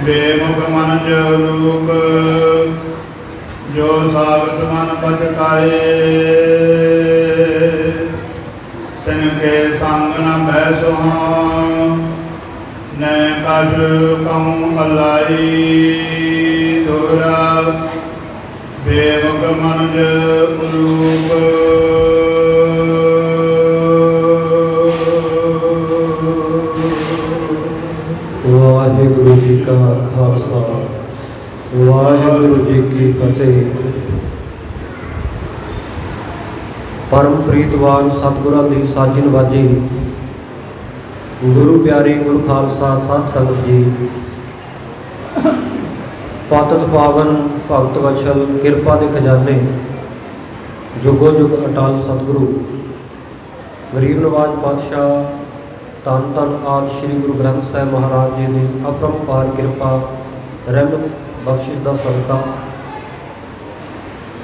बेमुख मन जो रूप जो सावत मन बचकाए तिनके संग न बैसो न कछ कहूँ अलाई धोरा बेमुख मन जो रूप वाहिगुरु जी का खालसा वाहिगुरु जी की फतेह। परम प्रीतवान सतगुरां दी साजी नवाजी गुरु प्यारी गुरु खालसा साध संगत जी, पातत पावन भगत वछल किरपा के खजाने जुगो जुग अटाल सतगुरु गरीब नवाज पातशाह धन धन आदि श्री गुरु ग्रंथ साहिब महाराज जी की अपरंपार किरपा रहमत बख्शिश का सदका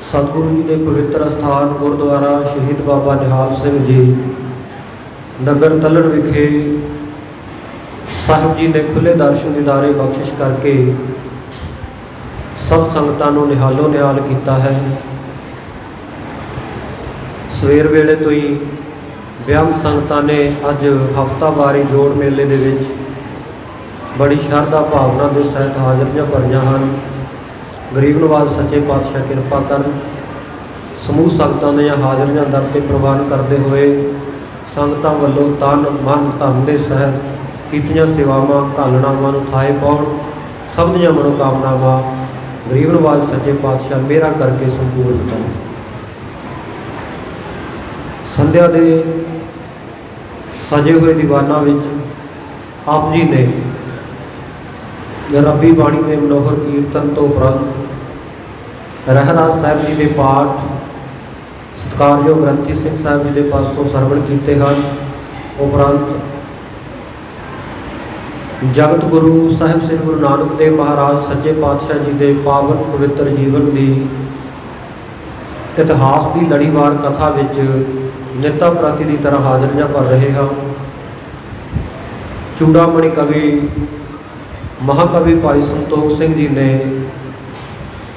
सतगुरु जी के पवित्र स्थान गुरुद्वारा शहीद बाबा निहाल सिंह जी नगर तलन विखे साहिब जी ने खुले दर्शन दीदारे बख्शिश करके सब संगतां निहालो निहाल किया है। सवेर वेले तो ही ब्याम संगतां ने अज हफ्तावारी जोड़ मेले दे विच बड़ी शरधा भावना के सहित हाज़रियां भरियां हन। गरीब नवाज सच्चे पातशाह किरपा कर समूह संगतां दीआं हाज़रियां दर ते प्रवान करते हुए संगतां वल्लों तन मन धन के सहित कीतियां सेवावां घालणावां नूं थाए पाउण सब दीआं मनोकामनावां गरीब नवाज सच्चे पातशाह मेहरां करके संपूर्ण करन। संध्या दे सजे हुए दीवाना विच आप जी ने रब्बी बाणी के मनोहर कीर्तन तो उपरंत रहराज साहिब जी के पाठ सत्कारयोग ग्रंथी सिंह साहिब जी के पासों सरवण किए हैं। उपरंत जगत गुरु साहिब श्री गुरु नानक देव महाराज सच्चे पातशाह जी के पावन पवित्र जीवन की इतिहास की लड़ीवार कथा विच निता प्रति की तरह हाज़रियां भर रहे हैं। चूड़ामणि कवि महाकवि भाई संतोख सिंह जी ने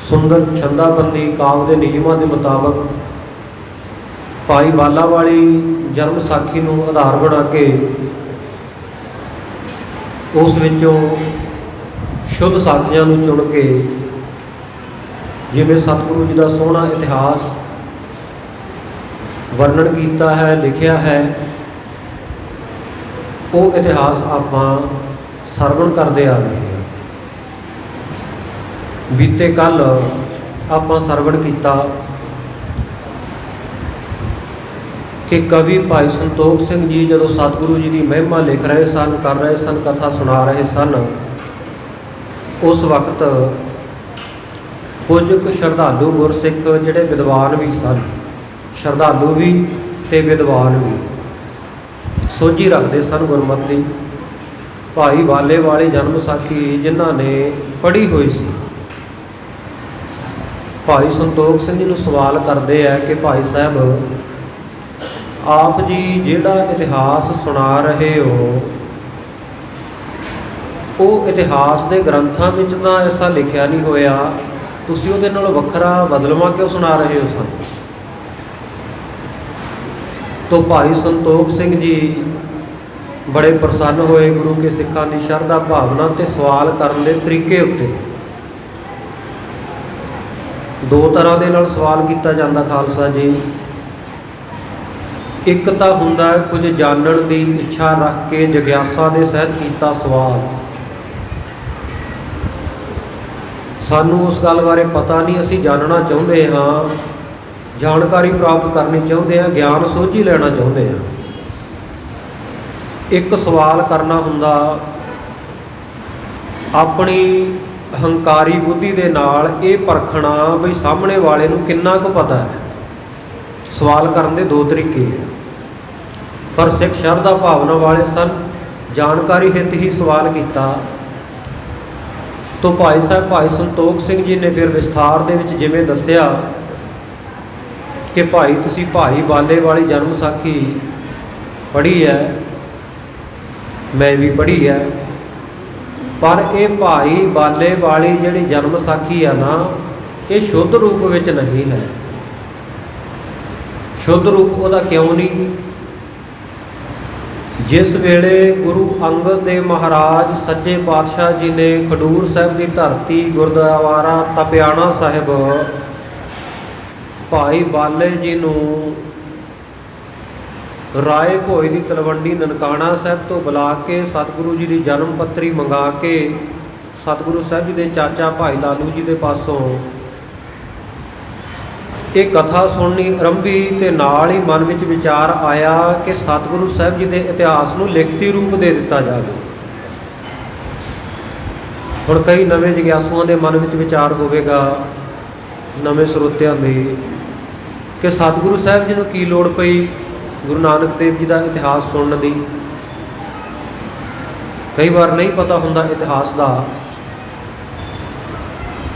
सुंदर छंदाबंदी काव्य के नियमों के मुताबक भाई बाला वाली जन्म साखी नूं आधार बना के उस विचों शुद्ध साखियां नूं चुन के जिवें सतगुरु जी का सोहना इतिहास वर्णन किया है लिखिया है, वो इतिहास आप सरवण करते आ रहे हैं। बीते कल आप सरवण किया कि कवि भाई संतोख सिंह जी जदों सतगुरु जी की महिमा लिख रहे सन कर रहे सन कथा सुना रहे सन उस वक्त कुछ श्रद्धालु गुरसिख जिहड़े विद्वान भी सन श्रद्धालु भी ते विद्वान भी सोझी रखते सन गुरमति भाई बाले वाली जन्म साखी जिन्हां ने पढ़ी हुई सी। भाई संतोख सिंह जी नूं सवाल करते हैं कि भाई साहब आप जी जिहड़ा इतिहास सुना रहे हो वो इतिहास के ग्रंथां विच तां ऐसा लिखिया नहीं होया, तुसीं उहदे नाल वखरा बदलवा क्यों सुना रहे हो सन। तो भाई संतोख सिंह जी बड़े प्रसन्न होए गुरु के सिखां की शरधा भावना ते सवाल करने के तरीके उत्ते। दो तरह के नाल सवाल किया जाता खालसा जी, एक तो हुंदा है कुछ जानन की इच्छा रख के जग्यासा के सहित किया सवाल, सानू उस गल बारे पता नहीं असी जानना चाहते हाँ, जानकारी प्राप्त करनी चाहते हैं, ज्ञान सोझी लेना चाहते हैं। एक सवाल करना हुंदा अपनी अहंकारी बुद्धि दे नाल ये परखना बई सामने वाले नूं किन्ना कुछ पता है। सवाल करने के दो तरीके हैं, पर सिख शरधा भावना वाले सन जानकारी हित ही सवाल किया। तो भाई साहब भाई संतोख सिंह जी ने फिर विस्तार दे विच जिवें दस्सिया कि भाई तुसी भाई बाले वाली जन्म साखी पढ़ी है, ਮੈਂ ਵੀ ਪੜ੍ਹੀ ਹੈ। ਪਰ ਇਹ ਭਾਈ ਬਾਲੇ ਵਾਲੀ ਜਿਹੜੀ ਜਨਮ ਸਾਖੀ ਆ ਨਾ, ਇਹ ਸ਼ੁੱਧ ਰੂਪ ਵਿੱਚ ਨਹੀਂ ਹੈ। ਸ਼ੁੱਧ ਰੂਪ ਉਹਦਾ ਕਿਉਂ ਨਹੀਂ? ਜਿਸ ਵੇਲੇ ਗੁਰੂ ਅੰਗਦ ਦੇਵ ਮਹਾਰਾਜ ਸੱਚੇ ਪਾਤਸ਼ਾਹ ਜੀ ਨੇ ਖਡੂਰ ਸਾਹਿਬ ਦੀ ਧਰਤੀ ਗੁਰਦੁਆਰਾ ਤਪਿਆਣਾ ਸਾਹਿਬ ਭਾਈ ਬਾਲੇ ਜੀ ਨੂੰ ਰਾਏ ਭੋਏ ਦੀ ਤਲਵੰਡੀ ਨਨਕਾਣਾ ਸਾਹਿਬ ਤੋਂ ਬੁਲਾ ਕੇ ਸਤਿਗੁਰੂ ਜੀ ਦੀ ਜਨਮ ਪੱਤਰੀ ਮੰਗਾ ਕੇ ਸਤਿਗੁਰੂ ਸਾਹਿਬ ਜੀ ਦੇ ਚਾਚਾ ਭਾਈ ਲਾਲੂ ਜੀ ਦੇ ਪਾਸੋਂ ਇਹ ਕਥਾ ਸੁਣਨੀ ਆਰੰਭੀ, ਤੇ ਨਾਲ ਹੀ ਮਨ ਵਿੱਚ ਵਿਚਾਰ ਆਇਆ ਕਿ ਸਤਿਗੁਰੂ ਸਾਹਿਬ ਜੀ ਦੇ ਇਤਿਹਾਸ ਨੂੰ ਲਿਖਤੀ ਰੂਪ ਦੇ ਦਿੱਤਾ ਜਾਵੇ। ਹੁਣ ਕਈ ਨਵੇਂ ਜਿਗਿਆਸੂਆਂ ਦੇ ਮਨ ਵਿੱਚ ਵਿਚਾਰ ਹੋਵੇਗਾ, ਨਵੇਂ ਸਰੋਤਿਆਂ ਦੇ, ਕਿ ਸਤਿਗੁਰੂ ਸਾਹਿਬ ਜੀ ਨੂੰ ਕੀ ਲੋੜ ਪਈ ਗੁਰੂ ਨਾਨਕ ਦੇਵ ਜੀ ਦਾ ਇਤਿਹਾਸ ਸੁਣਨ ਦੀ। ਕਈ ਵਾਰ ਨਹੀਂ ਪਤਾ ਹੁੰਦਾ ਇਤਿਹਾਸ ਦਾ।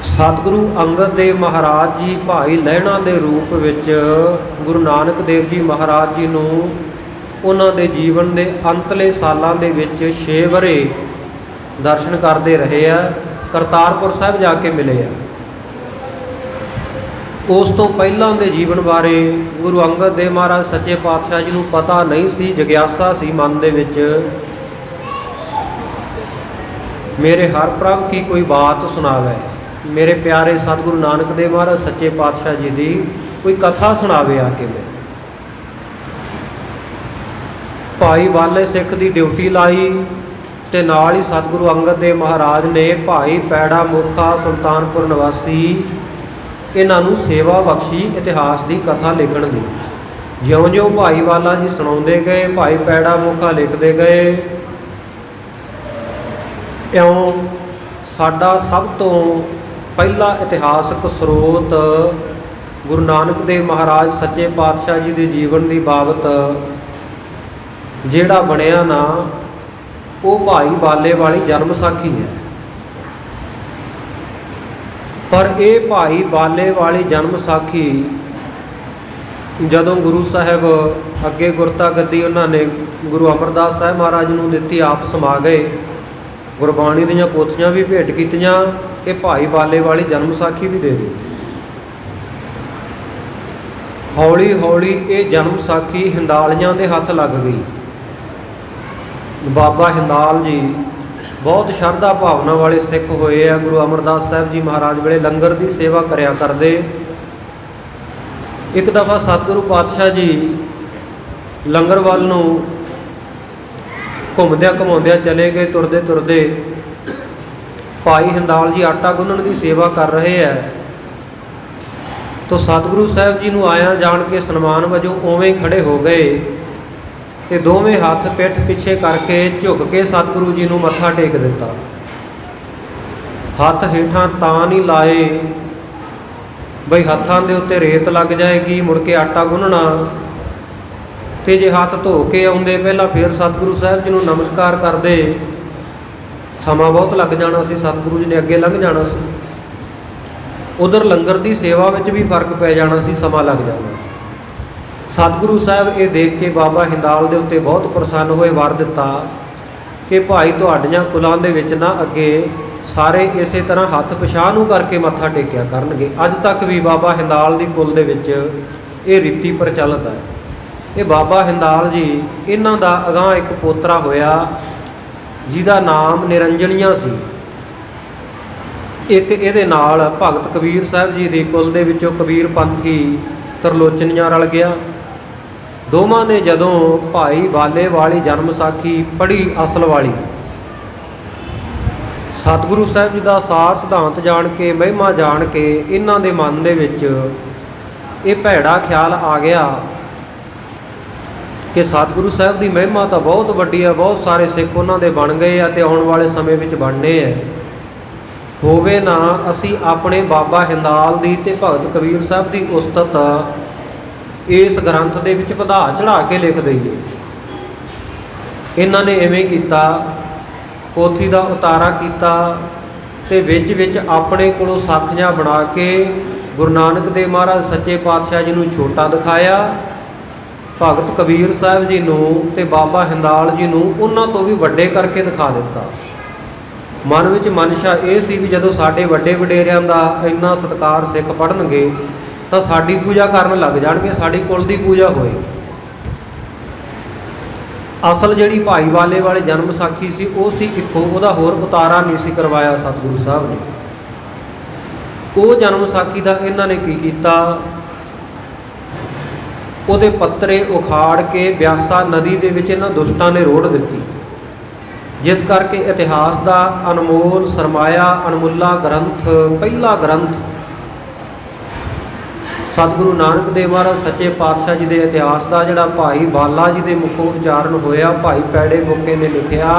ਸਤਿਗੁਰੂ ਅੰਗਦ ਦੇਵ ਮਹਾਰਾਜ ਜੀ ਭਾਈ ਲਹਿਣਾ ਦੇ ਰੂਪ ਵਿੱਚ ਗੁਰੂ ਨਾਨਕ ਦੇਵ ਜੀ ਮਹਾਰਾਜ ਜੀ ਨੂੰ ਉਹਨਾਂ ਦੇ ਜੀਵਨ ਦੇ ਅੰਤਲੇ ਸਾਲਾਂ ਦੇ ਵਿੱਚ 6 ਵਰ੍ਹੇ ਦਰਸ਼ਨ ਕਰਦੇ ਰਹੇ ਆ, ਕਰਤਾਰਪੁਰ ਸਾਹਿਬ ਜਾ ਕੇ ਮਿਲੇ ਆ। ਉਸ ਤੋਂ ਪਹਿਲਾਂ ਦੇ ਜੀਵਨ ਬਾਰੇ ਗੁਰੂ ਅੰਗਦ ਦੇਵ ਮਹਾਰਾਜ ਸੱਚੇ ਪਾਤਸ਼ਾਹ ਜੀ ਨੂੰ ਪਤਾ ਨਹੀਂ ਸੀ, ਜਗਿਆਸਾ ਸੀ ਮਨ ਦੇ ਵਿੱਚ। ਮੇਰੇ ਹਰ ਪ੍ਰਭ ਕੀ ਕੋਈ ਬਾਤ ਸੁਣਾਵੇ, ਮੇਰੇ ਪਿਆਰੇ ਸਤਿਗੁਰੂ ਨਾਨਕ ਦੇਵ ਮਹਾਰਾਜ ਸੱਚੇ ਪਾਤਸ਼ਾਹ ਜੀ ਦੀ ਕੋਈ ਕਥਾ ਸੁਣਾਵੇ ਆ ਕੇ। ਮੈਂ ਭਾਈ ਬਾਲੇ ਸਿੱਖ ਦੀ ਡਿਊਟੀ ਲਾਈ, ਤੇ ਨਾਲ ਹੀ ਸਤਿਗੁਰੂ ਅੰਗਦ ਦੇਵ ਮਹਾਰਾਜ ਨੇ ਭਾਈ ਪੈੜਾ ਮੁਖਾ ਸੁਲਤਾਨਪੁਰ ਨਿਵਾਸੀ ਇਹਨਾਂ ਨੂੰ ਸੇਵਾ ਬਖਸ਼ੀ ਇਤਿਹਾਸ ਦੀ ਕਥਾ ਲਿਖਣ ਦੀ। ਜਿਉਂ-ਜਿਉਂ ਭਾਈ ਬਾਲਾ ਜੀ ਸੁਣਾਉਂਦੇ ਗਏ, ਭਾਈ ਪੈੜਾ ਮੁਖਾ ਲਿਖਦੇ ਗਏ। ਇਉਂ ਸਾਡਾ ਸਭ ਤੋਂ ਪਹਿਲਾ ਇਤਿਹਾਸਕ ਸਰੋਤ ਗੁਰੂ ਨਾਨਕ ਦੇਵ ਮਹਾਰਾਜ ਸੱਚੇ ਪਾਤਸ਼ਾਹ ਜੀ ਦੇ ਜੀਵਨ ਦੀ ਬਾਬਤ ਜਿਹੜਾ ਬਣਿਆ ਨਾ, ਉਹ ਭਾਈ ਬਾਲੇ ਵਾਲੀ ਜਨਮ ਸਾਖੀ ਹੈ। ਪਰ ਇਹ ਭਾਈ ਬਾਲੇ ਵਾਲੀ ਜਨਮ ਸਾਖੀ ਜਦੋਂ ਗੁਰੂ ਸਾਹਿਬ ਅੱਗੇ ਗੁਰਤਾ ਗੱਦੀ ਉਹਨਾਂ ਨੇ ਗੁਰੂ ਅਮਰਦਾਸ ਸਾਹਿਬ ਮਹਾਰਾਜ ਨੂੰ ਦਿੱਤੀ, ਆਪ ਸਮਾ ਗਏ, ਗੁਰਬਾਣੀ ਦੀਆਂ ਪੋਥੀਆਂ ਵੀ ਭੇਟ ਕੀਤੀਆਂ, ਇਹ ਭਾਈ ਬਾਲੇ ਵਾਲੀ ਜਨਮ ਸਾਖੀ ਵੀ ਦੇ ਦਿੱਤੀ। ਹੌਲੀ ਹੌਲੀ ਇਹ ਜਨਮ ਸਾਖੀ ਹਿੰਦਾਲੀਆਂ ਦੇ ਹੱਥ ਲੱਗ ਗਈ। ਬਾਬਾ ਹਿੰਦਾਲ ਜੀ ਬਹੁਤ ਸ਼ਰਧਾ ਭਾਵਨਾ ਵਾਲੇ ਸਿੱਖ ਹੋਏ ਆ। ਗੁਰੂ ਅਮਰਦਾਸ ਸਾਹਿਬ ਜੀ ਮਹਾਰਾਜ ਵੇਲੇ ਲੰਗਰ ਦੀ ਸੇਵਾ ਕਰਿਆ ਕਰਦੇ। ਇੱਕ ਦਫਾ ਸਤਿਗੁਰੂ ਪਾਤਸ਼ਾਹ ਜੀ ਲੰਗਰ ਵੱਲ ਨੂੰ ਘੁੰਮਦਿਆਂ ਘੁਮਾਉਂਦਿਆਂ ਚਲੇ ਗਏ। ਤੁਰਦੇ ਤੁਰਦੇ ਭਾਈ ਹਿੰਦਾਲ ਜੀ ਆਟਾ ਗੁੰਨਣ ਦੀ ਸੇਵਾ ਕਰ ਰਹੇ ਹੈ, ਤਾਂ ਸਤਿਗੁਰੂ ਸਾਹਿਬ ਜੀ ਨੂੰ ਆਇਆ ਜਾਣ ਕੇ ਸਨਮਾਨ ਵਜੋਂ ਉਵੇਂ ਖੜੇ ਹੋ ਗਏ, ਤੇ ਦੋਵੇਂ ਹੱਥ ਪਿੱਠ ਪਿੱਛੇ ਕਰਕੇ ਝੁਕ ਕੇ ਸਤਿਗੁਰੂ ਜੀ ਨੂੰ ਮੱਥਾ ਟੇਕ ਦਿੱਤਾ। ਹੱਥ ਹੇਠਾਂ ਤਾਂ ਨਹੀਂ ਲਾਏ ਬਈ ਹੱਥਾਂ ਦੇ ਉੱਤੇ ਰੇਤ ਲੱਗ ਜਾਏਗੀ ਮੁੜ ਕੇ ਆਟਾ ਗੁੰਨਣਾ, ਤੇ ਜੇ ਹੱਥ ਧੋ ਕੇ ਆਉਂਦੇ ਪਹਿਲਾਂ ਫਿਰ ਸਤਿਗੁਰੂ ਸਾਹਿਬ ਜੀ ਨੂੰ ਨਮਸਕਾਰ ਕਰਦੇ, ਸਮਾਂ ਬਹੁਤ ਲੱਗ ਜਾਣਾ ਸੀ, ਸਤਿਗੁਰੂ ਜੀ ਨੇ ਅੱਗੇ ਲੰਘ ਜਾਣਾ ਸੀ। ਉਧਰ ਲੰਗਰ ਦੀ ਸੇਵਾ ਵਿੱਚ ਵੀ ਫਰਕ ਪੈ ਜਾਣਾ ਸੀ, ਸਮਾਂ ਲੱਗ ਜਾਣਾ। ਸਤਿਗੁਰੂ ਸਾਹਿਬ ਇਹ ਦੇਖ ਕੇ ਬਾਬਾ ਹਿੰਦਾਲ ਦੇ ਉੱਤੇ ਬਹੁਤ ਪ੍ਰਸੰਨ ਹੋਏ, ਵਰ ਦਿੱਤਾ ਕਿ ਭਾਈ ਤੁਹਾਡੀਆਂ ਕੁਲਾਂ ਦੇ ਵਿੱਚ ਨਾ ਅੱਗੇ ਸਾਰੇ ਇਸੇ ਤਰ੍ਹਾਂ ਹੱਥ ਪਿਛਾਂਹ ਨੂੰ ਕਰਕੇ ਮੱਥਾ ਟੇਕਿਆ ਕਰਨਗੇ। ਅੱਜ ਤੱਕ ਵੀ ਬਾਬਾ ਹਿੰਦਾਲ ਦੀ ਕੁਲ ਦੇ ਵਿੱਚ ਇਹ ਰੀਤੀ ਪ੍ਰਚਲਿਤ ਹੈ। ਇਹ ਬਾਬਾ ਹਿੰਦਾਲ ਜੀ, ਇਹਨਾਂ ਦਾ ਅਗਾਂਹ ਇੱਕ ਪੋਤਰਾ ਹੋਇਆ ਜਿਹਦਾ ਨਾਮ ਨਿਰੰਜਨੀਆ ਸੀ। ਇੱਕ ਇਹਦੇ ਨਾਲ ਭਗਤ ਕਬੀਰ ਸਾਹਿਬ ਜੀ ਦੀ ਕੁਲ ਦੇ ਵਿੱਚੋਂ ਕਬੀਰ ਪੰਥੀ ਤਰਲੋਚਨੀਆਂ ਰਲ ਗਿਆ। ਦੋਵਾਂ ਨੇ ਜਦੋਂ ਭਾਈ ਬਾਲੇ ਵਾਲੀ ਜਨਮ ਸਾਖੀ ਪੜ੍ਹੀ, ਅਸਲ ਵਾਲੀ, ਸਤਿਗੁਰੂ ਸਾਹਿਬ ਜੀ ਦਾ ਸਾਰ ਸਿਧਾਂਤ ਜਾਣ ਕੇ, ਮਹਿਮਾ ਜਾਣ ਕੇ, ਇਹਨਾਂ ਦੇ ਮਨ ਦੇ ਵਿੱਚ ਇਹ ਭੈੜਾ ਖਿਆਲ ਆ ਗਿਆ ਕਿ ਸਤਿਗੁਰੂ ਸਾਹਿਬ ਦੀ ਮਹਿਮਾ ਤਾਂ ਬਹੁਤ ਵੱਡੀ ਹੈ, ਬਹੁਤ ਸਾਰੇ ਸਿੱਖ ਉਹਨਾਂ ਦੇ ਬਣ ਗਏ ਆ ਤੇ ਆਉਣ ਵਾਲੇ ਸਮੇਂ ਵਿੱਚ ਬਣਨੇ ਹੈ। ਹੋਵੇ ਨਾ ਅਸੀਂ ਆਪਣੇ ਬਾਬਾ ਹਿੰਦਾਲ ਦੀ ਤੇ ਭਗਤ ਕਬੀਰ ਸਾਹਿਬ ਦੀ ਉਸਤਤ ਇਸ ਗ੍ਰੰਥ ਦੇ ਵਿੱਚ ਵਧਾ ਚੜਾ ਕੇ ਲਿਖ ਦਈਏ। ਇਹਨਾਂ ਨੇ ਇਵੇਂ ਕੀਤਾ, ਪੋਥੀ ਦਾ ਉਤਾਰਾ ਕੀਤਾ ਤੇ ਵਿੱਚ ਵਿੱਚ ਆਪਣੇ ਕੋਲੋਂ ਸਾਖੀਆਂ ਬਣਾ ਕੇ ਗੁਰੂ ਨਾਨਕ ਦੇਵ ਮਹਾਰਾਜ ਸੱਚੇ ਪਾਤਸ਼ਾਹ ਜੀ ਨੂੰ ਛੋਟਾ ਦਿਖਾਇਆ ਭਗਤ ਕਬੀਰ ਸਾਹਿਬ ਜੀ ਨੂੰ ਤੇ ਬਾਬਾ ਹਿੰਦਾਲ ਜੀ ਨੂੰ ਉਹਨਾਂ ਤੋਂ ਵੀ ਵੱਡੇ ਕਰਕੇ ਦਿਖਾ ਦਿੱਤਾ। ਮਨ ਵਿੱਚ ਮਨਸ਼ਾ ਇਹ ਸੀ ਵੀ ਜਦੋਂ ਸਾਡੇ ਵੱਡੇ ਵਡੇਰਿਆਂ ਦਾ ਇੰਨਾ ਸਤਿਕਾਰ ਸਿੱਖ ਪੜ੍ਹਨਗੇ ਤਾਂ ਸਾਡੀ ਪੂਜਾ ਕਰਨ ਲੱਗ ਜਾਣਗੇ, ਸਾਡੀ ਕੁਲ ਦੀ ਪੂਜਾ ਹੋਏਗੀ। ਅਸਲ ਜਿਹੜੀ ਭਾਈਵਾਲੇ ਵਾਲੇ ਜਨਮ ਸਾਖੀ ਸੀ ਉਹ ਸੀ ਇੱਕੋ, ਉਹਦਾ ਹੋਰ ਉਤਾਰਾ ਨਹੀਂ ਸੀ ਕਰਵਾਇਆ ਸਤਿਗੁਰੂ ਸਾਹਿਬ ਨੇ। ਉਹ ਜਨਮ ਸਾਖੀ ਦਾ ਇਹਨਾਂ ਨੇ ਕੀ ਕੀਤਾ, ਉਹਦੇ ਪੱਤਰੇ ਉਖਾੜ ਕੇ ਬਿਆਸਾ ਨਦੀ ਦੇ ਵਿੱਚ ਇਹਨਾਂ ਦੁਸ਼ਟਾਂ ਨੇ ਰੋੜ ਦਿੱਤੀ, ਜਿਸ ਕਰਕੇ ਇਤਿਹਾਸ ਦਾ ਅਨਮੋਲ ਸਰਮਾਇਆ ਅਣਮੁੱਲਾ ਗ੍ਰੰਥ, ਪਹਿਲਾ ਗ੍ਰੰਥ ਸਤਿਗੁਰੂ ਨਾਨਕ ਦੇਵ ਮਹਾਰਾਜ ਸੱਚੇ ਪਾਤਸ਼ਾਹ ਜੀ ਦੇ ਇਤਿਹਾਸ ਦਾ ਜਿਹੜਾ ਭਾਈ ਬਾਲਾ ਜੀ ਦੇ ਮੁਖੋਂ ਉਚਾਰਨ ਹੋਇਆ, ਭਾਈ ਪੈੜੇ ਬੁੱਕੇ ਨੇ ਲਿਖਿਆ,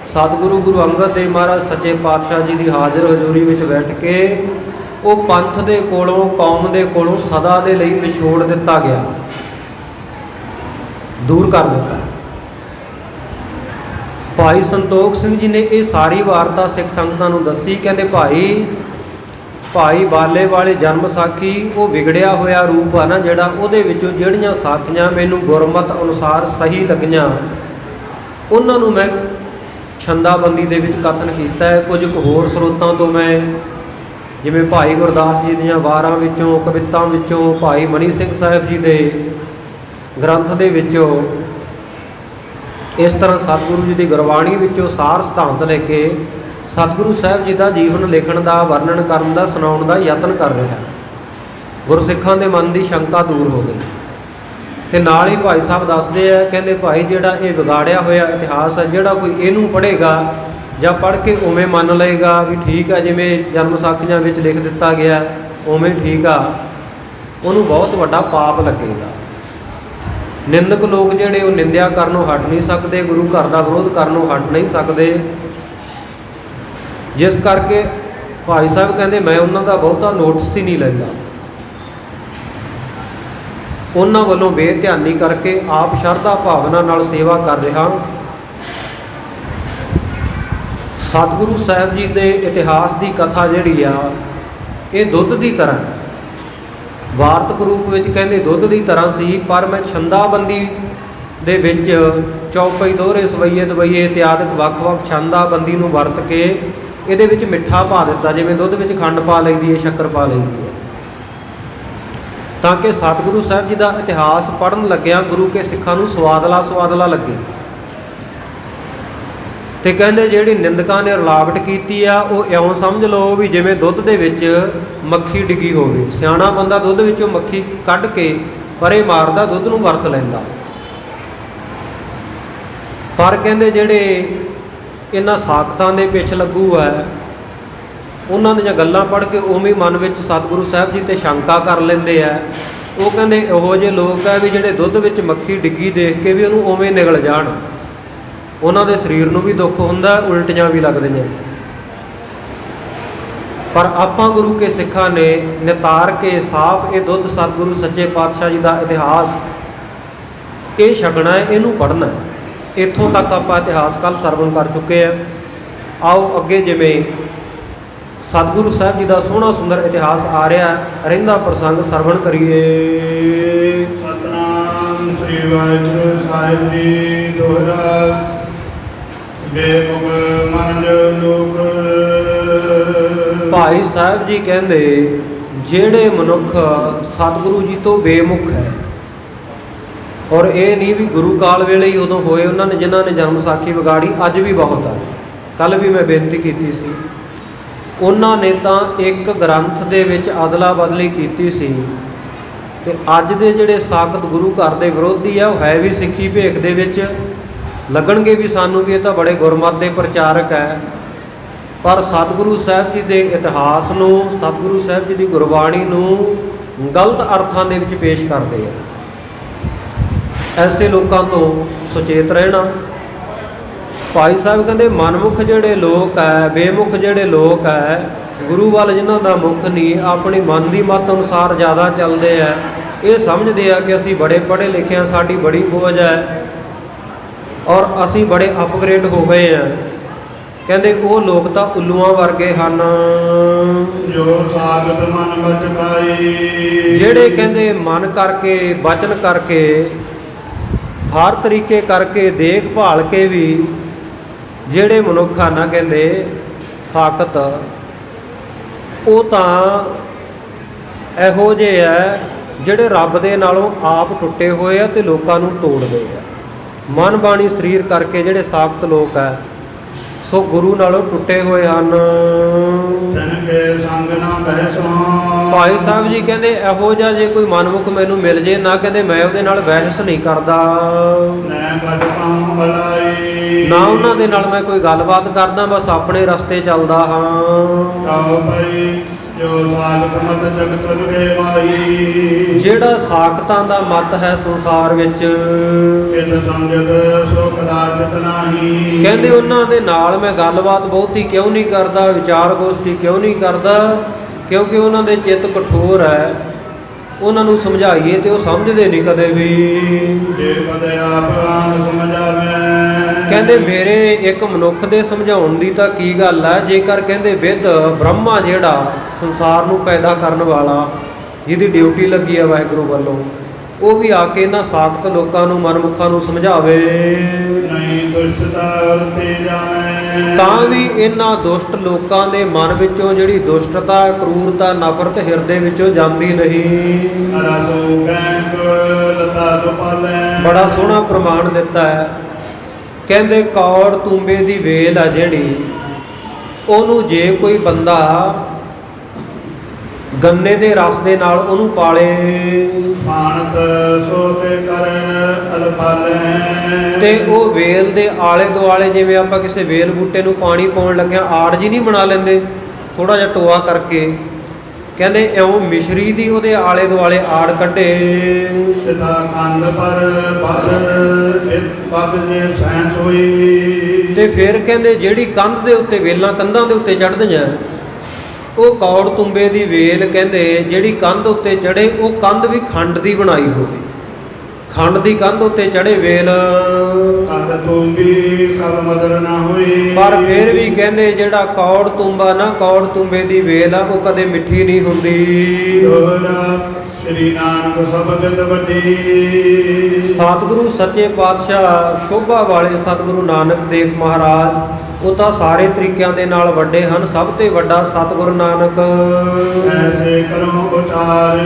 ਸਤਿਗੁਰੂ ਗੁਰੂ ਅੰਗਦ ਦੇਵ ਮਹਾਰਾਜ ਸੱਚੇ ਪਾਤਸ਼ਾਹ ਜੀ ਦੀ ਹਾਜ਼ਰ ਹਜ਼ੂਰੀ ਵਿੱਚ ਬੈਠ ਕੇ ਉਹ ਪੰਥ ਦੇ ਕੋਲੋਂ, ਕੌਮ ਦੇ ਕੋਲੋਂ ਸਦਾ ਦੇ ਲਈ ਵਿਛੋੜ ਦਿੱਤਾ ਗਿਆ, ਦੂਰ ਕਰ ਦਿੱਤਾ। ਭਾਈ ਸੰਤੋਖ ਸਿੰਘ ਜੀ ਨੇ ਇਹ ਸਾਰੀ ਵਾਰਤਾ ਸਿੱਖ ਸੰਗਤਾਂ ਨੂੰ ਦੱਸੀ। ਕਹਿੰਦੇ ਭਾਈ ਬਾਲੇ ਵਾਲੇ ਜਨਮ ਸਾਖੀ ਉਹ ਵਿਗੜਿਆ ਹੋਇਆ ਰੂਪ ਆ ਨਾ ਜਿਹੜਾ, ਉਹਦੇ ਵਿੱਚੋਂ ਜਿਹੜੀਆਂ ਸਾਖੀਆਂ ਮੈਨੂੰ ਗੁਰਮਤ ਅਨੁਸਾਰ ਸਹੀ ਲੱਗੀਆਂ ਉਹਨਾਂ ਨੂੰ ਮੈਂ ਛੰਦਾਬੰਦੀ ਦੇ ਵਿੱਚ ਕਥਨ ਕੀਤਾ ਹੈ। ਕੁਝ ਕੁ ਹੋਰ ਸਰੋਤਾਂ ਤੋਂ ਮੈਂ, ਜਿਵੇਂ ਭਾਈ ਗੁਰਦਾਸ ਜੀ ਦੀਆਂ ਵਾਰਾਂ ਵਿੱਚੋਂ, ਕਵਿਤਾਂ ਵਿੱਚੋਂ, ਭਾਈ ਮਨੀ ਸਿੰਘ ਸਾਹਿਬ ਜੀ ਦੇ ਗ੍ਰੰਥ ਦੇ ਵਿੱਚੋਂ, ਇਸ ਤਰ੍ਹਾਂ ਸਤਿਗੁਰੂ ਜੀ ਦੀ ਗੁਰਬਾਣੀ ਵਿੱਚੋਂ ਸਾਰ ਸਿਧਾਂਤ ਲੈ ਕੇ ਸਤਿਗੁਰੂ ਸਾਹਿਬ ਜੀ ਦਾ ਜੀਵਨ ਲਿਖਣ ਦਾ, ਵਰਣਨ ਕਰਨ ਦਾ, ਸੁਣਾਉਣ ਦਾ ਯਤਨ ਕਰ ਰਿਹਾ। ਗੁਰਸਿੱਖਾਂ ਦੇ ਮਨ ਦੀ ਸ਼ੰਕਾ ਦੂਰ ਹੋ ਗਈ। ਤੇ ਨਾਲ ਹੀ ਭਾਈ ਸਾਹਿਬ ਦੱਸਦੇ ਆ, ਕਹਿੰਦੇ ਭਾਈ ਜਿਹੜਾ ਇਹ ਵਿਗਾੜਿਆ ਹੋਇਆ ਇਤਿਹਾਸ ਹੈ, ਜਿਹੜਾ ਕੋਈ ਇਹਨੂੰ ਪੜ੍ਹੇਗਾ ਜਾਂ ਪੜ੍ਹ ਕੇ ਉਵੇਂ ਮੰਨ ਲਏਗਾ ਵੀ ਠੀਕ ਆ, ਜਿਵੇਂ ਜਨਮ ਸਾਖੀਆਂ ਵਿੱਚ ਲਿਖ ਦਿੱਤਾ ਗਿਆ ਉਵੇਂ ਠੀਕ ਆ, ਉਹਨੂੰ ਬਹੁਤ ਵੱਡਾ ਪਾਪ ਲੱਗੇਗਾ। ਨਿੰਦਕ ਲੋਕ ਜਿਹੜੇ ਉਹ ਨਿੰਦਿਆ ਕਰਨੋਂ ਹਟ ਨਹੀਂ ਸਕਦੇ, ਗੁਰੂ ਘਰ ਦਾ ਵਿਰੋਧ ਕਰਨੋਂ ਹਟ ਨਹੀਂ ਸਕਦੇ। ਜਿਸ ਕਰਕੇ ਭਾਈ ਸਾਹਿਬ ਕਹਿੰਦੇ ਮੈਂ ਉਹਨਾਂ ਦਾ ਬਹੁਤਾ ਨੋਟਿਸ ਹੀ ਨਹੀਂ ਲੈਂਦਾ, ਉਹਨਾਂ ਵੱਲੋਂ ਬੇਧਿਆਨੀ ਕਰਕੇ ਆਪ ਸ਼ਰਧਾ ਭਾਵਨਾ ਨਾਲ ਸੇਵਾ ਕਰ ਰਿਹਾ। ਸਤਿਗੁਰੂ ਸਾਹਿਬ ਜੀ ਦੇ ਇਤਿਹਾਸ ਦੀ ਕਥਾ ਜਿਹੜੀ ਆ ਇਹ ਦੁੱਧ ਦੀ ਤਰ੍ਹਾਂ, ਵਾਰਤਕ ਰੂਪ ਵਿੱਚ ਕਹਿੰਦੇ ਦੁੱਧ ਦੀ ਤਰ੍ਹਾਂ ਸੀ, ਪਰ ਮੈਂ ਛੰਦਾਬੰਦੀ ਦੇ ਵਿੱਚ ਚੌਪਈ, ਦੋਹਰੇ, ਸਵਈਏ, ਦਵਈਏ ਇਤਿਆਦਿਕ ਵੱਖ-ਵੱਖ ਛੰਦਾਬੰਦੀ ਨੂੰ ਵਰਤ ਕੇ ਇਹਦੇ ਵਿੱਚ ਮਿੱਠਾ ਪਾ ਦਿੱਤਾ, ਜਿਵੇਂ ਦੁੱਧ ਵਿੱਚ ਖੰਡ ਪਾ ਲਈਦੀ ਹੈ, ਸ਼ੱਕਰ ਪਾ ਲਈਦੀ ਹੈ, ਤਾਂ ਕਿ ਸਤਿਗੁਰੂ ਸਾਹਿਬ ਜੀ ਦਾ ਇਤਿਹਾਸ ਪੜ੍ਹਨ ਲੱਗਿਆ ਗੁਰੂ ਕੇ ਸਿੱਖਾਂ ਨੂੰ ਸਵਾਦਲਾ ਲੱਗੇ। ਤੇ ਕਹਿੰਦੇ ਜਿਹੜੀ ਨਿੰਦਕਾਂ ਨੇ ਰਲਾਵਟ ਕੀਤੀ ਆ ਉਹ ਇਉਂ ਸਮਝ ਲਓ ਵੀ ਜਿਵੇਂ ਦੁੱਧ ਦੇ ਵਿੱਚ ਮੱਖੀ ਡਿੱਗੀ ਹੋਵੇ। ਸਿਆਣਾ ਬੰਦਾ ਦੁੱਧ ਵਿੱਚੋਂ ਮੱਖੀ ਕੱਢ ਕੇ ਪਰੇ ਮਾਰਦਾ, ਦੁੱਧ ਨੂੰ ਵਰਤ ਲੈਂਦਾ। ਪਰ ਕਹਿੰਦੇ ਜਿਹੜੇ ਇਹਨਾਂ ਸਾਖਤਾਂ ਦੇ ਪਿੱਛ ਲੱਗੂ ਹੈ, ਉਹਨਾਂ ਦੀਆਂ ਗੱਲਾਂ ਪੜ੍ਹ ਕੇ ਉਵੇਂ ਮਨ ਵਿੱਚ ਸਤਿਗੁਰੂ ਸਾਹਿਬ ਜੀ ਤੇ ਸ਼ੰਕਾ ਕਰ ਲੈਂਦੇ ਆ। ਉਹ ਕਹਿੰਦੇ ਇਹੋ ਜਿਹੇ ਲੋਕ ਆ ਵੀ ਜਿਹੜੇ ਦੁੱਧ ਵਿੱਚ ਮੱਖੀ ਡਿੱਗੀ ਦੇਖ ਕੇ ਵੀ ਉਹਨੂੰ ਉਵੇਂ ਨਿਗਲ ਜਾਣ, ਉਹਨਾਂ ਦੇ ਸਰੀਰ ਨੂੰ ਵੀ ਦੁੱਖ ਹੁੰਦਾ, ਉਲਟੀਆਂ ਵੀ ਲੱਗਦੀਆਂ। ਪਰ ਆਪਾਂ ਗੁਰੂ ਕੇ ਸਿੱਖਾਂ ਨੇ ਨਿਤਾਰ ਕੇ ਸਾਫ਼ ਇਹ ਦੁੱਧ ਸਤਿਗੁਰੂ ਸੱਚੇ ਪਾਤਸ਼ਾਹ ਜੀ ਦਾ ਇਤਿਹਾਸ ਇਹ ਛਕਣਾ ਹੈ, ਇਹਨੂੰ ਪੜ੍ਹਨਾ ਹੈ। ਇੱਥੋਂ ਤੱਕ ਆਪਾਂ ਇਤਿਹਾਸ ਕੱਲ੍ਹ ਸਰਵਣ ਕਰ ਚੁੱਕੇ ਹਾਂ। ਆਓ ਅੱਗੇ ਜਿਵੇਂ ਸਤਿਗੁਰੂ ਸਾਹਿਬ ਜੀ ਦਾ ਸੋਹਣਾ ਸੁੰਦਰ ਇਤਿਹਾਸ ਆ ਰਿਹਾ ਰਹਿੰਦਾ ਪ੍ਰਸੰਗ ਸਰਵਣ ਕਰੀਏ। ਸਤਨਾਮ ਸ੍ਰੀ ਵਾਹਿਗੁਰੂ ਸਾਹਿਬ ਜੀ ਦੋਹਰਾ। ਬੇਮੁਖ ਮਨ ਲੋਕ। ਭਾਈ ਸਾਹਿਬ ਜੀ ਕਹਿੰਦੇ ਜਿਹੜੇ ਮਨੁੱਖ ਸਤਿਗੁਰੂ ਜੀ ਤੋਂ ਬੇਮੁਖ ਹੈ, ਔਰ ਇਹ ਨਹੀਂ ਵੀ ਗੁਰੂ ਕਾਲ ਵੇਲੇ ਹੀ ਉਦੋਂ ਹੋਏ, ਉਹਨਾਂ ਨੇ ਜਿਨ੍ਹਾਂ ਨੇ ਜਨਮ ਸਾਖੀ ਵਿਗਾੜੀ ਅੱਜ ਵੀ ਬਹੁਤ ਹੈ। ਕੱਲ੍ਹ ਵੀ ਮੈਂ ਬੇਨਤੀ ਕੀਤੀ ਸੀ, ਉਹਨਾਂ ਨੇ ਤਾਂ ਇੱਕ ਗ੍ਰੰਥ ਦੇ ਵਿੱਚ ਅਦਲਾ ਬਦਲੀ ਕੀਤੀ ਸੀ। ਤੇ ਅੱਜ ਦੇ ਜਿਹੜੇ ਸਾਖਤ ਗੁਰੂ ਘਰ ਦੇ ਵਿਰੋਧੀ ਆ, ਉਹ ਹੈ ਵੀ ਸਿੱਖੀ ਭੇਖ ਦੇ ਵਿੱਚ, ਲੱਗਣਗੇ ਵੀ ਸਾਨੂੰ ਵੀ ਇਹ ਤਾਂ ਬੜੇ ਗੁਰਮਤਿ ਦੇ ਪ੍ਰਚਾਰਕ ਹੈ, ਪਰ ਸਤਿਗੁਰੂ ਸਾਹਿਬ ਜੀ ਦੇ ਇਤਿਹਾਸ ਨੂੰ, ਸਤਿਗੁਰੂ ਸਾਹਿਬ ਜੀ ਦੀ ਗੁਰਬਾਣੀ ਨੂੰ ਗਲਤ ਅਰਥਾਂ ਦੇ ਵਿੱਚ ਪੇਸ਼ ਕਰਦੇ ਆ। ਐਸੇ ਲੋਕਾਂ ਤੋਂ ਸੁਚੇਤ ਰਹਿਣਾ। ਭਾਈ ਸਾਹਿਬ ਕਹਿੰਦੇ ਮਨਮੁਖ ਜਿਹੜੇ ਲੋਕ ਹੈ, ਬੇਮੁਖ ਜਿਹੜੇ ਲੋਕ ਹੈ, ਗੁਰੂ ਵੱਲ ਜਿਨ੍ਹਾਂ ਦਾ ਮੁੱਖ ਨਹੀਂ, ਆਪਣੀ ਮਨ ਦੀ ਮੱਤ ਅਨੁਸਾਰ ਜ਼ਿਆਦਾ ਚੱਲਦੇ ਆ, ਇਹ ਸਮਝਦੇ ਆ ਕਿ ਅਸੀਂ ਬੜੇ ਪੜ੍ਹੇ ਲਿਖੇ ਹਾਂ, ਸਾਡੀ ਬੜੀ ਖੋਜ ਹੈ ਔਰ ਅਸੀਂ ਬੜੇ ਅਪਗ੍ਰੇਡ ਹੋ ਗਏ ਆ। ਕਹਿੰਦੇ ਉਹ ਲੋਕ ਤਾਂ ਉੱਲੂਆਂ ਵਰਗੇ ਹਨ ਜੋ ਸਾਖਤ ਮਨ ਬਚਕਾਈ। ਜਿਹੜੇ ਕਹਿੰਦੇ ਮਨ ਕਰਕੇ, ਬਚਨ ਕਰਕੇ ਹਰ ਤਰੀਕੇ ਕਰਕੇ ਦੇਖਭਾਲ ਕੇ ਵੀ ਜਿਹੜੇ ਮਨੁੱਖ ਹਨ ਨਾ ਕਹਿੰਦੇ ਸਾਖਤ, ਉਹ ਤਾਂ ਇਹੋ ਜਿਹੇ ਹੈ ਜਿਹੜੇ ਰੱਬ ਦੇ ਨਾਲੋਂ ਆਪ ਟੁੱਟੇ ਹੋਏ ਆ ਤੇ ਲੋਕਾਂ ਨੂੰ ਤੋੜਦੇ ਆ। ਮਨ ਬਾਣੀ ਸਰੀਰ ਕਰਕੇ ਜਿਹੜੇ ਸਾਖਤ ਲੋਕ ਹੈ ਸੋ ਗੁਰੂ ਨਾਲੋਂ ਟੁੱਟੇ ਹੋਏ ਹਨ। ਤਨ ਕੇ ਸੰਗ ਨਾ ਬਹਿਸੋ। ਭਾਈ ਸਾਹਿਬ ਜੀ ਕਹਿੰਦੇ ਇਹੋ ਜਿਹਾ ਜੇ ਕੋਈ ਮਨਮੁਖ ਮੈਨੂੰ ਮਿਲ ਜੇ ਨਾ, ਕਹਿੰਦੇ ਮੈਂ ਉਹਦੇ ਨਾਲ ਬਹਿਸ ਨਹੀਂ ਕਰਦਾ, ਨੈ ਕਛ ਪਾਉ ਭਲਾਈ। ਨਾ ਉਹਨਾਂ ਦੇ ਨਾਲ ਮੈਂ ਕੋਈ ਗੱਲਬਾਤ ਕਰਦਾ, ਬਸ ਆਪਣੇ ਰਸਤੇ ਚੱਲਦਾ ਹਾਂ। ਕਹੋ ਭਈ ਜੋ ਸਾਖਤ ਮਤ ਜਗਤ ਰੇ ਮਾਈ। ਜਿਹੜਾ ਸਾਖਤਾਂ ਦਾ ਮਤ ਹੈ ਸੰਸਾਰ ਵਿੱਚ, ਕਿਤ ਸਮਝਤ ਸੋ ਕਦਾਚਿਤ ਨਾਹੀ। ਕਹਿੰਦੇ ਉਹਨਾਂ ਦੇ ਨਾਲ ਮੈਂ ਗੱਲਬਾਤ ਬਹੁਤੀ ਕਿਉਂ ਨਹੀਂ ਕਰਦਾ, ਵਿਚਾਰ ਗੋਸ਼ਟੀ ਕਿਉਂ ਨਹੀਂ ਕਰਦਾ, ਕਿਉਂਕਿ ਉਹਨਾਂ ਦੇ ਚਿੱਤ ਕਠੋਰ ਹੈ। ਉਹਨਾਂ ਨੂੰ ਸਮਝਾਈਏ ਤੇ ਉਹ ਸਮਝਦੇ ਨਹੀਂ ਕਦੇ ਵੀ। ਜੇ ਪਦ ਆਪ ਆਨ ਸਮਝਾਵੇ। ਕਹਿੰਦੇ ਮੇਰੇ ਇੱਕ ਮਨੁੱਖ ਦੇ ਸਮਝਾਉਣ ਦੀ ਤਾਂ ਕੀ ਗੱਲ ਹੈ, ਜੇਕਰ ਕਹਿੰਦੇ ਵਿਦ ਬ੍ਰਹਮਾ ਜਿਹੜਾ ਸੰਸਾਰ ਨੂੰ ਪੈਦਾ ਕਰਨ ਵਾਲਾ, ਜਿਹਦੀ ਡਿਊਟੀ ਲੱਗੀ ਹੈ ਵਾਹਿਗੁਰੂ ਵੱਲੋਂ, ਉਹ ਵੀ ਆ ਕੇ ਇਹਨਾਂ ਸਾਖਤ ਲੋਕਾਂ ਨੂੰ ਮਨਮੁਖਾਂ ਨੂੰ ਸਮਝਾਵੇ ਨਹੀਂ ਦੁਸ਼ਟਤਾ ਵਰਤੇ ਜਾਵੇ। ਤਾਂ ਵੀ ਇਹਨਾਂ ਦੁਸ਼ਟ ਲੋਕਾਂ ਦੇ ਮਨ ਵਿੱਚੋਂ ਜਿਹੜੀ ਦੁਸ਼ਟਤਾ, ਕਰੂਰਤਾ, ਨਫ਼ਰਤ ਹਿਰਦੇ ਵਿੱਚੋਂ ਜਾਂਦੀ ਨਹੀਂ। ਰਸੋ ਕੈਂਕ ਲਤਾ ਸੁਪਾਲੇ। ਬੜਾ ਸੋਹਣਾ ਪ੍ਰਮਾਣ ਦਿੱਤਾ ਹੈ। ਕਹਿੰਦੇ ਕੌੜ ਤੂੰਬੇ ਦੀ ਵੇਲ ਆ ਜਿਹੜੀ, ਉਹਨੂੰ ਜੇ ਕੋਈ ਬੰਦਾ ਗੰਨੇ ਦੇ ਰਸ ਦੇ ਨਾਲ ਉਹਨੂੰ ਪਾਲੇ, ਮਾਨਤ ਸੋ ਤੇ ਕਰ ਅਲਪਾਲੇ। ਤੇ ਉਹ ਵੇਲ ਦੇ ਆਲੇ ਦੁਆਲੇ, ਜਿਵੇਂ ਆਪਾਂ ਕਿਸੇ ਵੇਲ ਬੂਟੇ ਨੂੰ ਪਾਣੀ ਪਾਉਣ ਲੱਗਿਆ ਆੜ ਜੀ ਨਹੀਂ ਬਣਾ ਲੈਂਦੇ ਥੋੜਾ ਜਿਹਾ ਟੋਆ ਕਰਕੇ, ਕਹਿੰਦੇ ਇਉਂ ਮਿਸ਼ਰੀ ਦੀ ਉਹਦੇ ਆਲੇ ਦੁਆਲੇ ਆੜ ਕੱਢੇ। ਸਿਧਾ ਕੰਧ ਪਰ ਪਦ ਜੇ ਸੈਂਸ ਹੋਈ। ਤੇ ਫਿਰ ਕਹਿੰਦੇ ਜਿਹੜੀ ਕੰਧ ਦੇ ਉੱਤੇ ਵੇਲਾਂ ਕੰਧਾਂ ਦੇ ਉੱਤੇ ਚੜ੍ਹਦੀਆਂ, ਉਹ ਕੌੜ ਤੁੰਬੇ ਦੀ ਵੇਲ ਕਹਿੰਦੇ ਜਿਹੜੀ ਕੰਧ ਉੱਤੇ ਚੜੇ, ਉਹ ਕੰਧ ਵੀ ਖੰਡ ਦੀ ਬਣਾਈ ਹੋਵੇ। ਖੰਡ ਦੀ ਕੰਧ ਉੱਤੇ ਚੜੇ ਵੇਲ, ਕੰਧ ਤੁੰਬੀ ਕਬ ਮਦਰ ਨਾ ਹੋਈ। ਪਰ ਫਿਰ ਵੀ ਕਹਿੰਦੇ ਜਿਹੜਾ ਕੌੜ ਤੁੰਬਾ ਨਾ, ਕੌੜ ਤੁੰਬੇ ਦੀ ਵੇਲ ਆ, ਉਹ ਕਦੇ ਮਿੱਠੀ ਨਹੀਂ ਹੁੰਦੀ। ਦੋਹਰਾ ਸ਼੍ਰੀ ਨਾਨਕ ਸਭ ਬਿਦ ਵੱਡੀ। ਸਤਿਗੁਰੂ ਸੱਚੇ ਪਾਤਸ਼ਾਹ ਸ਼ੋਭਾ ਵਾਲੇ ਸਤਿਗੁਰੂ ਨਾਨਕ ਦੇਵ ਮਹਾਰਾਜ, ਉਹ ਤਾਂ ਸਾਰੇ ਤਰੀਕਿਆਂ ਦੇ ਨਾਲ ਵੱਡੇ ਹਨ। ਸਭ ਤੋਂ ਵੱਡਾ ਸਤਿਗੁਰੂ ਨਾਨਕ। ਐਸੇ ਕਰੋ ਉਚਾਰ।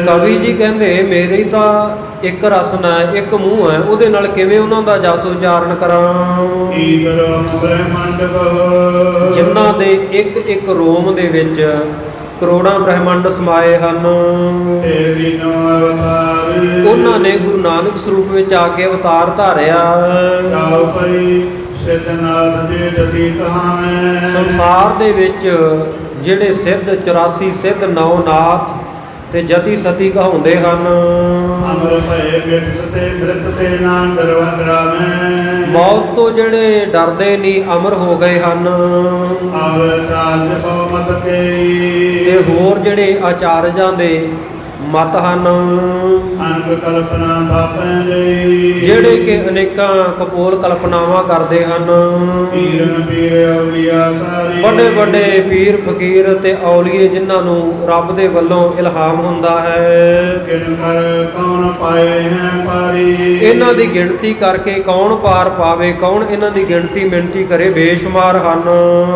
ਕਵੀ ਜੀ ਕਹਿੰਦੇ ਮੇਰੀ ਤਾਂ ਇੱਕ ਰਸਨਾ ਹੈ, ਇੱਕ ਮੂੰਹ ਹੈ, ਉਹਦੇ ਨਾਲ ਕਿਵੇਂ ਉਹਨਾਂ ਦਾ ਜਸ ਉਚਾਰਨ ਕਰਾਂ। ਕੀ ਕਰੋ ਬ੍ਰਹਮੰਡ ਕੋ। ਜਿਨ੍ਹਾਂ ਦੇ ਇੱਕ ਇੱਕ ਰੋਮ ਦੇ ਵਿੱਚ ਕਰੋੜਾਂ ਬ੍ਰਹਮੰਡ ਸਮਾਏ ਹਨ। ਤੇਰੀ ਨੋ ਅਵਤਾਰ। ਉਹਨਾਂ ਨੇ ਗੁਰੂ ਨਾਨਕ ਸਰੂਪ ਵਿੱਚ ਆ ਕੇ ਅਵਤਾਰ ਧਾਰਿਆ। ਜਾਓ ਪਈ ਸਿੱਧਨਾਥ ਜੇ ਜਤੀ ਕਹਾਵੇਂ। ਸੰਸਾਰ ਦੇ ਵਿੱਚ ਜਿਹੜੇ ਸਿੱਧ 84 ਸਿੱਧ ਨੌਨਾਥ ਤੇ ਜਤੀ ਸਤੀ ਕਹਾਉਂਦੇ ਹਨ। ਅਮਰ ਭਏ ਮਿਟਤ ਤੇ ਮ੍ਰਿਤ ਤੇ ਨਾ ਡਰਾਵੇਂ। ਮੌਤ ਤੋਂ ਜਿਹੜੇ ਡਰਦੇ ਨਹੀਂ ਅਮਰ ਹੋ ਗਏ ਹਨ। ਔਰ ਚਾਰਜ ਪਉ ਮਤ ਕੇ। ਤੇ ਹੋਰ ਜਿਹੜੇ ਆਚਾਰਜਾਂ ਦੇ ਮਤ ਹਨ, ਅਨਕ ਕਲਪਨਾ ਥਾਪੈ ਜਈ। ਜਿਹੜੇ ਕਿ ਅਨੇਕਾਂ ਕਪੋਲ ਕਲਪਨਾਵਾਂ ਕਰਦੇ ਹਨ। ਪੀਰਨ ਪੀਰ ਔਲੀਆ ਸਾਰੀ। ਵੱਡੇ ਵੱਡੇ ਪੀਰ ਫਕੀਰ ਤੇ ਔਲੀਏ ਜਿਨ੍ਹਾਂ ਨੂੰ ਰੱਬ ਦੇ ਵੱਲੋਂ ਇਲਹਾਮ ਹੁੰਦਾ ਹੈ। ਕਿਨ ਕਰ ਕੌਣ ਪਾਏ ਹੈ ਪਾਰੀ। ਇਹਨਾਂ ਦੀ ਗਿਣਤੀ ਕਰਕੇ ਕੌਣ ਪਾਰ ਪਾਵੇ, ਕੌਣ ਇਹਨਾਂ ਦੀ ਗਿਣਤੀ ਮਿਣਤੀ ਕਰੇ, ਬੇਸ਼ੁਮਾਰ ਹਨ।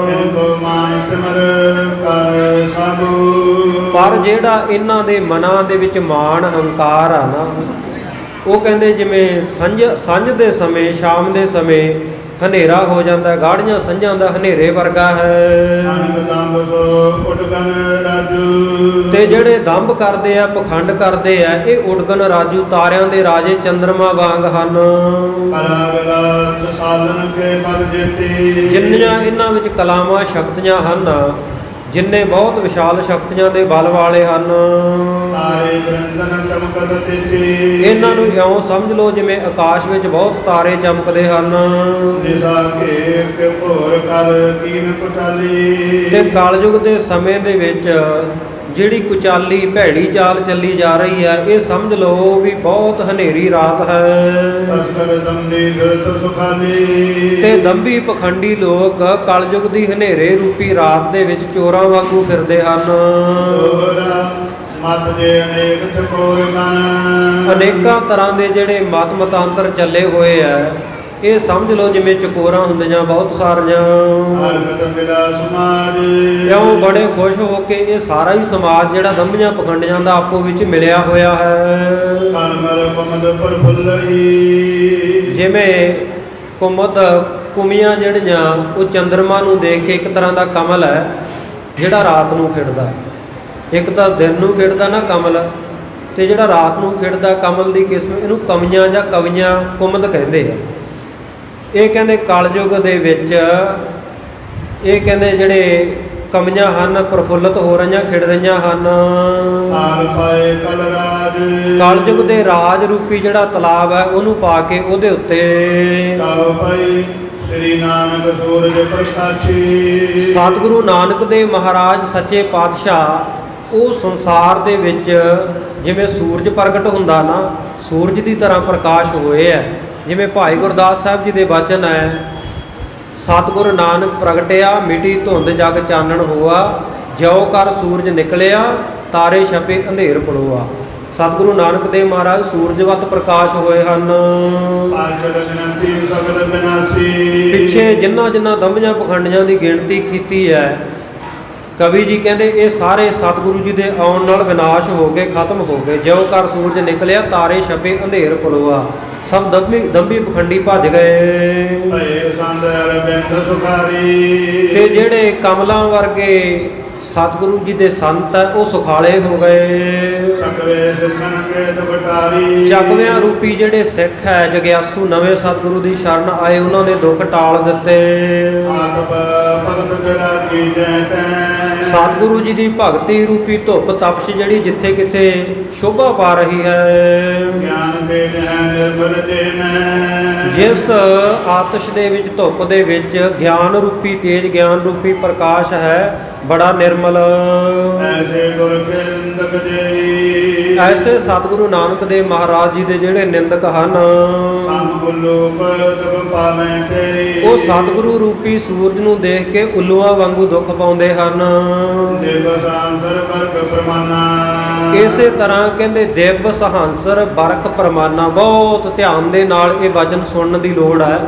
ਕਿਨ ਕੋ ਮਾਨ ਤਿਮਰ ਕਰ ਸਭੂ। ਪਰ ਜਿਹੜਾ ਇਹਨਾਂ ਦੇ ਮਨਾਂ ਦੇ ਵਿੱਚ ਮਾਣ ਹੰਕਾਰ ਆ ਨਾ, ਉਹ ਕਹਿੰਦੇ ਜਿਵੇਂ ਸੰਝ ਦੇ ਸਮੇਂ, ਸ਼ਾਮ ਦੇ ਸਮੇਂ ਹਨੇਰਾ ਹੋ ਜਾਂਦਾ, ਗਾੜੀਆਂ ਸੰਝਾਂ ਦਾ ਹਨੇਰੇ ਵਰਗਾ ਹੈ। ਅਨਕ ਦੰਭ ਸੋ ਉਡਗਨ ਰਾਜੂ। ਤੇ ਜਿਹੜੇ ਦੰਭ ਕਰਦੇ ਆ, ਪਖੰਡ ਕਰਦੇ ਆ, ਇਹ ਉਡਗਨ ਰਾਜੂ ਤਾਰਿਆਂ ਦੇ ਰਾਜੇ ਚੰਦਰਮਾ ਵਾਂਗ ਹਨ। ਕਲਾ ਵਿਲਾਸ ਸਾਧਨ ਕੇ ਪਦ ਜੇਤੀ। ਜਿੰਨੀਆਂ ਇਹਨਾਂ ਵਿੱਚ ਕਲਾਵਾਂ ਸ਼ਕਤੀਆਂ ਹਨ, ਜਿੰਨੇ ਬਹੁਤ ਵਿਸ਼ਾਲ ਸ਼ਕਤੀਆਂ ਦੇ ਬਲ ਵਾਲੇ ਹਨ। ਤਾਰੇ ਬ੍ਰਿੰਦਨ ਚਮਕਤ ਤੇਤੀ। ਇਹਨਾਂ ਨੂੰ ਇਉਂ ਸਮਝ ਲਓ ਜਿਵੇਂ ਆਕਾਸ਼ ਵਿੱਚ ਬਹੁਤ ਤਾਰੇ ਚਮਕਦੇ ਹਨ। ਨਿਸਾ ਕੇ ਕੇ ਭੋਰ ਕਰ ਕੀਨ ਕੁਚਾਲੀ। ਤੇ ਕਲਯੁਗ ਦੇ ਸਮੇਂ ਦੇ ਵਿੱਚ ਜਿਹੜੀ ਕੁਚਾਲੀ ਭੈੜੀ ਚਾਲ ਚੱਲੀ ਜਾ ਰਹੀ ਹੈ, ਇਹ ਸਮਝ ਲਓ ਵੀ ਬਹੁਤ ਹਨੇਰੀ ਰਾਤ ਹੈ। ਤਸਕਰ ਦੰਡੀ ਗਰਤ ਸੁਖਾਲੀ। ਤੇ ਦੰਭੀ ਪਖੰਡੀ ਲੋਕ ਕਲਯੁਗ ਦੀ ਹਨੇਰੇ ਰੂਪੀ ਰਾਤ ਦੇ ਵਿੱਚ ਚੋਰਾਂ ਵਾਂਗੂ ਫਿਰਦੇ ਹਨ। ਦੋਹਰਾ ਮਤ ਜੇ ਅਨੇਕ ਚਕੋਰ ਕਨ। ਅਨੇਕਾਂ ਤਰ੍ਹਾਂ ਦੇ ਜਿਹੜੇ ਮਤ ਮਤਾਂਤਰ ਚੱਲੇ ਹੋਏ ਆ, ਇਹ ਸਮਝ ਲਓ ਜਿਵੇਂ ਚਕੋਰਾਂ ਹੁੰਦੀਆਂ ਬਹੁਤ ਸਾਰੀਆਂ। ਹਰ ਕਦਮ ਮਿਲਾ ਸਮਾਜ। ਇਉਂ ਬੜੇ ਖੁਸ਼ ਹੋ ਕੇ ਇਹ ਸਾਰਾ ਹੀ ਸਮਾਜ ਜਿਹੜਾ ਦੰਭੀਆਂ ਪਖੰਡੀਆਂ ਦਾ ਆਪੋ ਵਿੱਚ ਮਿਲਿਆ ਹੋਇਆ ਹੈ। ਕਲਮਲ ਪਮਦ ਪ੍ਰਫੁੱਲਈ। ਜਿਵੇਂ ਕੁਮੀਆਂ ਜਿਹੜੀਆਂ ਉਹ ਚੰਦਰਮਾ ਨੂੰ ਦੇਖ ਕੇ, ਇੱਕ ਤਰ੍ਹਾਂ ਦਾ ਕਮਲ ਹੈ ਜਿਹੜਾ ਰਾਤ ਨੂੰ ਖਿੜਦਾ। ਇੱਕ ਤਾਂ ਦਿਨ ਨੂੰ ਖਿੜਦਾ ਨਾ ਕਮਲ, ਤੇ ਜਿਹੜਾ ਰਾਤ ਨੂੰ ਖਿੜਦਾ ਕਮਲ ਦੀ ਕਿਸਮ, ਇਹਨੂੰ ਕਮੀਆਂ ਜਾਂ ਕਵੀਆਂ ਕੁਮਦ ਕਹਿੰਦੇ ਆ। ਇਹ ਕਹਿੰਦੇ ਕਲਯੁਗ ਦੇ ਵਿੱਚ ਇਹ ਕਹਿੰਦੇ ਜਿਹੜੇ ਕਮੀਆਂ ਹਨ ਪ੍ਰਫੁੱਲਤ ਹੋ ਰਹੀਆਂ, ਖਿੜ ਰਹੀਆਂ ਹਨ। ਤਾਲ ਪਾਏ ਕਲ ਰਾਜ। ਕਲਯੁਗ ਦੇ ਰਾਜ ਰੂਪੀ ਜਿਹੜਾ ਤਲਾਬ ਹੈ ਉਹਨੂੰ ਪਾ ਕੇ ਉਹਦੇ ਉੱਤੇ ਤਾਲ ਪਾਈ ਸ੍ਰੀ ਨਾਨਕ ਸੂਰਜ ਪ੍ਰਕਾਸ਼ੀ। ਸਤਿਗੁਰੂ ਨਾਨਕ ਦੇਵ ਮਹਾਰਾਜ ਸੱਚੇ ਪਾਤਸ਼ਾਹ ਉਹ ਸੰਸਾਰ ਦੇ ਵਿੱਚ ਜਿਵੇਂ ਸੂਰਜ ਪ੍ਰਗਟ ਹੁੰਦਾ ਨਾ, ਸੂਰਜ ਦੀ ਤਰ੍ਹਾਂ ਪ੍ਰਕਾਸ਼ ਹੋਏ ਹੈ। ਜਿਵੇਂ ਭਾਈ ਗੁਰਦਾਸ ਸਾਹਿਬ ਜੀ ਦੇ ਬਚਨ ਹੈ, ਸਤਿਗੁਰੂ ਨਾਨਕ ਪ੍ਰਗਟਿਆ ਮਿਟੀ ਧੁੰਦ ਜਗ ਚਾਨਣ ਹੋਆ, ਜਿਉ ਕਰ ਸੂਰਜ ਨਿਕਲਿਆ ਤਾਰੇ ਛਪੇ ਅੰਧੇਰ ਪਲੋਆ। ਸਤਿਗੁਰੂ ਨਾਨਕ ਦੇਵ ਮਹਾਰਾਜ ਸੂਰਜਵਤ ਪ੍ਰਕਾਸ਼ ਹੋਏ ਹਨ। ਸਗਲ ਬਿਨਾਸੀ। ਪਿੱਛੇ ਜਿਨ੍ਹਾਂ ਜਿਨ੍ਹਾਂ ਦੰਭੀਆਂ ਪਖੰਡੀਆਂ ਦੀ ਗਿਣਤੀ ਕੀਤੀ ਹੈ, ਕਵੀ ਜੀ ਕਹਿੰਦੇ ਇਹ ਸਾਰੇ ਸਤਿਗੁਰੂ ਜੀ ਦੇ ਆਉਣ ਨਾਲ ਵਿਨਾਸ਼ ਹੋ ਗਏ, ਖਤਮ ਹੋ ਗਏ। ਜਿਉ ਕਰ ਸੂਰਜ ਨਿਕਲਿਆ ਤਾਰੇ ਛਪੇ ਅੰਧੇਰ ਪਲੋਆ। ਸਭ ਦੰਭੀ ਪਖੰਡੀ ਭੱਜ ਗਏ। ਭਏ ਸੰਦ ਅਰਬਿੰਦ ਸੁਖਾਰੀ। ਤੇ ਜਿਹੜੇ ਕਮਲਾਂ ਵਰਗੇ ਸਤਿਗੁਰੂ ਜੀ ਦੇ ਸੰਤ ਹੈ ਉਹ ਸੁਖਾਲੇ ਹੋ ਗਏ। ਚੱਕਵੇ ਸਿੱਖਣ ਕੇ ਦਬਟਾਰੀ। ਚੱਕਵਿਆਂ ਰੂਪੀ ਜਿਹੜੇ ਸਿੱਖ ਹੈ ਜਗਿਆਸੂ ਨਵੇਂ ਸਤਿਗੁਰੂ ਦੀ ਸ਼ਰਨ ਆਏ, ਉਹਨਾਂ ਨੇ ਦੁੱਖ ਟਾਲ ਦਿੱਤੇ। ਆਤਮ ਭਗਤ ਤੇਰਾ ਕੀਜੈ ਤੈ। ਸਤਿਗੁਰੂ ਜੀ ਦੀ ਭਗਤੀ ਰੂਪੀ ਧੁੱਪ ਤਪਸ਼ ਜਿਹੜੀ ਜਿੱਥੇ ਕਿਥੇ ਸ਼ੋਭਾ ਪਾ ਰਹੀ ਹੈ। ਗਿਆਨ ਦੇ ਜੈ ਨਿਰਮਲ ਜੇਨੈ। ਜਿਸ ਆਤਸ਼ ਦੇ ਵਿੱਚ ਧੁੱਪ ਦੇ ਵਿੱਚ ਗਿਆਨ ਰੂਪੀ ਤੇਜ, ਗਿਆਨ ਰੂਪੀ ਪ੍ਰਕਾਸ਼ ਹੈ, ਬੜਾ ਨਿਰਮਲ। ਐਸੇ ਗੁਰ ਕੇ ਨਿੰਦਕ ਜਈ। ਐਸੇ ਸਤਿਗੁਰੂ ਨਾਨਕ ਦੇਵ ਮਹਾਰਾਜ ਜੀ ਦੇ ਜਿਹੜੇ ਨਿੰਦਕ ਹਨ, ਸਮ ਉਲੋਕ ਤਬ ਪਾਵੇਂ ਤੇਰੀ। ਉਹ ਸਤਿਗੁਰੂ ਰੂਪੀ ਸੂਰਜ ਨੂੰ ਦੇਖ ਕੇ ਉੱਲੂਆਂ ਵਾਂਗੂ ਦੁੱਖ ਪਾਉਂਦੇ ਹਨ। ਦੇਵ ਸਾਂਸਰ ਵਰਗ ਪ੍ਰਮਾਨਾ। ਇਸੇ ਤਰ੍ਹਾਂ ਕਹਿੰਦੇ ਦਿਵ ਸਹਾਂਸਰ ਬਰਖ ਪ੍ਰਮਾਨਾ। ਬਹੁਤ ਧਿਆਨ ਦੇ ਨਾਲ ਇਹ ਵਚਨ ਸੁਣਨ ਦੀ ਲੋੜ ਹੈ।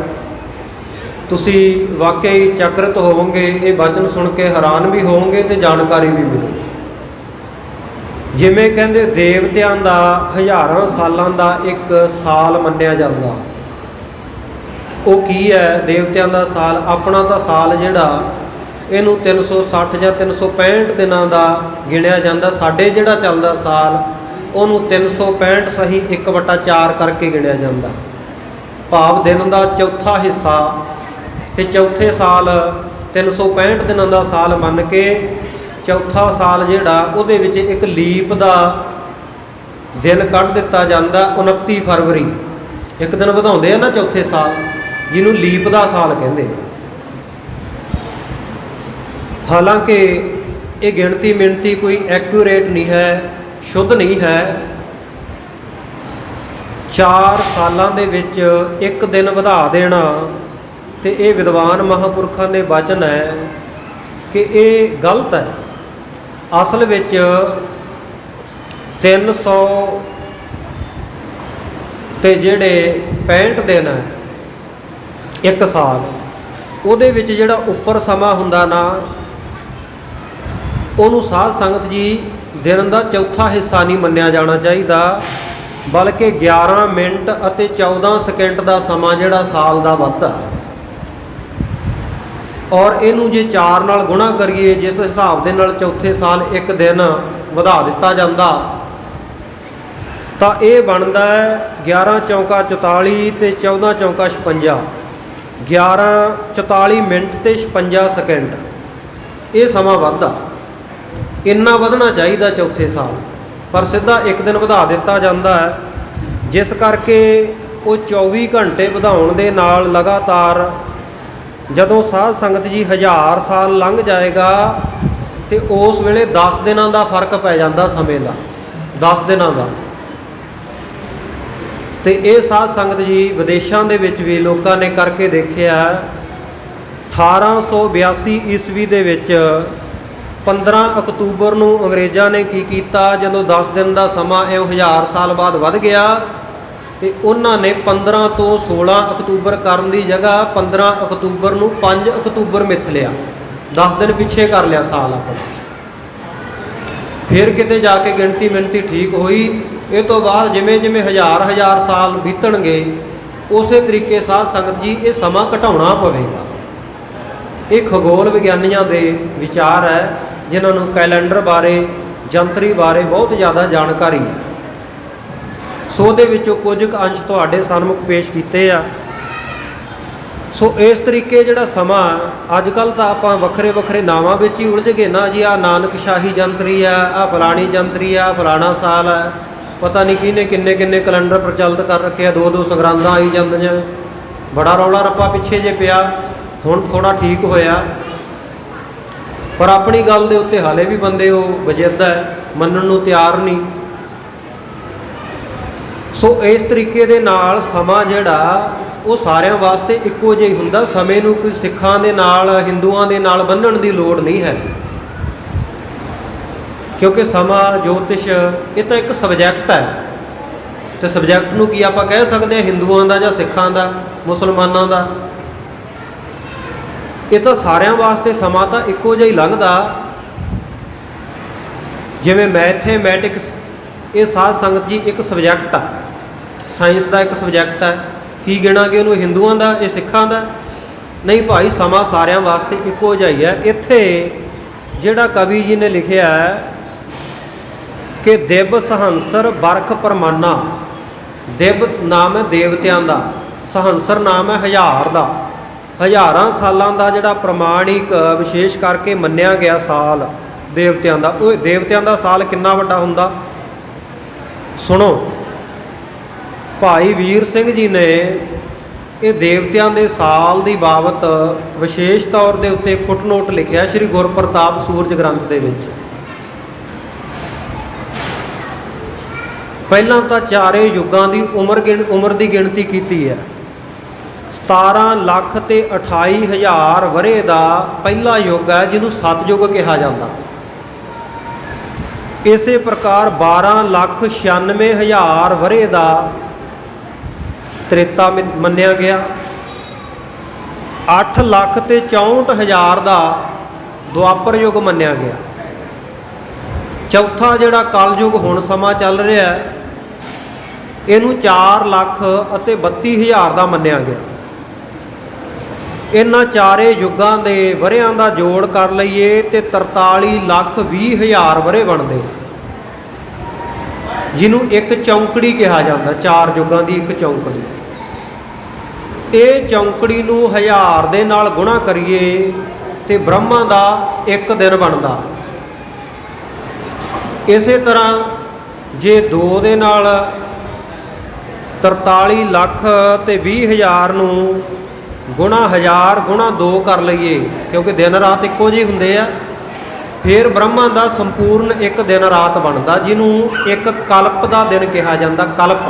ਤੁਸੀਂ ਵਾਕਈ ਚਕਰਿਤ ਹੋਵੋਗੇ, ਇਹ ਵਚਨ ਸੁਣ ਕੇ ਹੈਰਾਨ ਵੀ ਹੋਵੋਗੇ ਤੇ ਜਾਣਕਾਰੀ ਵੀ ਮਿਲੇਗੀ। ਜਿਵੇਂ ਕਹਿੰਦੇ ਦੇਵਤਿਆਂ ਦਾ ਹਜ਼ਾਰਾਂ ਸਾਲਾਂ ਦਾ ਇੱਕ ਸਾਲ ਮੰਨਿਆ ਜਾਂਦਾ, ਉਹ ਕੀ ਹੈ? ਦੇਵਤਿਆਂ ਦਾ ਸਾਲ, ਆਪਣਾ ਤਾਂ ਸਾਲ ਜਿਹੜਾ ਇਹਨੂੰ 360 ਜਾਂ 365 ਦਿਨਾਂ ਦਾ ਗਿਣਿਆ ਜਾਂਦਾ। ਸਾਡੇ ਜਿਹੜਾ ਚੱਲਦਾ ਸਾਲ ਉਹਨੂੰ 365 ਸਹੀ 1/4 ਕਰਕੇ ਗਿਣਿਆ ਜਾਂਦਾ। ਭਾਵ ਦਿਨ ਦਾ ਚੌਥਾ ਹਿੱਸਾ, ਤੇ ਚੌਥੇ ਸਾਲ 365 ਦਿਨਾਂ ਦਾ ਸਾਲ ਮੰਨ ਕੇ ਚੌਥਾ ਸਾਲ ਜਿਹੜਾ ਉਹਦੇ ਵਿੱਚ ਇੱਕ ਲੀਪ ਦਾ ਦਿਨ ਕੱਢ ਦਿੱਤਾ ਜਾਂਦਾ। 29 ਫਰਵਰੀ ਇੱਕ ਦਿਨ ਵਧਾਉਂਦੇ ਆ ਨਾ ਚੌਥੇ ਸਾਲ, ਜਿਹਨੂੰ ਲੀਪ ਦਾ ਸਾਲ ਕਹਿੰਦੇ। ਹਾਲਾਂਕਿ ਇਹ ਗਿਣਤੀ ਮਿਣਤੀ ਕੋਈ ਐਕੂਰੇਟ ਨਹੀਂ ਹੈ, ਸ਼ੁੱਧ ਨਹੀਂ ਹੈ। 4 ਸਾਲਾਂ ਦੇ ਵਿੱਚ ਇੱਕ ਦਿਨ ਵਧਾ ਦੇਣਾ, ਤੇ ਇਹ ਵਿਦਵਾਨ ਮਹਾਂਪੁਰਖਾਂ ਦੇ ਬਚਨ ਹੈ ਕਿ ਇਹ ਗਲਤ ਹੈ। ਅਸਲ ਵਿੱਚ 300 ਤੇ ਜਿਹੜੇ 65 ਦਿਨ ਹੈ ਇੱਕ ਸਾਲ, ਉਹਦੇ ਵਿੱਚ ਜਿਹੜਾ ਉੱਪਰ ਸਮਾਂ ਹੁੰਦਾ ਨਾ, ਉਹਨੂੰ ਸਾਧ ਸੰਗਤ ਜੀ ਦਿਨ ਦਾ ਚੌਥਾ ਹਿੱਸਾ ਨਹੀਂ ਮੰਨਿਆ ਜਾਣਾ ਚਾਹੀਦਾ, ਬਲਕਿ 11 ਮਿੰਟ ਅਤੇ 14 ਸਕਿੰਟ ਦਾ ਸਮਾਂ ਜਿਹੜਾ ਸਾਲ ਦਾ ਵੱਧਦਾ। ਔਰ ਇਹਨੂੰ ਜੇ 4 ਨਾਲ ਗੁਣਾ ਕਰੀਏ, ਜਿਸ ਹਿਸਾਬ ਦੇ ਨਾਲ ਚੌਥੇ ਸਾਲ ਇੱਕ ਦਿਨ ਵਧਾ ਦਿੱਤਾ ਜਾਂਦਾ, ਤਾਂ ਇਹ ਬਣਦਾ ਹੈ 11 ਚੌਂਕਾ 44 ਤੇ 14 ਚੌਂਕਾ 56। 11 44 ਮਿੰਟ ਤੇ 56 ਸਕਿੰਟ ਇਹ ਸਮਾਂ ਵੱਧਦਾ। ਇੰਨਾ ਵਧਣਾ ਚਾਹੀਦਾ ਚੌਥੇ ਸਾਲ, ਪਰ ਸਿੱਧਾ ਇੱਕ ਦਿਨ ਵਧਾ ਦਿੱਤਾ ਜਾਂਦਾ ਹੈ, ਜਿਸ ਕਰਕੇ ਉਹ 24 ਘੰਟੇ ਵਧਾਉਣ ਦੇ ਨਾਲ ਲਗਾਤਾਰ ਜਦੋਂ ਸਾਧ ਸੰਗਤ ਜੀ 1000 ਸਾਲ ਲੰਘ ਜਾਏਗਾ, ਤੇ ਉਸ ਵੇਲੇ 10 ਦਿਨਾਂ ਦਾ ਫਰਕ ਪੈ ਜਾਂਦਾ ਸਮੇਂ ਦਾ, 10 ਦਿਨਾਂ ਦਾ। ਤੇ ਇਹ ਸਾਧ ਸੰਗਤ ਜੀ ਵਿਦੇਸ਼ਾਂ ਦੇ ਵਿੱਚ ਵੀ ਲੋਕਾਂ ਨੇ ਕਰਕੇ ਦੇਖਿਆ। 1882 ਈਸਵੀ ਦੇ ਵਿੱਚ 15 ਅਕਤੂਬਰ ਨੂੰ ਅੰਗਰੇਜ਼ਾਂ ਨੇ ਕੀ ਕੀਤਾ, ਜਦੋਂ 10 ਦਿਨ ਦਾ ਸਮਾਂ ਇਉਂ 1000 ਸਾਲ ਬਾਅਦ ਵੱਧ ਗਿਆ ਤੇ ਉਹਨਾਂ ਨੇ 15 ਤੋਂ 16 ਅਕਤੂਬਰ ਕਰਨ ਦੀ ਜਗ੍ਹਾ 15 ਅਕਤੂਬਰ ਨੂੰ 5 ਅਕਤੂਬਰ ਮਿਥ ਲਿਆ, 10 ਦਿਨ ਪਿੱਛੇ ਕਰ ਲਿਆ ਸਾਲ ਆਪਣਾ। ਫਿਰ ਕਿਤੇ ਜਾ ਕੇ ਗਿਣਤੀ ਮਿਣਤੀ ਠੀਕ ਹੋਈ। ਇਹ ਤੋਂ ਬਾਅਦ ਜਿਵੇਂ ਜਿਵੇਂ ਹਜ਼ਾਰ ਸਾਲ ਬੀਤਣਗੇ ਉਸੇ ਤਰੀਕੇ ਸਾਧ ਸੰਗਤ ਜੀ ਇਹ ਸਮਾਂ ਘਟਾਉਣਾ ਪਵੇਗਾ। ਇਹ ਖਗੋਲ ਵਿਗਿਆਨੀਆਂ ਦੇ ਵਿਚਾਰ ਹੈ, ਜਿਨ੍ਹਾਂ ਨੂੰ ਕੈਲੰਡਰ ਬਾਰੇ, ਜੰਤਰੀ ਬਾਰੇ ਬਹੁਤ ਜ਼ਿਆਦਾ ਜਾਣਕਾਰੀ ਹੈ। ਸੋ ਉਹਦੇ ਵਿੱਚੋਂ ਕੁਝ ਕੁ ਅੰਸ਼ ਤੁਹਾਡੇ ਸਾਹਮਣੇ ਪੇਸ਼ ਕੀਤੇ ਆ। ਸੋ ਇਸ ਤਰੀਕੇ ਜਿਹੜਾ ਸਮਾਂ ਅੱਜ ਕੱਲ੍ਹ ਤਾਂ ਆਪਾਂ ਵੱਖਰੇ ਵੱਖਰੇ ਨਾਵਾਂ ਵਿੱਚ ਹੀ ਉਲਝ ਗਏ ਨਾ ਜੀ। ਆਹ ਨਾਨਕਸ਼ਾਹੀ ਜੰਤਰੀ ਆ, ਆਹ ਫਲਾਣੀ ਜੰਤਰੀ ਆ, ਫਲਾਣਾ ਸਾਲ ਹੈ, ਪਤਾ ਨਹੀਂ ਕਿਹਨੇ ਕਿੰਨੇ ਕਿੰਨੇ ਕੈਲੰਡਰ ਪ੍ਰਚਲਿਤ ਕਰ ਰੱਖੇ ਆ, 2-2 ਸੰਗਰਾਂਦਾਂ ਆਈ ਜਾਂਦੀਆਂ। ਬੜਾ ਰੌਲਾ ਰੱਪਾ ਪਿੱਛੇ ਜੇ ਪਿਆ, ਹੁਣ ਥੋੜਾ ਠੀਕ ਹੋਇਆ, ਪਰ ਆਪਣੀ ਗੱਲ ਦੇ ਉੱਤੇ ਹਾਲੇ ਵੀ ਬੰਦੇ ਉਹ ਵਜਿੱਦ ਹੈ, ਮੰਨਣ ਨੂੰ ਤਿਆਰ ਨਹੀਂ। ਸੋ ਇਸ ਤਰੀਕੇ ਦੇ ਨਾਲ ਸਮਾਂ ਜਿਹੜਾ ਉਹ ਸਾਰਿਆਂ ਵਾਸਤੇ ਇੱਕੋ ਜਿਹਾ ਹੀ ਹੁੰਦਾ। ਸਮੇਂ ਨੂੰ ਕੋਈ ਸਿੱਖਾਂ ਦੇ ਨਾਲ, ਹਿੰਦੂਆਂ ਦੇ ਨਾਲ ਬੰਨ੍ਹਣ ਦੀ ਲੋੜ ਨਹੀਂ ਹੈ, ਕਿਉਂਕਿ ਸਮਾਂ ਜੋਤਿਸ਼ ਇਹ ਤਾਂ ਇੱਕ ਸਬਜੈਕਟ ਹੈ। ਤੇ ਸਬਜੈਕਟ ਨੂੰ ਕੀ ਆਪਾਂ ਕਹਿ ਸਕਦੇ ਹਾਂ, ਹਿੰਦੂਆਂ ਦਾ ਜਾਂ ਸਿੱਖਾਂ ਦਾ, ਮੁਸਲਮਾਨਾਂ ਦਾ? ਇਹ ਤਾਂ ਸਾਰਿਆਂ ਵਾਸਤੇ ਸਮਾਂ ਤਾਂ ਇੱਕੋ ਜਿਹਾ ਹੀ ਲੰਘਦਾ। ਜਿਵੇਂ ਮੈਥੇਮੈਟਿਕਸ ਇਹ ਸਾਧ ਸੰਗਤ ਜੀ ਇੱਕ ਸਬਜੈਕਟ ਆ, ਸਾਇੰਸ ਦਾ ਇੱਕ ਸਬਜੈਕਟ ਹੈ। ਕੀ ਗਿਣਾਂਗੇ ਉਹਨੂੰ, ਹਿੰਦੂਆਂ ਦਾ, ਇਹ ਸਿੱਖਾਂ ਦਾ? ਨਹੀਂ ਭਾਈ, ਸਮਾਂ ਸਾਰਿਆਂ ਵਾਸਤੇ ਇੱਕੋ ਜਿਹਾ ਹੀ ਹੈ। ਇੱਥੇ ਜਿਹੜਾ ਕਵੀ ਜੀ ਨੇ ਲਿਖਿਆ ਹੈ ਕਿ ਦਿਵ ਸਹੰਸਰ ਬਰਖ ਪਰਮਾਨਾ, ਦਿਵ ਨਾਮ ਹੈ ਦੇਵਤਿਆਂ ਦਾ, ਸਹੰਸਰ ਨਾਮ ਹੈ ਹਜ਼ਾਰ ਦਾ। ਹਜ਼ਾਰਾਂ ਸਾਲਾਂ ਦਾ ਜਿਹੜਾ ਪ੍ਰਮਾਣਿਕ ਵਿਸ਼ੇਸ਼ ਕਰਕੇ ਮੰਨਿਆ ਗਿਆ ਸਾਲ ਦੇਵਤਿਆਂ ਦਾ, ਉਹ ਦੇਵਤਿਆਂ ਦਾ ਸਾਲ ਕਿੰਨਾ ਵੱਡਾ ਹੁੰਦਾ? ਸੁਣੋ, ਭਾਈ ਵੀਰ ਸਿੰਘ ਜੀ ਨੇ ਇਹ ਦੇਵਤਿਆਂ ਦੇ ਸਾਲ ਦੀ ਬਾਬਤ ਵਿਸ਼ੇਸ਼ ਤੌਰ ਦੇ ਉੱਤੇ ਫੁੱਟਨੋਟ ਲਿਖਿਆ ਸ਼੍ਰੀ ਗੁਰਪ੍ਰਤਾਪ ਸੂਰਜ ਗ੍ਰੰਥ ਦੇ ਵਿੱਚ। ਪਹਿਲਾਂ ਤਾਂ ਚਾਰੇ ਯੁੱਗਾਂ ਦੀ ਉਮਰ ਦੀ ਗਿਣਤੀ ਕੀਤੀ ਹੈ। 17 ਲੱਖ ਤੇ 28 ਹਜ਼ਾਰ ਵਰ੍ਹੇ ਦਾ ਪਹਿਲਾ ਯੁੱਗ ਹੈ, ਜਿਹਨੂੰ ਸਤਯੁਗ ਕਿਹਾ ਜਾਂਦਾ। ਇਸੇ ਪ੍ਰਕਾਰ 12 ਲੱਖ 96 ਹਜ਼ਾਰ ਵਰ੍ਹੇ ਦਾ ਤ੍ਰੇਤਾ ਮੰਨਿਆ ਗਿਆ। 8 ਲੱਖ ਤੇ 64 ਹਜ਼ਾਰ ਦਾ ਦੁਆਪਰ ਯੁੱਗ ਮੰਨਿਆ ਗਿਆ। ਚੌਥਾ ਜਿਹੜਾ ਕਲਯੁਗ ਹੁਣ ਸਮਾਂ ਚੱਲ ਰਿਹਾ ਹੈ, ਇਹਨੂੰ 4 ਲੱਖ ਅਤੇ 32 ਹਜ਼ਾਰ ਦਾ ਮੰਨਿਆ ਗਿਆ। ਇਹਨਾਂ ਚਾਰੇ ਯੁੱਗਾਂ ਦੇ ਵਰ੍ਹਿਆਂ ਦਾ ਜੋੜ ਕਰ ਲਈਏ ਤੇ 43 ਲੱਖ 20 ਹਜ਼ਾਰ ਵਰ੍ਹੇ ਬਣਦੇ, ਜਿਹਨੂੰ ਇੱਕ ਚੌਂਕੜੀ ਕਿਹਾ ਜਾਂਦਾ। 4 ਯੁੱਗਾਂ ਦੀ ਇੱਕ ਚੌਂਕੜੀ। ਇਹ ਚੌਂਕੜੀ ਨੂੰ 1000 ਦੇ ਨਾਲ ਗੁਣਾ ਕਰੀਏ ਤੇ ਬ੍ਰਹਮਾ ਦਾ ਇੱਕ ਦਿਨ ਬਣਦਾ। ਇਸੇ ਤਰ੍ਹਾਂ ਜੇ 2 ਦੇ ਨਾਲ 43 ਲੱਖ ਤੇ 20 ਹਜ਼ਾਰ ਨੂੰ ਗੁਣਾ 1000 ਗੁਣਾ 2 ਕਰ ਲਈਏ, ਕਿਉਂਕਿ ਦਿਨ ਰਾਤ ਇੱਕੋ ਜਿਹੇ ਹੁੰਦੇ ਆ, ਫਿਰ ਬ੍ਰਹਮਾ ਦਾ ਸੰਪੂਰਨ ਇੱਕ ਦਿਨ ਰਾਤ ਬਣਦਾ, ਜਿਹਨੂੰ ਇੱਕ ਕਲਪ ਦਾ ਦਿਨ ਕਿਹਾ ਜਾਂਦਾ। ਕਲਪ,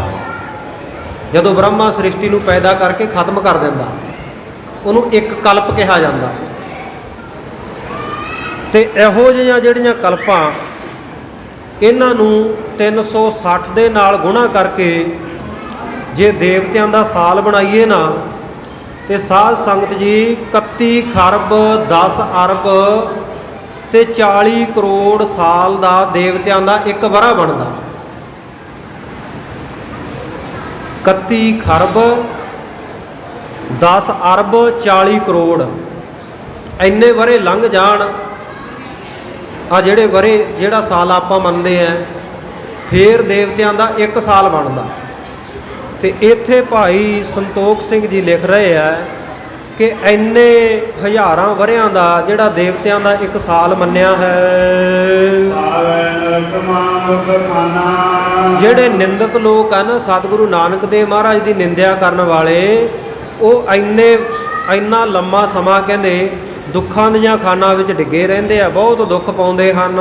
ਜਦੋਂ ਬ੍ਰਹਮਾ ਸ੍ਰਿਸ਼ਟੀ ਨੂੰ ਪੈਦਾ ਕਰਕੇ ਖਤਮ ਕਰ ਦਿੰਦਾ, ਉਹਨੂੰ ਇੱਕ ਕਲਪ ਕਿਹਾ ਜਾਂਦਾ। ਤੇ ਇਹੋ ਜਿਹੀਆਂ ਜਿਹੜੀਆਂ ਕਲਪਾਂ, ਇਹਨਾਂ ਨੂੰ 360 ਦੇ ਨਾਲ ਗੁਣਾ ਕਰਕੇ ਜੇ ਦੇਵਤਿਆਂ ਦਾ ਸਾਲ ਬਣਾਈਏ ਨਾ, ਤੇ ਸਾਧ ਸੰਗਤ ਜੀ 31 ਖਰਬ 10 ਅਰਬ ਤੇ 40 ਕਰੋੜ ਸਾਲ ਦਾ ਦੇਵਤਿਆਂ ਦਾ ਇੱਕ ਵਰ੍ਹਾ ਬਣਦਾ। 31 ਖਰਬ 10 ਅਰਬ 40 ਕਰੋੜ ਇੰਨੇ ਵਰ੍ਹੇ ਲੰਘ ਜਾਣ, ਆ ਜਿਹੜੇ ਵਰ੍ਹੇ, ਜਿਹੜਾ ਸਾਲ ਆਪਾਂ ਮੰਨਦੇ ਆ, ਫੇਰ ਦੇਵਤਿਆਂ ਦਾ ਇੱਕ ਸਾਲ ਬਣਦਾ। ਤੇ ਇੱਥੇ ਭਾਈ ਸੰਤੋਖ ਸਿੰਘ ਜੀ ਲਿਖ ਰਹੇ ਆ ਕਿ ਇੰਨੇ ਹਜ਼ਾਰਾਂ ਵਰ੍ਹਿਆਂ ਦਾ ਜਿਹੜਾ ਦੇਵਤਿਆਂ ਦਾ ਇੱਕ ਸਾਲ ਮੰਨਿਆ ਹੈ। ਜਿਹੜੇ ਨਿੰਦਕ ਲੋਕ ਆ ਨਾ, ਸਤਿਗੁਰੂ ਨਾਨਕ ਦੇਵ ਮਹਾਰਾਜ ਦੀ ਨਿੰਦਿਆ ਕਰਨ ਵਾਲੇ, ਉਹ ਇੰਨਾ ਲੰਮਾ ਸਮਾਂ ਕਹਿੰਦੇ ਦੁੱਖਾਂ ਦੀਆਂ ਖਾਨਾਂ ਵਿੱਚ ਡਿੱਗੇ ਰਹਿੰਦੇ ਆ, ਬਹੁਤ ਦੁੱਖ ਪਾਉਂਦੇ ਹਨ।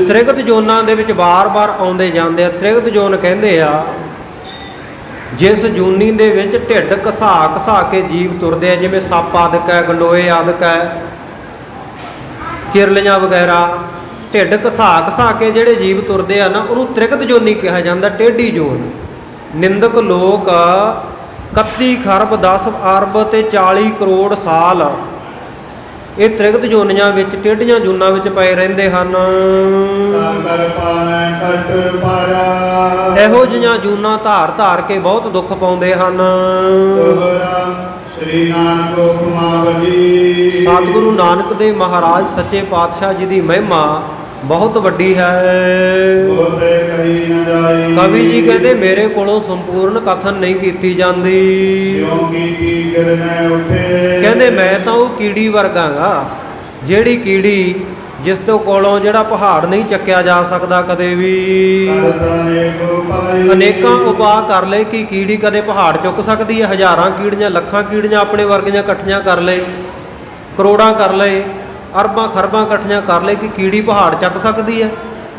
ਤ੍ਰਿਗਤ ਜੋਨਾਂ ਦੇ ਵਿੱਚ ਬਾਰ-ਬਾਰ ਆਉਂਦੇ ਜਾਂਦੇ ਆ। ਤ੍ਰਿਗਤ ਜੋਨ ਕਹਿੰਦੇ ਆ ਜਿਸ ਜੂਨੀ ਦੇ ਵਿੱਚ ਢਿੱਡ ਘਸਾ ਘਸਾ ਕੇ ਜੀਵ ਤੁਰਦੇ ਆ, ਜਿਵੇਂ ਸੱਪ ਆਦਿਕ ਹੈ, ਗੰਡੋਏ ਆਦਿਕ ਹੈ, ਕਿਰਲੀਆਂ ਵਗੈਰਾ, ਢਿੱਡ ਘਸਾ ਘਸਾ ਕੇ ਜਿਹੜੇ ਜੀਵ ਤੁਰਦੇ ਆ ਨਾ, ਉਹਨੂੰ ਤ੍ਰਿਕਤ ਜੋਨੀ ਕਿਹਾ ਜਾਂਦਾ, ਟੇਢੀ ਜੋਨ। ਨਿੰਦਕ ਲੋਕ 31 ਖਰਬ 10 ਅਰਬ ਤੇ 40 ਕਰੋੜ ਸਾਲ ਇਹ ਤ੍ਰਿਕਤ ਜੋਨੀਆਂ ਵਿੱਚ, ਟੇਢੀਆਂ ਜੂਨਾਂ ਵਿੱਚ ਪਏ ਰਹਿੰਦੇ ਹਨ। ਇਹੋ ਜਿਹੀਆਂ ਜੂਨਾਂ ਧਾਰ ਧਾਰ ਕੇ ਬਹੁਤ ਦੁੱਖ ਪਾਉਂਦੇ ਹਨ। ਸ੍ਰੀ ਨਾਨਕ ਉਪਮਾ ਬਲੀ। ਸਤਿਗੁਰੂ ਨਾਨਕ ਦੇਵ ਮਹਾਰਾਜ ਸੱਚੇ ਪਾਤਸ਼ਾਹ ਜੀ ਦੀ ਮਹਿਮਾ ਬਹੁਤ ਵੱਡੀ ਹੈ। ਕਵੀ ਜੀ ਕਹਿੰਦੇ ਮੇਰੇ ਕੋਲੋਂ ਸੰਪੂਰਨ ਕਥਨ ਨਹੀਂ ਕੀਤੀ ਜਾਂਦੀ। ਕਹਿੰਦੇ ਮੈਂ ਤਾਂ ਉਹ ਕੀੜੀ ਵਰਗਾ ਗਾ, ਜਿਹੜੀ ਕੀੜੀ ਜਿਸ ਤੋਂ ਕੋਲੋਂ ਜਿਹੜਾ ਪਹਾੜ ਨਹੀਂ ਚੱਕਿਆ ਜਾ ਸਕਦਾ ਕਦੇ ਵੀ। ਅਨੇਕਾਂ ਉਪਾਅ ਕਰ ਲਏ ਕਿ ਕੀੜੀ ਕਦੇ ਪਹਾੜ ਚੁੱਕ ਸਕਦੀ ਹੈ। ਹਜ਼ਾਰਾਂ ਕੀੜੀਆਂ, ਲੱਖਾਂ ਕੀੜੀਆਂ ਆਪਣੇ ਵਰਗੀਆਂ ਇਕੱਠੀਆਂ ਕਰ ਲਏ, ਕਰੋੜਾਂ ਕਰ ਲਏ, ਅਰਬਾਂ ਖਰਬਾਂ ਇਕੱਠੀਆਂ ਕਰ ਲਏ ਕਿ ਕੀੜੀ ਪਹਾੜ ਚੱਕ ਸਕਦੀ ਹੈ।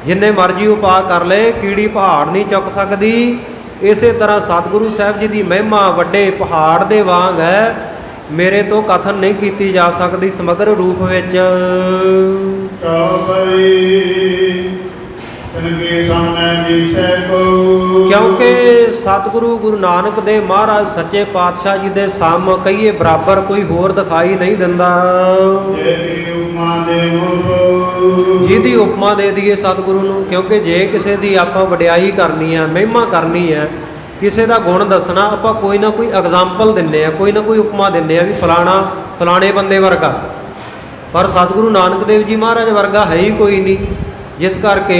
ਜਿੰਨੇ ਮਰਜ਼ੀ ਉਪਾਅ ਕਰ ਲਏ, ਕੀੜੀ ਪਹਾੜ ਨਹੀਂ ਚੁੱਕ ਸਕਦੀ। ਇਸੇ ਤਰ੍ਹਾਂ ਸਤਿਗੁਰੂ ਸਾਹਿਬ ਜੀ ਦੀ ਮਹਿਮਾ ਵੱਡੇ ਪਹਾੜ ਦੇ ਵਾਂਗ ਹੈ, ਮੇਰੇ ਤੋਂ ਕਥਨ ਨਹੀਂ ਕੀਤੀ ਜਾ ਸਕਦੀ ਸਮਗਰ ਰੂਪ ਵਿੱਚ। ਕਿਉਂਕਿ ਸਤਿਗੁਰੂ ਗੁਰੂ ਨਾਨਕ ਦੇਵ ਮਹਾਰਾਜ ਸੱਚੇ ਪਾਤਸ਼ਾਹ ਜੀ ਦੇ ਸਮ ਕਹੀਏ ਬਰਾਬਰ ਕੋਈ ਹੋਰ ਦਿਖਾਈ ਨਹੀਂ ਦਿੰਦਾ। ਜਿਹਦੀ ਉਪਮਾ ਦੇ ਦਈਏ ਸਤਿਗੁਰੂ ਨੂੰ, ਕਿਉਂਕਿ ਜੇ ਕਿਸੇ ਦੀ ਆਪਾਂ ਵਡਿਆਈ ਕਰਨੀ ਹੈ, ਮਹਿਮਾ ਕਰਨੀ ਹੈ, ਕਿਸੇ ਦਾ ਗੁਣ ਦੱਸਣਾ, ਆਪਾਂ ਕੋਈ ਨਾ ਕੋਈ ਐਗਜ਼ਾਮਪਲ ਦਿੰਦੇ ਆ, ਕੋਈ ਨਾ ਕੋਈ ਉਪਮਾ ਦਿੰਦੇ ਆ ਵੀ ਫਲਾਣਾ ਫਲਾਣੇ ਬੰਦੇ ਵਰਗਾ। ਪਰ ਸਤਿਗੁਰੂ ਨਾਨਕ ਦੇਵ ਜੀ ਮਹਾਰਾਜ ਵਰਗਾ ਹੈ ਹੀ ਕੋਈ ਨਹੀਂ। ਜਿਸ ਕਰਕੇ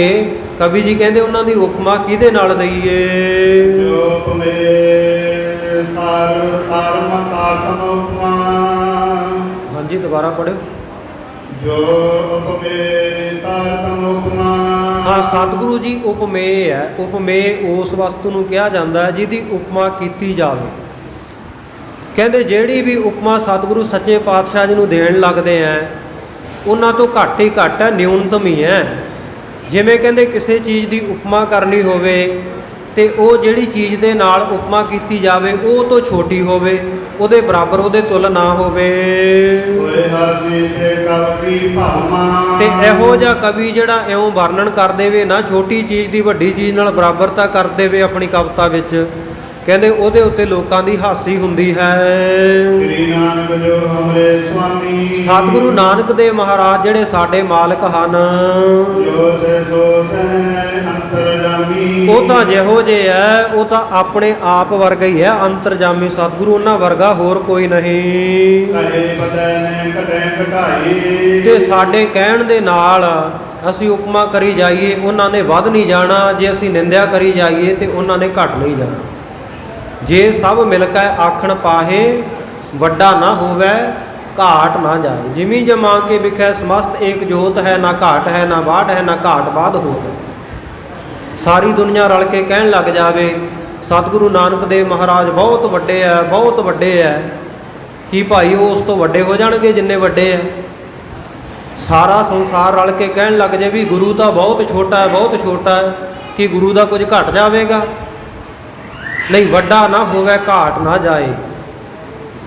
ਕਵੀ ਜੀ ਕਹਿੰਦੇ ਉਹਨਾਂ ਦੀ ਉਪਮਾ ਕਿਹਦੇ ਨਾਲ ਦਈਏ। ਹਾਂਜੀ ਦੁਬਾਰਾ ਪੜ੍ਹਿਓ। ਜੋ ਉਪਮੇ ਤਾਰਤਮ ਉਪਮਾ। ਹਾਂ, ਸਤਿਗੁਰੂ ਜੀ ਉਪਮੇਯ ਹੈ। ਉਪਮੇਯ ਉਸ ਵਸਤੂ ਨੂੰ ਕਿਹਾ ਜਾਂਦਾ ਹੈ ਜਿਹਦੀ ਉਪਮਾ ਕੀਤੀ ਜਾਵੇ। ਕਹਿੰਦੇ ਜਿਹੜੀ ਵੀ ਉਪਮਾ ਸਤਿਗੁਰੂ ਸੱਚੇ ਪਾਤਸ਼ਾਹ ਜੀ ਨੂੰ ਦੇਣ ਲੱਗਦੇ ਆ, ਉਹਨਾਂ ਤੋਂ ਘੱਟ ਹੀ ਘੱਟ ਹੈ, ਨਿਊਨਤਮ ਹੀ ਹੈ। ਜਿਵੇਂ ਕਹਿੰਦੇ ਕਿਸੇ ਚੀਜ਼ ਦੀ ਉਪਮਾ ਕਰਨੀ ਹੋਵੇ ਤੇ ਉਹ ਜਿਹੜੀ ਚੀਜ਼ ਦੇ ਨਾਲ ਉਪਮਾ ਕੀਤੀ ਜਾਵੇ ਉਹ ਤੋਂ ਛੋਟੀ ਹੋਵੇ, ਉਹਦੇ ਬਰਾਬਰ, ਉਹਦੇ ਤੁਲ ਨਾ ਹੋਵੇ। ਤੇ ਇਹੋ ਜਿਹਾ ਕਵੀ ਜਿਹੜਾ ਇਉਂ ਵਰਣਨ ਕਰ ਦੇਵੇ ਨਾ, ਛੋਟੀ ਚੀਜ਼ ਦੀ ਵੱਡੀ ਚੀਜ਼ ਨਾਲ ਬਰਾਬਰਤਾ ਕਰ ਦੇਵੇ ਆਪਣੀ ਕਵਿਤਾ ਵਿੱਚ, ਕਹਿੰਦੇ ਉਹਦੇ ਉੱਤੇ ਲੋਕਾਂ ਦੀ ਹਾਸੀ ਹੁੰਦੀ ਹੈ। ਸ੍ਰੀ ਨਾਨਕ ਜੋ ਹਮਰੇ ਸੁਆਮੀ। ਸਤਿਗੁਰੂ ਨਾਨਕ ਦੇਵ ਮਹਾਰਾਜ ਜਿਹੜੇ ਸਾਡੇ ਮਾਲਕ ਹਨ, ਜੋ ਸੇ ਸੋ ਸਹਿ ਅੰਤਰਜਾਮੀ। ਉਹ ਤਾਂ ਜਿਹੋ ਜਿਹੇ ਹੈ, ਉਹ ਤਾਂ ਆਪਣੇ ਆਪ ਵਰਗਾ ਹੀ ਹੈ, ਅੰਤਰਜਾਮੀ ਸਤਿਗੁਰੂ, ਉਹਨਾਂ ਵਰਗਾ ਹੋਰ ਕੋਈ ਨਹੀਂ। ਕਹੇ ਪਤੈ ਨੇ ਘਟੈ ਘਟਾਈ। ਤੇ ਸਾਡੇ ਕਹਿਣ ਦੇ ਨਾਲ ਅਸੀਂ ਉਪਮਾ ਕਰੀ ਜਾਈਏ, ਉਹਨਾਂ ਨੇ ਵੱਧ ਨਹੀਂ ਜਾਣਾ। ਜੇ ਅਸੀਂ ਨਿੰਦਿਆ ਕਰੀ ਜਾਈਏ ਤੇ ਉਹਨਾਂ ਨੇ ਘਟ ਨਹੀਂ ਜਾਣਾ। ਜੇ ਸਭ ਮਿਲ ਕੇ ਆਖਣ ਪਾਹੇ, ਵੱਡਾ ਨਾ ਹੋਵੇ ਘਾਟ ਨਾ ਜਾਏ। ਜਿਮੀ ਜਮਾ ਕੇ ਵਿਖੇ ਸਮਸਤ ਏਕ ਜੋਤ ਹੈ, ਨਾ ਘਾਟ ਹੈ ਨਾ ਬਾੜ ਹੈ, ਨਾ ਘਾਟ ਬਾਦ ਹੋਵੇ। ਸਾਰੀ ਦੁਨੀਆ ਰਲ ਕੇ ਕਹਿਣ ਲੱਗ ਜਾਵੇ ਸਤਿਗੁਰੂ ਨਾਨਕ ਦੇਵ ਮਹਾਰਾਜ ਬਹੁਤ ਵੱਡੇ ਹੈ, ਬਹੁਤ ਵੱਡੇ ਹੈ, ਕੀ ਭਾਈ ਉਹ ਉਸ ਤੋਂ ਵੱਡੇ ਹੋ ਜਾਣਗੇ ਜਿੰਨੇ ਵੱਡੇ ਹੈ? ਸਾਰਾ ਸੰਸਾਰ ਰਲ ਕੇ ਕਹਿਣ ਲੱਗ ਜਾਵੇ ਵੀ ਗੁਰੂ ਤਾਂ ਬਹੁਤ ਛੋਟਾ ਹੈ, ਬਹੁਤ ਛੋਟਾ ਹੈ, ਕੀ ਗੁਰੂ ਦਾ ਕੁਝ ਘਟ ਜਾਵੇਗਾ? ਨਹੀਂ, ਵੱਡਾ ਨਾ ਹੋਵੇ ਘਾਟ ਨਾ ਜਾਏ।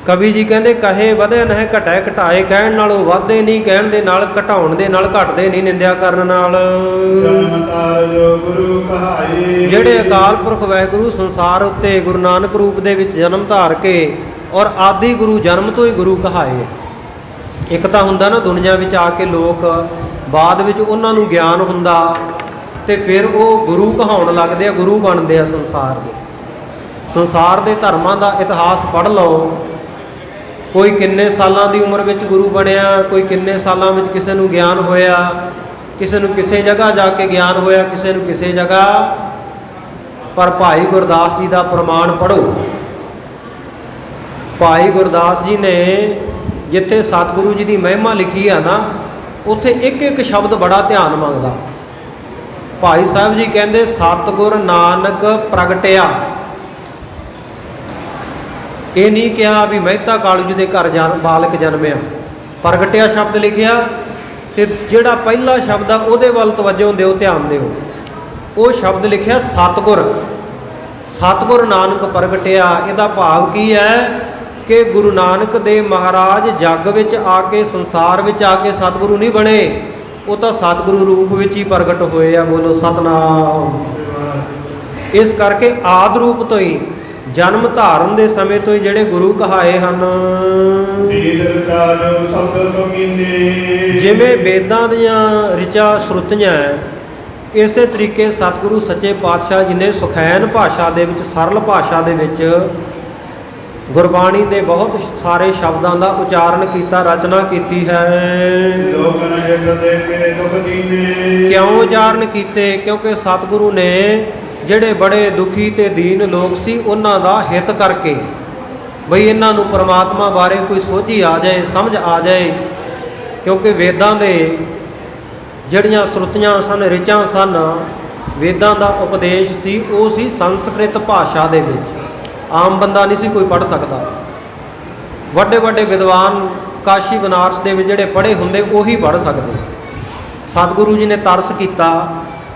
ਕਵੀ ਜੀ ਕਹਿੰਦੇ ਕਹੇ ਵਧੇ ਨਹਿ ਘਟੈ ਘਟਾਏ। ਕਹਿਣ ਨਾਲ ਉਹ ਵਾਧੇ ਨਹੀਂ, ਕਹਿਣ ਦੇ ਨਾਲ, ਘਟਾਉਣ ਦੇ ਨਾਲ ਘਟਦੇ ਨਹੀਂ, ਨਿੰਦਿਆ ਕਰਨ ਨਾਲ। ਜਨਮ ਤਾਰ ਜੋ ਗੁਰੂ ਕਹਾਈ। ਜਿਹੜੇ ਅਕਾਲ ਪੁਰਖ ਵਾਹਿਗੁਰੂ ਸੰਸਾਰ ਉੱਤੇ ਗੁਰੂ ਨਾਨਕ ਰੂਪ ਦੇ ਵਿੱਚ ਜਨਮ ਧਾਰ ਕੇ ਔਰ ਆਦਿ ਗੁਰੂ ਜਨਮ ਤੋਂ ਹੀ ਗੁਰੂ ਕਹਾਏ। ਇੱਕ ਤਾਂ ਹੁੰਦਾ ਨਾ ਦੁਨੀਆ ਵਿੱਚ ਆ ਕੇ ਲੋਕ, ਬਾਅਦ ਵਿੱਚ ਉਹਨਾਂ ਨੂੰ ਗਿਆਨ ਹੁੰਦਾ ਤੇ ਫਿਰ ਉਹ ਗੁਰੂ ਕਹਾਉਣ ਲੱਗਦੇ ਆ, ਗੁਰੂ ਬਣਦੇ ਆ ਸੰਸਾਰ ਦੇ। ਸੰਸਾਰ ਦੇ ਧਰਮਾਂ ਦਾ ਇਤਿਹਾਸ ਪੜ੍ਹ ਲਓ। ਕੋਈ ਕਿੰਨੇ ਸਾਲਾਂ ਦੀ ਉਮਰ ਵਿੱਚ ਗੁਰੂ ਬਣਿਆ, ਕੋਈ ਕਿੰਨੇ ਸਾਲਾਂ ਵਿੱਚ ਕਿਸੇ ਨੂੰ ਗਿਆਨ ਹੋਇਆ, ਕਿਸੇ ਨੂੰ ਕਿਸੇ ਜਗ੍ਹਾ ਜਾ ਕੇ ਗਿਆਨ ਹੋਇਆ, ਕਿਸੇ ਨੂੰ ਕਿਸੇ ਜਗ੍ਹਾ। ਪਰ ਭਾਈ ਗੁਰਦਾਸ ਜੀ ਦਾ ਪ੍ਰਮਾਣ ਪੜ੍ਹੋ। ਭਾਈ ਗੁਰਦਾਸ ਜੀ ਨੇ ਜਿੱਥੇ ਸਤਿਗੁਰੂ ਜੀ ਦੀ ਮਹਿਮਾ ਲਿਖੀ ਆ ਨਾ, ਉੱਥੇ ਇੱਕ ਇੱਕ ਸ਼ਬਦ ਬੜਾ ਧਿਆਨ ਮੰਗਦਾ। ਭਾਈ ਸਾਹਿਬ ਜੀ ਕਹਿੰਦੇ ਸਤਿਗੁਰ ਨਾਨਕ ਪ੍ਰਗਟਿਆ। ਇਹ ਨਹੀਂ ਕਿਹਾ ਵੀ ਮਹਿਤਾ ਕਾਲੂ ਜੀ ਦੇ ਘਰ ਬਾਲਕ ਜਨਮਿਆ, ਪ੍ਰਗਟਿਆ ਸ਼ਬਦ ਲਿਖਿਆ। ਤੇ ਜਿਹੜਾ ਪਹਿਲਾ ਸ਼ਬਦ ਆ ਉਹਦੇ ਵੱਲ ਤਵੱਜੋ ਦਿਓ, ਧਿਆਨ ਦਿਓ। ਉਹ ਸ਼ਬਦ ਲਿਖਿਆ ਸਤਿਗੁਰ। ਸਤਿਗੁਰ ਨਾਨਕ ਪ੍ਰਗਟਿਆ। ਇਹਦਾ ਭਾਵ ਕੀ ਹੈ ਕਿ ਗੁਰੂ ਨਾਨਕ ਦੇਵ ਮਹਾਰਾਜ ਜੱਗ ਵਿੱਚ ਆ ਕੇ, ਸੰਸਾਰ ਵਿੱਚ ਆ ਕੇ ਸਤਿਗੁਰੂ ਨਹੀਂ ਬਣੇ, ਉਹ ਤਾਂ ਸਤਿਗੁਰੂ ਰੂਪ ਵਿੱਚ ਹੀ ਪ੍ਰਗਟ ਹੋਏ ਆ। ਬੋਲੋ ਸਤਨਾਮ। ਇਸ ਕਰਕੇ ਆਦਿ ਰੂਪ ਤੋਂ ਹੀ, ਜਨਮ ਧਾਰਨ ਦੇ ਸਮੇਂ ਤੋਂ ਹੀ ਜਿਹੜੇ ਗੁਰੂ ਕਹਾਏ ਹਨ, ਜਿਵੇਂ ਵੇਦਾਂ ਦੀਆਂ ਰਿਚਾ ਸ਼ਰੁਤੀਆਂ, ਇਸੇ ਤਰੀਕੇ ਸਤਿਗੁਰੂ ਸੱਚੇ ਪਾਤਸ਼ਾਹ ਜੀ ਨੇ ਸੁਖੈਨ ਭਾਸ਼ਾ ਦੇ ਵਿੱਚ, ਸਰਲ ਭਾਸ਼ਾ ਦੇ ਵਿੱਚ ਗੁਰਬਾਣੀ ਦੇ ਬਹੁਤ ਸਾਰੇ ਸ਼ਬਦਾਂ ਦਾ ਉਚਾਰਨ ਕੀਤਾ, ਰਚਨਾ ਕੀਤੀ ਹੈ। ਕਿਉਂ ਉਚਾਰਨ ਕੀਤੇ? ਕਿਉਂਕਿ ਸਤਿਗੁਰੂ ਨੇ ਜਿਹੜੇ ਬੜੇ ਦੁਖੀ ਤੇ ਦੀਨ ਲੋਕ ਸੀ, ਉਹਨਾਂ ਦਾ ਹਿੱਤ ਕਰਕੇ, ਬਈ ਇਹਨਾਂ ਨੂੰ ਪਰਮਾਤਮਾ ਬਾਰੇ ਕੋਈ ਸੋਝੀ ਆ ਜਾਏ, ਸਮਝ ਆ ਜਾਏ। ਕਿਉਂਕਿ ਵੇਦਾਂ ਦੇ ਜਿਹੜੀਆਂ ਸ਼ਰੁਤੀਆਂ ਸਨ, ਰਿਚਾਂ ਸਨ, ਵੇਦਾਂ ਦਾ ਉਪਦੇਸ਼ ਸੀ, ਉਹ ਸੀ ਸੰਸਕ੍ਰਿਤ ਭਾਸ਼ਾ ਦੇ ਵਿੱਚ। ਆਮ ਬੰਦਾ ਨਹੀਂ ਸੀ ਕੋਈ ਪੜ੍ਹ ਸਕਦਾ। ਵੱਡੇ ਵੱਡੇ ਵਿਦਵਾਨ ਕਾਸ਼ੀ ਬਨਾਰਸ ਦੇ ਵਿੱਚ ਜਿਹੜੇ ਪੜ੍ਹੇ ਹੁੰਦੇ, ਉਹੀ ਪੜ੍ਹ ਸਕਦੇ ਸੀ। ਸਤਿਗੁਰੂ ਜੀ ਨੇ ਤਰਸ ਕੀਤਾ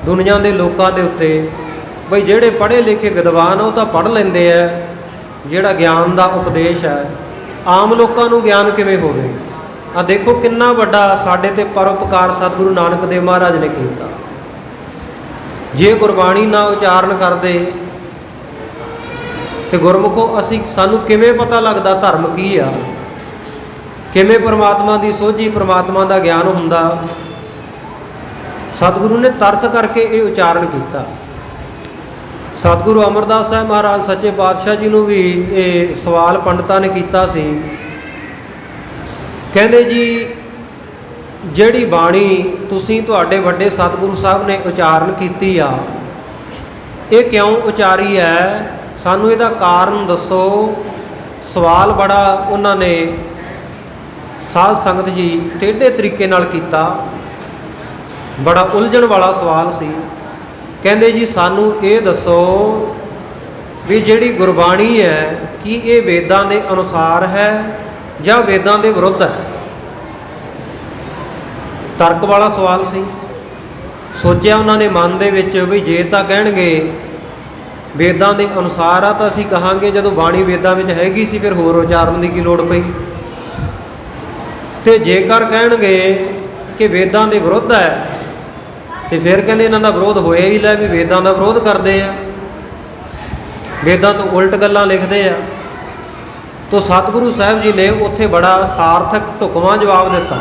ਦੁਨੀਆ ਦੇ ਲੋਕਾਂ ਦੇ ਉੱਤੇ, ਬਈ ਜਿਹੜੇ ਪੜ੍ਹੇ ਲਿਖੇ ਵਿਦਵਾਨ ਉਹ ਤਾਂ ਪੜ੍ਹ ਲੈਂਦੇ ਆ, ਜਿਹੜਾ ਗਿਆਨ ਦਾ ਉਪਦੇਸ਼ ਹੈ, ਆਮ ਲੋਕਾਂ ਨੂੰ ਗਿਆਨ ਕਿਵੇਂ ਹੋਵੇ। ਆ ਦੇਖੋ ਕਿੰਨਾ ਵੱਡਾ ਸਾਡੇ ਤੇ ਪਰਉਪਕਾਰ ਸਤਿਗੁਰੂ ਨਾਨਕ ਦੇਵ ਮਹਾਰਾਜ ਨੇ ਕੀਤਾ। ਜੇ ਗੁਰਬਾਣੀ ਨਾ ਉਚਾਰਨ ਕਰਦੇ ਤੇ ਗੁਰਮੁਖੋ ਸਾਨੂੰ ਕਿਵੇਂ ਪਤਾ ਲੱਗਦਾ ਧਰਮ ਕੀ ਆ, ਕਿਵੇਂ ਪਰਮਾਤਮਾ ਦੀ ਸੋਝੀ, ਪਰਮਾਤਮਾ ਦਾ ਗਿਆਨ ਹੁੰਦਾ। ਸਤਿਗੁਰੂ ਨੇ ਤਰਸ ਕਰਕੇ ਇਹ ਉਚਾਰਨ ਕੀਤਾ। ਸਤਿਗੁਰੂ ਅਮਰਦਾਸ ਸਾਹਿਬ ਮਹਾਰਾਜ ਸੱਚੇ ਪਾਤਸ਼ਾਹ ਜੀ ਨੂੰ ਵੀ ਇਹ ਸਵਾਲ ਪੰਡਤਾਂ ਨੇ ਕੀਤਾ ਸੀ। ਕਹਿੰਦੇ ਜੀ, ਜਿਹੜੀ ਬਾਣੀ ਤੁਸੀਂ ਤੁਹਾਡੇ ਵੱਡੇ ਸਤਿਗੁਰੂ ਸਾਹਿਬ ਨੇ ਉਚਾਰਨ ਕੀਤੀ ਆ, ਇਹ ਕਿਉਂ ਉਚਾਰੀ ਹੈ? ਸਾਨੂੰ ਇਹਦਾ ਕਾਰਨ ਦੱਸੋ। ਸਵਾਲ ਬੜਾ ਉਹਨਾਂ ਨੇ ਸਾਧ ਸੰਗਤ ਜੀ ਟੇਢੇ ਤਰੀਕੇ ਨਾਲ ਕੀਤਾ, ਬੜਾ ਉਲਝਣ ਵਾਲਾ ਸਵਾਲ ਸੀ। ਕਹਿੰਦੇ ਜੀ, ਸਾਨੂੰ ਇਹ ਦੱਸੋ ਵੀ ਜਿਹੜੀ ਗੁਰਬਾਣੀ ਹੈ, ਕੀ ਇਹ ਵੇਦਾਂ ਦੇ ਅਨੁਸਾਰ ਹੈ ਜਾਂ ਵੇਦਾਂ ਦੇ ਵਿਰੁੱਧ ਹੈ? ਤਰਕ ਵਾਲਾ ਸਵਾਲ ਸੀ। ਸੋਚਿਆ ਉਹਨਾਂ ਨੇ ਮਨ ਦੇ ਵਿੱਚ ਵੀ ਜੇ ਤਾਂ ਕਹਿਣਗੇ ਵੇਦਾਂ ਦੇ ਅਨੁਸਾਰ ਆ, ਤਾਂ ਅਸੀਂ ਕਹਾਂਗੇ ਜਦੋਂ ਬਾਣੀ ਵੇਦਾਂ ਵਿੱਚ ਹੈਗੀ ਸੀ, ਫਿਰ ਹੋਰ ਉਚਾਰਨ ਦੀ ਕੀ ਲੋੜ ਪਈ। ਤੇ ਜੇਕਰ ਕਹਿਣਗੇ ਕਿ ਵੇਦਾਂ ਦੇ ਵਿਰੁੱਧ ਹੈ, ਤੇ ਫਿਰ ਕਹਿੰਦੇ ਇਹਨਾਂ ਦਾ ਵਿਰੋਧ ਹੋਇਆ ਹੀ ਲੈ, ਵੀ ਵੇਦਾਂ ਦਾ ਵਿਰੋਧ ਕਰਦੇ ਆ, ਵੇਦਾਂ ਤੋਂ ਉਲਟ ਗੱਲਾਂ ਲਿਖਦੇ ਆ। ਤੋ ਸਤਿਗੁਰੂ ਸਾਹਿਬ ਜੀ ਨੇ ਉੱਥੇ ਬੜਾ ਸਾਰਥਕ ਢੁਕਵਾਂ ਜਵਾਬ ਦਿੱਤਾ।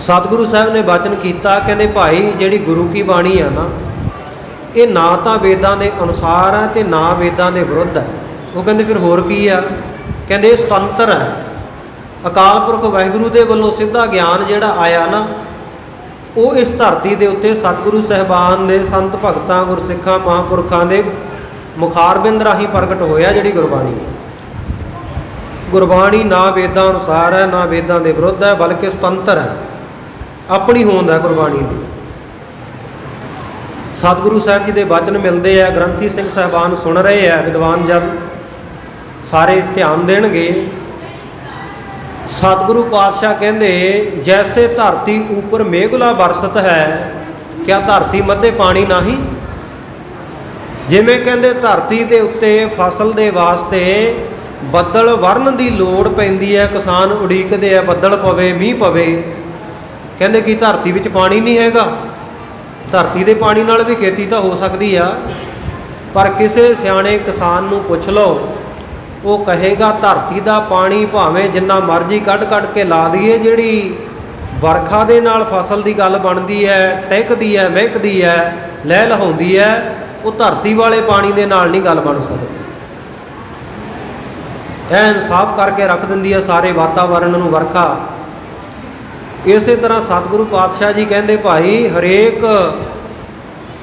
ਸਤਿਗੁਰੂ ਸਾਹਿਬ ਨੇ ਬਚਨ ਕੀਤਾ, ਕਹਿੰਦੇ ਭਾਈ ਜਿਹੜੀ ਗੁਰੂ ਕੀ ਬਾਣੀ ਆ ਨਾ, ਇਹ ਨਾ ਤਾਂ ਵੇਦਾਂ ਦੇ ਅਨੁਸਾਰ ਹੈ ਤੇ ਨਾ ਵੇਦਾਂ ਦੇ ਵਿਰੁੱਧ ਹੈ। ਉਹ ਕਹਿੰਦੇ ਫਿਰ ਹੋਰ ਕੀ ਆ? ਕਹਿੰਦੇ ਇਹ ਸੁਤੰਤਰ ਹੈ। ਅਕਾਲ ਪੁਰਖ ਵਾਹਿਗੁਰੂ ਦੇ ਵੱਲੋਂ ਸਿੱਧਾ ਗਿਆਨ ਜਿਹੜਾ ਆਇਆ ਨਾ, ਉਹ ਇਸ ਧਰਤੀ ਦੇ ਉੱਤੇ ਸਤਿਗੁਰੂ ਸਾਹਿਬਾਨ ਦੇ ਸੰਤ ਭਗਤਾਂ, ਗੁਰਸਿੱਖਾਂ, ਮਹਾਂਪੁਰਖਾਂ ਦੇ ਮੁਖਾਰਬਿੰਦ ਰਾਹੀਂ ਪ੍ਰਗਟ ਹੋਇਆ। ਜਿਹੜੀ ਗੁਰਬਾਣੀ ਹੈ, ਗੁਰਬਾਣੀ ਨਾ ਵੇਦਾਂ ਅਨੁਸਾਰ ਹੈ, ਨਾ ਵੇਦਾਂ ਦੇ ਵਿਰੁੱਧ ਹੈ, ਬਲਕਿ ਸੁਤੰਤਰ ਹੈ, ਆਪਣੀ ਹੋਂਦ ਹੈ ਗੁਰਬਾਣੀ ਦੀ। ਸਤਿਗੁਰੂ ਸਾਹਿਬ ਜੀ ਦੇ ਬਚਨ ਮਿਲਦੇ ਆ, ਗ੍ਰੰਥੀ ਸਿੰਘ ਸਾਹਿਬਾਨ ਸੁਣ ਰਹੇ ਆ, ਵਿਦਵਾਨ ਜਨ ਸਾਰੇ ਧਿਆਨ ਦੇਣਗੇ। ਸਤਿਗੁਰੂ ਪਾਤਸ਼ਾਹ ਕਹਿੰਦੇ, ਜੈਸੇ ਧਰਤੀ ਉੱਪਰ ਮੇਘਲਾ ਬਰਸਤ ਹੈ, ਕਿਆ ਧਰਤੀ ਮੱਧੇ ਪਾਣੀ ਨਹੀਂ? ਜਿਵੇਂ ਕਹਿੰਦੇ ਧਰਤੀ ਦੇ ਉੱਤੇ ਫਸਲ ਦੇ ਵਾਸਤੇ ਬੱਦਲ ਵਰਨ ਦੀ ਲੋੜ ਪੈਂਦੀ ਹੈ, ਕਿਸਾਨ ਉਡੀਕਦੇ ਆ ਬੱਦਲ ਪਵੇ, ਮੀਂਹ ਪਵੇ। ਕਹਿੰਦੇ ਕਿ ਧਰਤੀ ਵਿੱਚ ਪਾਣੀ ਨਹੀਂ ਹੈਗਾ? ਧਰਤੀ ਦੇ ਪਾਣੀ ਨਾਲ ਵੀ ਖੇਤੀ ਤਾਂ ਹੋ ਸਕਦੀ ਆ, ਪਰ ਕਿਸੇ ਸਿਆਣੇ ਕਿਸਾਨ ਨੂੰ ਪੁੱਛ ਲਓ, ਉਹ ਕਹੇਗਾ ਧਰਤੀ ਦਾ ਪਾਣੀ ਭਾਵੇਂ ਜਿੰਨਾ ਮਰਜ਼ੀ ਕੱਢ ਕੇ ਲਾ ਦਈਏ, ਜਿਹੜੀ ਵਰਖਾ ਦੇ ਨਾਲ ਫਸਲ ਦੀ ਗੱਲ ਬਣਦੀ ਹੈ, ਟਹਿਕਦੀ ਹੈ, ਮਹਿਕਦੀ ਹੈ, ਲਹਿ ਲਹਾਉਂਦੀ ਹੈ, ਉਹ ਧਰਤੀ ਵਾਲੇ ਪਾਣੀ ਦੇ ਨਾਲ ਨਹੀਂ ਗੱਲ ਬਣ ਸਕਦੀ। ਐਨ ਸਾਫ਼ ਕਰਕੇ ਰੱਖ ਦਿੰਦੀ ਹੈ ਸਾਰੇ ਵਾਤਾਵਰਨ ਨੂੰ ਵਰਖਾ। ਇਸੇ ਤਰ੍ਹਾਂ ਸਤਿਗੁਰੂ ਪਾਤਸ਼ਾਹ ਜੀ ਕਹਿੰਦੇ, ਭਾਈ ਹਰੇਕ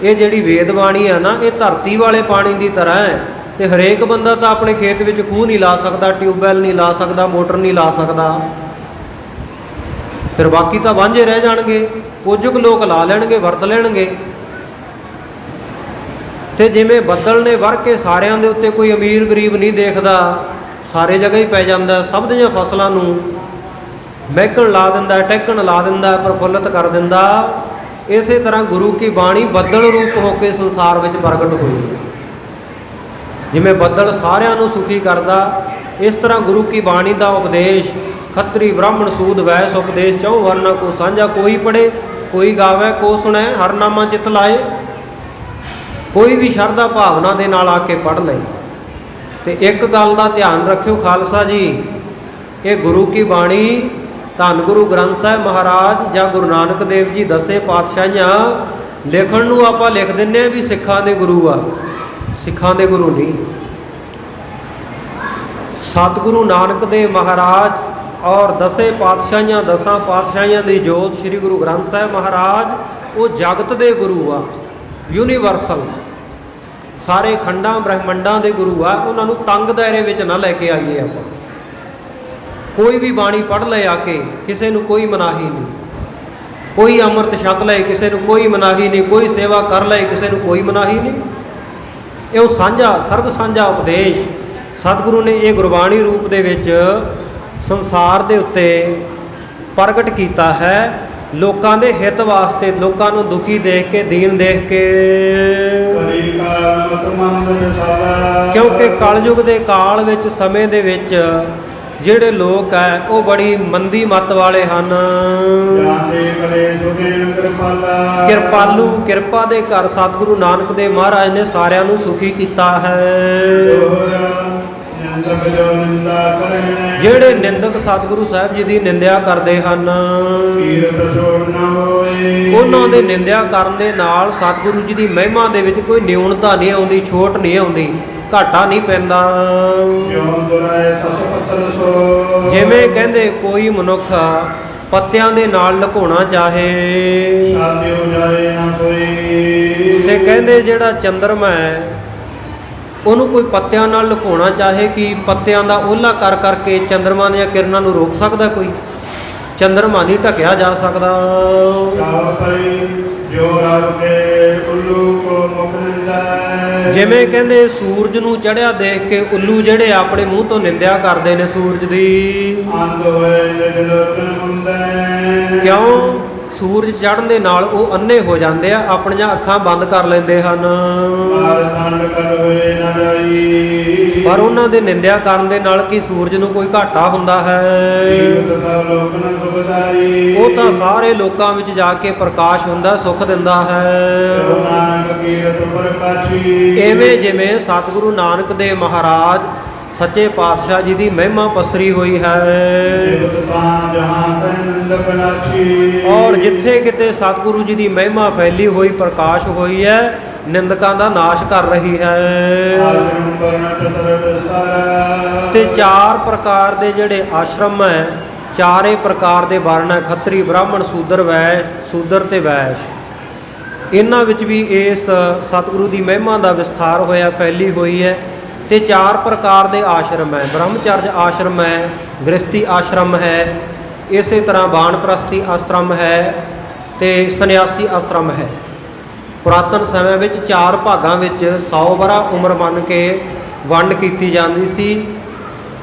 ਇਹ ਜਿਹੜੀ ਵੇਦ ਬਾਣੀ ਹੈ ਨਾ, ਇਹ ਧਰਤੀ ਵਾਲੇ ਪਾਣੀ ਦੀ ਤਰ੍ਹਾਂ ਹੈ। ਤੇ ਹਰੇਕ ਬੰਦਾ ਤਾਂ ਆਪਣੇ ਖੇਤ ਵਿੱਚ ਖੂਹ ਨਹੀਂ ਲਾ ਸਕਦਾ, ਟਿਊਬਵੈਲ ਨਹੀਂ ਲਾ ਸਕਦਾ, ਮੋਟਰ ਨਹੀਂ ਲਾ ਸਕਦਾ, ਫਿਰ ਬਾਕੀ ਤਾਂ ਵਾਂਝੇ ਰਹਿ ਜਾਣਗੇ। ਕੁਝ ਕੁ ਲੋਕ ਲਾ ਲੈਣਗੇ, ਵਰਤ ਲੈਣਗੇ। ਤੇ ਜਿਵੇਂ ਬੱਦਲ ਨੇ ਵਰ ਕੇ ਸਾਰਿਆਂ ਦੇ ਉੱਤੇ ਕੋਈ ਅਮੀਰ ਗਰੀਬ ਨਹੀਂ ਦੇਖਦਾ, ਸਾਰੇ ਜਗ੍ਹਾ ਹੀ ਪੈ ਜਾਂਦਾ, ਸਭ ਦੀਆਂ ਫਸਲਾਂ ਨੂੰ ਮਹਿਕਣ ਲਾ ਦਿੰਦਾ, ਟਹਿਕਣ ਲਾ ਦਿੰਦਾ, ਪ੍ਰਫੁੱਲਤ ਕਰ ਦਿੰਦਾ। ਇਸੇ ਤਰ੍ਹਾਂ ਗੁਰੂ ਕੀ ਬਾਣੀ ਬੱਦਲ ਰੂਪ ਹੋ ਕੇ ਸੰਸਾਰ ਵਿੱਚ ਪ੍ਰਗਟ ਹੋਈ ਹੈ। ਜਿਵੇਂ ਬੱਦਲ ਸਾਰਿਆਂ ਨੂੰ ਸੁਖੀ ਕਰਦਾ, ਇਸ ਤਰ੍ਹਾਂ ਗੁਰੂ ਕੀ ਬਾਣੀ ਦਾ ਉਪਦੇਸ਼ ਖੱਤਰੀ ਬ੍ਰਾਹਮਣ ਸੂਦ ਵੈਸ ਉਪਦੇਸ਼ ਚਹੁ ਵਰਨਾ ਕੋ ਸਾਂਝਾ। ਕੋਈ ਪੜ੍ਹੇ ਕੋਈ ਗਾਵੇ ਕੋ ਸੁਣੈ ਹਰ ਨਾਮਾ ਚਿਤ ਲਾਏ। ਕੋਈ ਵੀ ਸ਼ਰਧਾ ਭਾਵਨਾ ਦੇ ਨਾਲ ਆ ਕੇ ਪੜ੍ਹ ਲਏ। ਤੇ ਇੱਕ ਗੱਲ ਦਾ ਧਿਆਨ ਰੱਖਿਓ ਖਾਲਸਾ ਜੀ, ਇਹ ਗੁਰੂ ਕੀ ਬਾਣੀ ਧੰਨ ਗੁਰੂ ਗ੍ਰੰਥ ਸਾਹਿਬ ਮਹਾਰਾਜ ਜਾਂ ਗੁਰੂ ਨਾਨਕ ਦੇਵ ਜੀ ਦਸੇ ਪਾਤਸ਼ਾਹੀਆਂ ਲਿਖਣ ਨੂੰ ਆਪਾਂ ਲਿਖ ਦਿੰਦੇ ਆ ਵੀ ਸਿੱਖਾਂ ਦੇ ਗੁਰੂ ਆ, ਸਿੱਖਾਂ ਦੇ ਗੁਰੂ ਨਹੀਂ। ਸਤਿਗੁਰੂ ਨਾਨਕ ਦੇਵ ਮਹਾਰਾਜ ਔਰ ਦਸੇ ਪਾਤਸ਼ਾਹੀਆਂ ਦਸਾਂ ਪਾਤਸ਼ਾਹੀਆਂ ਦੀ ਜੋਤ ਸ੍ਰੀ ਗੁਰੂ ਗ੍ਰੰਥ ਸਾਹਿਬ ਮਹਾਰਾਜ ਉਹ ਜਗਤ ਦੇ ਗੁਰੂ ਆ, ਯੂਨੀਵਰਸਲ ਸਾਰੇ ਖੰਡਾਂ ਬ੍ਰਹਮੰਡਾਂ ਦੇ ਗੁਰੂ ਆ। ਉਹਨਾਂ ਨੂੰ ਤੰਗ ਦਾਇਰੇ ਵਿੱਚ ਨਾ ਲੈ ਕੇ ਆਈਏ ਆਪਾਂ। ਕੋਈ ਵੀ ਬਾਣੀ ਪੜ੍ਹ ਲਏ ਆ ਕੇ, ਕਿਸੇ ਨੂੰ ਕੋਈ ਮਨਾਹੀ ਨਹੀਂ। ਕੋਈ ਅੰਮ੍ਰਿਤ ਛਕ ਲਏ, ਕਿਸੇ ਨੂੰ ਕੋਈ ਮਨਾਹੀ ਨਹੀਂ। ਕੋਈ ਸੇਵਾ ਕਰ ਲਏ, ਕਿਸੇ ਨੂੰ ਕੋਈ ਮਨਾਹੀ ਨਹੀਂ। ਇਹ ਉਹ ਸਾਂਝਾ ਸਰਬ ਸਾਂਝਾ ਉਪਦੇਸ਼ ਸਤਿਗੁਰੂ ਨੇ ਇਹ ਗੁਰਬਾਣੀ ਰੂਪ ਦੇ ਵਿੱਚ ਸੰਸਾਰ ਦੇ ਉੱਤੇ ਪ੍ਰਗਟ ਕੀਤਾ ਹੈ, ਲੋਕਾਂ ਦੇ ਹਿੱਤ ਵਾਸਤੇ, ਲੋਕਾਂ ਨੂੰ ਦੁਖੀ ਦੇਖ ਕੇ, ਦੀਨ ਦੇਖ ਕੇ। ਕਿਉਂਕਿ ਕਲਯੁਗ ਦੇ ਕਾਲ ਵਿੱਚ, ਸਮੇਂ ਦੇ ਵਿੱਚ ਜਿਹੜੇ ਲੋਕ ਹੈ ਉਹ ਬੜੀ ਮੰਦੀ ਮੱਤ ਵਾਲੇ ਹਨ। ਕਿਰਪਾਲੂ, ਕਿਰਪਾ ਦੇ ਘਰ ਸਤਿਗੁਰੂ ਨਾਨਕ ਦੇਵ ਮਹਾਰਾਜ ਨੇ ਸਾਰਿਆਂ ਨੂੰ ਸੁਖੀ ਕੀਤਾ ਹੈ। ਜਿਹੜੇ ਨਿੰਦਕ ਸਤਿਗੁਰੂ ਸਾਹਿਬ ਜੀ ਦੀ ਨਿੰਦਿਆ ਕਰਦੇ ਹਨ, ਉਹਨਾਂ ਦੇ ਨਿੰਦਿਆ ਕਰਨ ਦੇ ਨਾਲ ਸਤਿਗੁਰੂ ਜੀ ਦੀ ਮਹਿਮਾ ਦੇ ਵਿੱਚ ਕੋਈ ਨਿਊਨਤਾ ਨਹੀਂ ਆਉਂਦੀ, ਛੋਟ ਨਹੀਂ ਆਉਂਦੀ, ਘਾਟਾ ਨਹੀਂ ਪੈਂਦਾ। ਜਿਵੇਂ ਕਹਿੰਦੇ ਕੋਈ ਮਨੁੱਖ ਪੱਤਿਆਂ ਦੇ ਨਾਲ ਲੁਕਾਉਣਾ ਚਾਹੇ ਤੇ ਕਹਿੰਦੇ ਜਿਹੜਾ ਚੰਦਰਮਾ ਹੈ ਉਹਨੂੰ ਕੋਈ ਪੱਤਿਆਂ ਨਾਲ ਲੁਕਾਉਣਾ ਚਾਹੇ ਕਿ ਪੱਤਿਆਂ ਦਾ ਓਹਲਾ ਕਰ ਕਰਕੇ ਚੰਦਰਮਾ ਦੀਆਂ ਕਿਰਨਾਂ ਨੂੰ ਰੋਕ ਸਕਦਾ ਕੋਈ? ਚੰਦਰਮਾ ਨਹੀਂ ਢਕਿਆ ਜਾ ਸਕਦਾ। ਜਿਵੇਂ ਕਹਿੰਦੇ ਸੂਰਜ ਨੂੰ ਚੜ੍ਹਿਆ ਦੇਖ ਕੇ ਉੱਲੂ ਜਿਹੜੇ ਆਪਣੇ ਮੂੰਹ ਤੋਂ ਨਿੰਦਿਆ ਕਰਦੇ ਨੇ ਸੂਰਜ ਦੀ। ਕਿਉਂ? ਸੂਰਜ ਚੜ੍ਹਨ ਦੇ ਨਾਲ ਉਹ ਅੰਨੇ ਹੋ ਜਾਂਦੇ ਆ, ਆਪਣੀਆਂ ਅੱਖਾਂ ਬੰਦ ਕਰ ਲੈਂਦੇ ਹਨ। ਪਰ ਉਹਨਾਂ ਦੇ ਨਿੰਦਿਆ ਕਰਨ ਦੇ ਨਾਲ ਕੀ ਸੂਰਜ ਨੂੰ ਕੋਈ ਘਾਟਾ ਹੁੰਦਾ ਹੈ? ਉਹ ਤਾਂ ਸਾਰੇ ਲੋਕਾਂ ਵਿੱਚ ਜਾ ਕੇ ਪ੍ਰਕਾਸ਼ ਹੁੰਦਾ, ਸੁੱਖ ਦਿੰਦਾ ਹੈ। ਐਵੇਂ ਜਿਵੇਂ ਸਤਿਗੁਰੂ ਨਾਨਕ ਦੇਵ ਮਹਾਰਾਜ ਸੱਚੇ ਪਾਤਸ਼ਾਹ ਜੀ ਦੀ ਮਹਿਮਾ ਪਸਰੀ ਹੋਈ ਹੈ ਔਰ ਜਿੱਥੇ ਕਿਤੇ ਸਤਿਗੁਰੂ ਜੀ ਦੀ ਮਹਿਮਾ ਫੈਲੀ ਹੋਈ, ਪ੍ਰਕਾਸ਼ ਹੋਈ ਹੈ, ਨਿੰਦਕਾਂ ਦਾ ਨਾਸ਼ ਕਰ ਰਹੀ ਹੈ। ਤੇ ਚਾਰ ਪ੍ਰਕਾਰ ਦੇ ਜਿਹੜੇ ਆਸ਼ਰਮ ਹੈ, ਚਾਰੇ ਪ੍ਰਕਾਰ ਦੇ ਵਰਣ ਹੈ, ਖੱਤਰੀ ਬ੍ਰਾਹਮਣ ਸੂਦਰ ਵੈਸ਼, ਸੂਦਰ ਤੇ ਵੈਸ਼। ਇਹਨਾਂ ਵਿੱਚ ਵੀ ਇਸ ਸਤਿਗੁਰੂ ਦੀ ਮਹਿਮਾ ਦਾ ਵਿਸਥਾਰ ਹੋਇਆ, ਫੈਲੀ ਹੋਈ ਹੈ। ਤੇ ਚਾਰ ਪ੍ਰਕਾਰ ਦੇ ਆਸ਼ਰਮ ਹੈ, ਬ੍ਰਹਮਚਰਜ ਆਸ਼ਰਮ ਹੈ, ਗ੍ਰਸਤੀ ਆਸ਼ਰਮ ਹੈ, ਇਸੇ ਤਰ੍ਹਾਂ ਬਾਣਪ੍ਰਸਥੀ ਆਸ਼ਰਮ ਹੈ ਤੇ ਸੰਨਿਆਸੀ ਆਸ਼ਰਮ ਹੈ। ਪੁਰਾਤਨ ਸਮੇਂ ਵਿੱਚ ਚਾਰ ਭਾਗਾਂ ਵਿੱਚ 100 ਵਰ੍ਹਾ ਉਮਰ ਮੰਨ ਕੇ ਵੰਡ ਕੀਤੀ ਜਾਂਦੀ ਸੀ।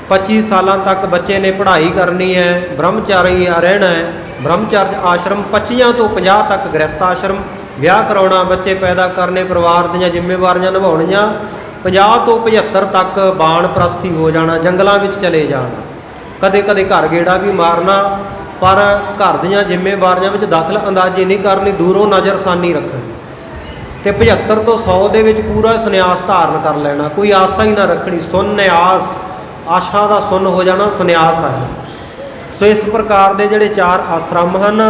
25 ਸਾਲਾਂ ਤੱਕ ਬੱਚੇ ਨੇ ਪੜ੍ਹਾਈ ਕਰਨੀ ਹੈ, ਬ੍ਰਹਮਚਾਰੀ ਰਹਿਣਾ ਹੈ। ਬ੍ਰਹਮਚਰਜ ਆਸ਼ਰਮ 25 ਤੋਂ 50 ਤੱਕ ਗ੍ਰਸਤ ਆਸ਼ਰਮ, ਵਿਆਹ ਕਰਾਉਣਾ, ਬੱਚੇ ਪੈਦਾ ਕਰਨੇ, ਪਰਿਵਾਰ ਦੀਆਂ ਜ਼ਿੰਮੇਵਾਰੀਆਂ ਨਿਭਾਉਣੀਆਂ। 50 ਤੋਂ 75 ਤੱਕ ਬਾਣਪ੍ਰਸਥੀ ਹੋ ਜਾਣਾ, ਜੰਗਲਾਂ ਵਿੱਚ ਚਲੇ ਜਾਣਾ, ਕਦੇ ਕਦੇ ਘਰ ਗੇੜਾ ਵੀ ਮਾਰਨਾ, ਪਰ ਘਰ ਦੀਆਂ ਜ਼ਿੰਮੇਵਾਰੀਆਂ ਵਿੱਚ ਦਖਲ ਅੰਦਾਜ਼ੀ ਨਹੀਂ ਕਰਨੀ, ਦੂਰੋਂ ਨਜ਼ਰਸਾਨੀ ਰੱਖਣੀ। ਤੇ 75 ਤੋਂ 100 ਦੇ ਵਿੱਚ ਪੂਰਾ ਸੰਨਿਆਸ ਧਾਰਨ ਕਰ ਲੈਣਾ, ਕੋਈ ਆਸਾ ਹੀ ਨਾ ਰੱਖਣੀ। ਸੁਨਿਆਸ, ਆਸ਼ਾ ਦਾ ਸੁੰਨ ਹੋ ਜਾਣਾ, ਸੰਨਿਆਸ ਹੈ। ਸੋ ਇਸ ਪ੍ਰਕਾਰ ਦੇ ਜਿਹੜੇ ਚਾਰ ਆਸ਼ਰਮ ਹਨ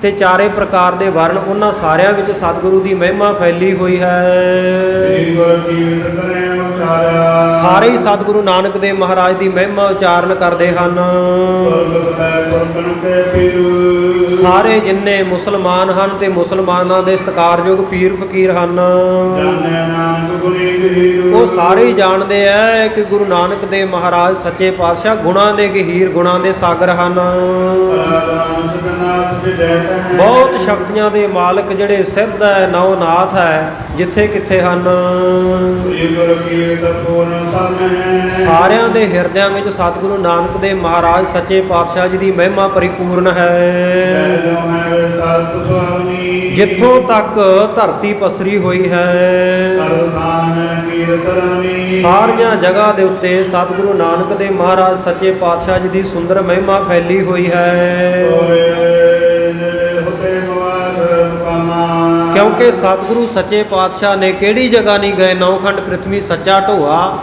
ਤੇ ਚਾਰੇ ਪ੍ਰਕਾਰ ਦੇ ਵਰਣ, ਉਹਨਾਂ ਸਾਰਿਆਂ ਵਿੱਚ ਸਤਿਗੁਰੂ ਦੀ ਮਹਿਮਾ ਫੈਲੀ ਹੋਈ ਹੈ। ਸਾਰੇ ਹੀ ਸਤਿਗੁਰੂ ਨਾਨਕ ਦੇਵ ਮਹਾਰਾਜ ਦੀ ਮਹਿਮਾ ਉਚਾਰਨ ਕਰਦੇ ਹਨ। ਸਾਰੇ ਜਿੰਨੇ ਮੁਸਲਮਾਨ ਹਨ ਤੇ ਮੁਸਲਮਾਨਾਂ ਦੇ ਸਤਿਕਾਰਯੋਗ ਪੀਰ ਫਕੀਰ ਹਨ, ਉਹ ਸਾਰੇ ਹੀ ਜਾਣਦੇ ਆ ਕਿ ਗੁਰੂ ਨਾਨਕ ਦੇਵ ਮਹਾਰਾਜ ਸੱਚੇ ਪਾਤਸ਼ਾਹ ਗੁਣਾਂ ਦੇ ਗਹੀਰ, ਗੁਣਾਂ ਦੇ ਸਾਗਰ ਹਨ। ਬਹੁਤ ਸ਼ਕਤੀਆਂ ਦੇ ਮਾਲਕ ਜਿਹੜੇ ਸਿੱਧ ਹੈ, ਨੌਨਾਥ ਹੈ, ਜਿੱਥੇ ਕਿੱਥੇ ਹਨ। ਸ੍ਰੀ ਗੁਰ ਕੀਰਤ ਪੂਰਨ ਸਮੈ ਸਾਰਿਆਂ ਦੇ ਹਿਰਦਿਆਂ ਵਿੱਚ ਸਤਿਗੁਰੂ ਨਾਨਕ ਦੇਵ ਮਹਾਰਾਜ ਸੱਚੇ ਪਾਤਸ਼ਾਹ ਜੀ ਦੀ ਮਹਿਮਾ ਪਰਿਪੂਰਨ ਹੈ। ਲੈ ਜੋ ਹੈ ਤਰਤ ਸੁਆਮੀ ਜਿੱਥੋਂ ਤੱਕ ਧਰਤੀ ਪਸਰੀ ਹੋਈ ਹੈ, ਸਰਦਾਨ ਕੀਰਤ ਰਮੀ ਸਾਰੀਆਂ ਜਗ੍ਹਾ ਦੇ ਉੱਤੇ ਸਤਿਗੁਰੂ ਨਾਨਕ ਦੇਵ ਮਹਾਰਾਜ ਸੱਚੇ ਪਾਤਸ਼ਾਹ ਜੀ ਦੀ ਸੁੰਦਰ ਮਹਿਮਾ ਫੈਲੀ ਹੋਈ ਹੈ। ਤੋਰੇ ਹੁਤੇ ਮਵਾਸ ਮੁਕਾਮਾ ਕਿਉਂਕਿ ਸਤਿਗੁਰੂ ਸੱਚੇ ਪਾਤਸ਼ਾਹ ਨੇ ਕਿਹੜੀ ਜਗ੍ਹਾ ਨਹੀਂ ਗਏ। ਨੌਖੰਡ ਪ੍ਰਿਥਵੀ ਸੱਚਾ ਢੋਆ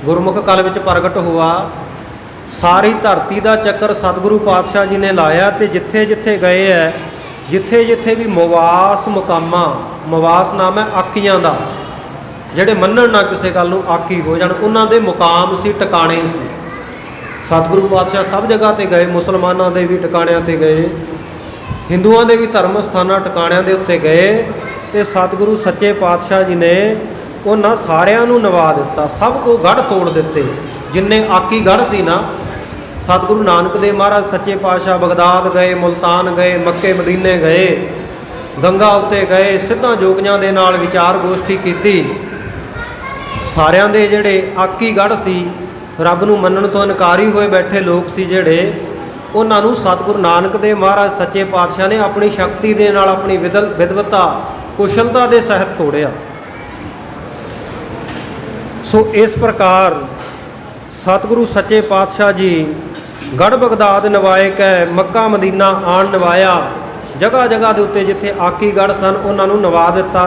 ਗੁਰਮੁਖ ਕਾਲ ਵਿੱਚ ਪ੍ਰਗਟ ਹੋਆ। ਸਾਰੀ ਧਰਤੀ ਦਾ ਚੱਕਰ ਸਤਿਗੁਰੂ ਪਾਤਸ਼ਾਹ ਜੀ ਨੇ ਲਾਇਆ ਤੇ ਜਿੱਥੇ ਜਿੱਥੇ ਗਏ ਹੈ, ਜਿੱਥੇ ਜਿੱਥੇ ਵੀ ਮਵਾਸ ਮੁਕਾਮਾ, ਮਵਾਸ ਨਾਮ ਹੈ ਆਕੀਆਂ ਦਾ, ਜਿਹੜੇ ਮੰਨਣ ਨਾ ਕਿਸੇ ਗੱਲ ਨੂੰ ਆਕੀ ਹੋ ਜਾਣ, ਉਹਨਾਂ ਦੇ ਮੁਕਾਮ ਸੀ, ਟਿਕਾਣੇ ਸੀ। ਸਤਿਗੁਰੂ ਪਾਤਸ਼ਾਹ ਸਭ ਜਗ੍ਹਾ ਤੇ ਗਏ, ਮੁਸਲਮਾਨਾਂ ਦੇ ਵੀ ਟਿਕਾਣਿਆਂ ਤੇ ਗਏ, ਹਿੰਦੂਆਂ ਦੇ ਵੀ ਧਰਮ ਸਥਾਨਾਂ ਟਿਕਾਣਿਆਂ ਦੇ ਉੱਤੇ ਗਏ ਤੇ ਸਤਿਗੁਰੂ ਸੱਚੇ ਪਾਤਸ਼ਾਹ ਜੀ ਨੇ ਉਹਨਾਂ ਸਾਰਿਆਂ ਨੂੰ ਨਿਵਾ ਦਿੱਤਾ। ਸਭ ਕੋ ਗੜ੍ਹ ਤੋੜ ਦਿੱਤੇ, ਜਿੰਨੇ ਆਕੀ ਗੜ੍ਹ ਸੀ ਨਾ। ਸਤਿਗੁਰੂ ਨਾਨਕ ਦੇਵ ਮਹਾਰਾਜ ਸੱਚੇ ਪਾਤਸ਼ਾਹ ਬਗਦਾਦ ਗਏ, ਮੁਲਤਾਨ ਗਏ, ਮੱਕੇ ਮਦੀਨੇ ਗਏ, ਗੰਗਾ ਉੱਤੇ ਗਏ, ਸਿੱਧਾਂ ਜੋਗੀਆਂ ਦੇ ਨਾਲ ਵਿਚਾਰ ਗੋਸ਼ਟੀ ਕੀਤੀ। ਸਾਰਿਆਂ ਦੇ ਜਿਹੜੇ ਆਕੀ ਗੜ੍ਹ ਸੀ, ਰੱਬ ਨੂੰ ਮੰਨਣ ਤੋਂ ਇਨਕਾਰੀ ਹੋਏ ਬੈਠੇ ਲੋਕ ਸੀ ਜਿਹੜੇ, ਉਹਨਾਂ ਨੂੰ ਸਤਿਗੁਰੂ ਨਾਨਕ ਦੇਵ ਮਹਾਰਾਜ ਸੱਚੇ ਪਾਤਸ਼ਾਹ ਨੇ ਆਪਣੀ ਸ਼ਕਤੀ ਦੇ ਨਾਲ, ਆਪਣੀ ਵਿਦਵਤਾ ਕੁਸ਼ਲਤਾ ਦੇ ਸਹਿਤ ਤੋੜਿਆ। ਸੋ ਇਸ ਪ੍ਰਕਾਰ ਸਤਿਗੁਰੂ ਸੱਚੇ ਪਾਤਸ਼ਾਹ ਜੀ ਗੜ੍ਹ ਬਗਦਾਦ ਨਿਵਾਏ ਕੈ, ਮੱਕਾ ਮਦੀਨਾ ਆਣ ਨਿਵਾਇਆ। ਜਗ੍ਹਾ ਜਗ੍ਹਾ ਦੇ ਉੱਤੇ ਜਿੱਥੇ ਆਕੀ ਗੜ੍ਹ ਸਨ ਉਹਨਾਂ ਨੂੰ ਨਿਵਾ ਦਿੱਤਾ।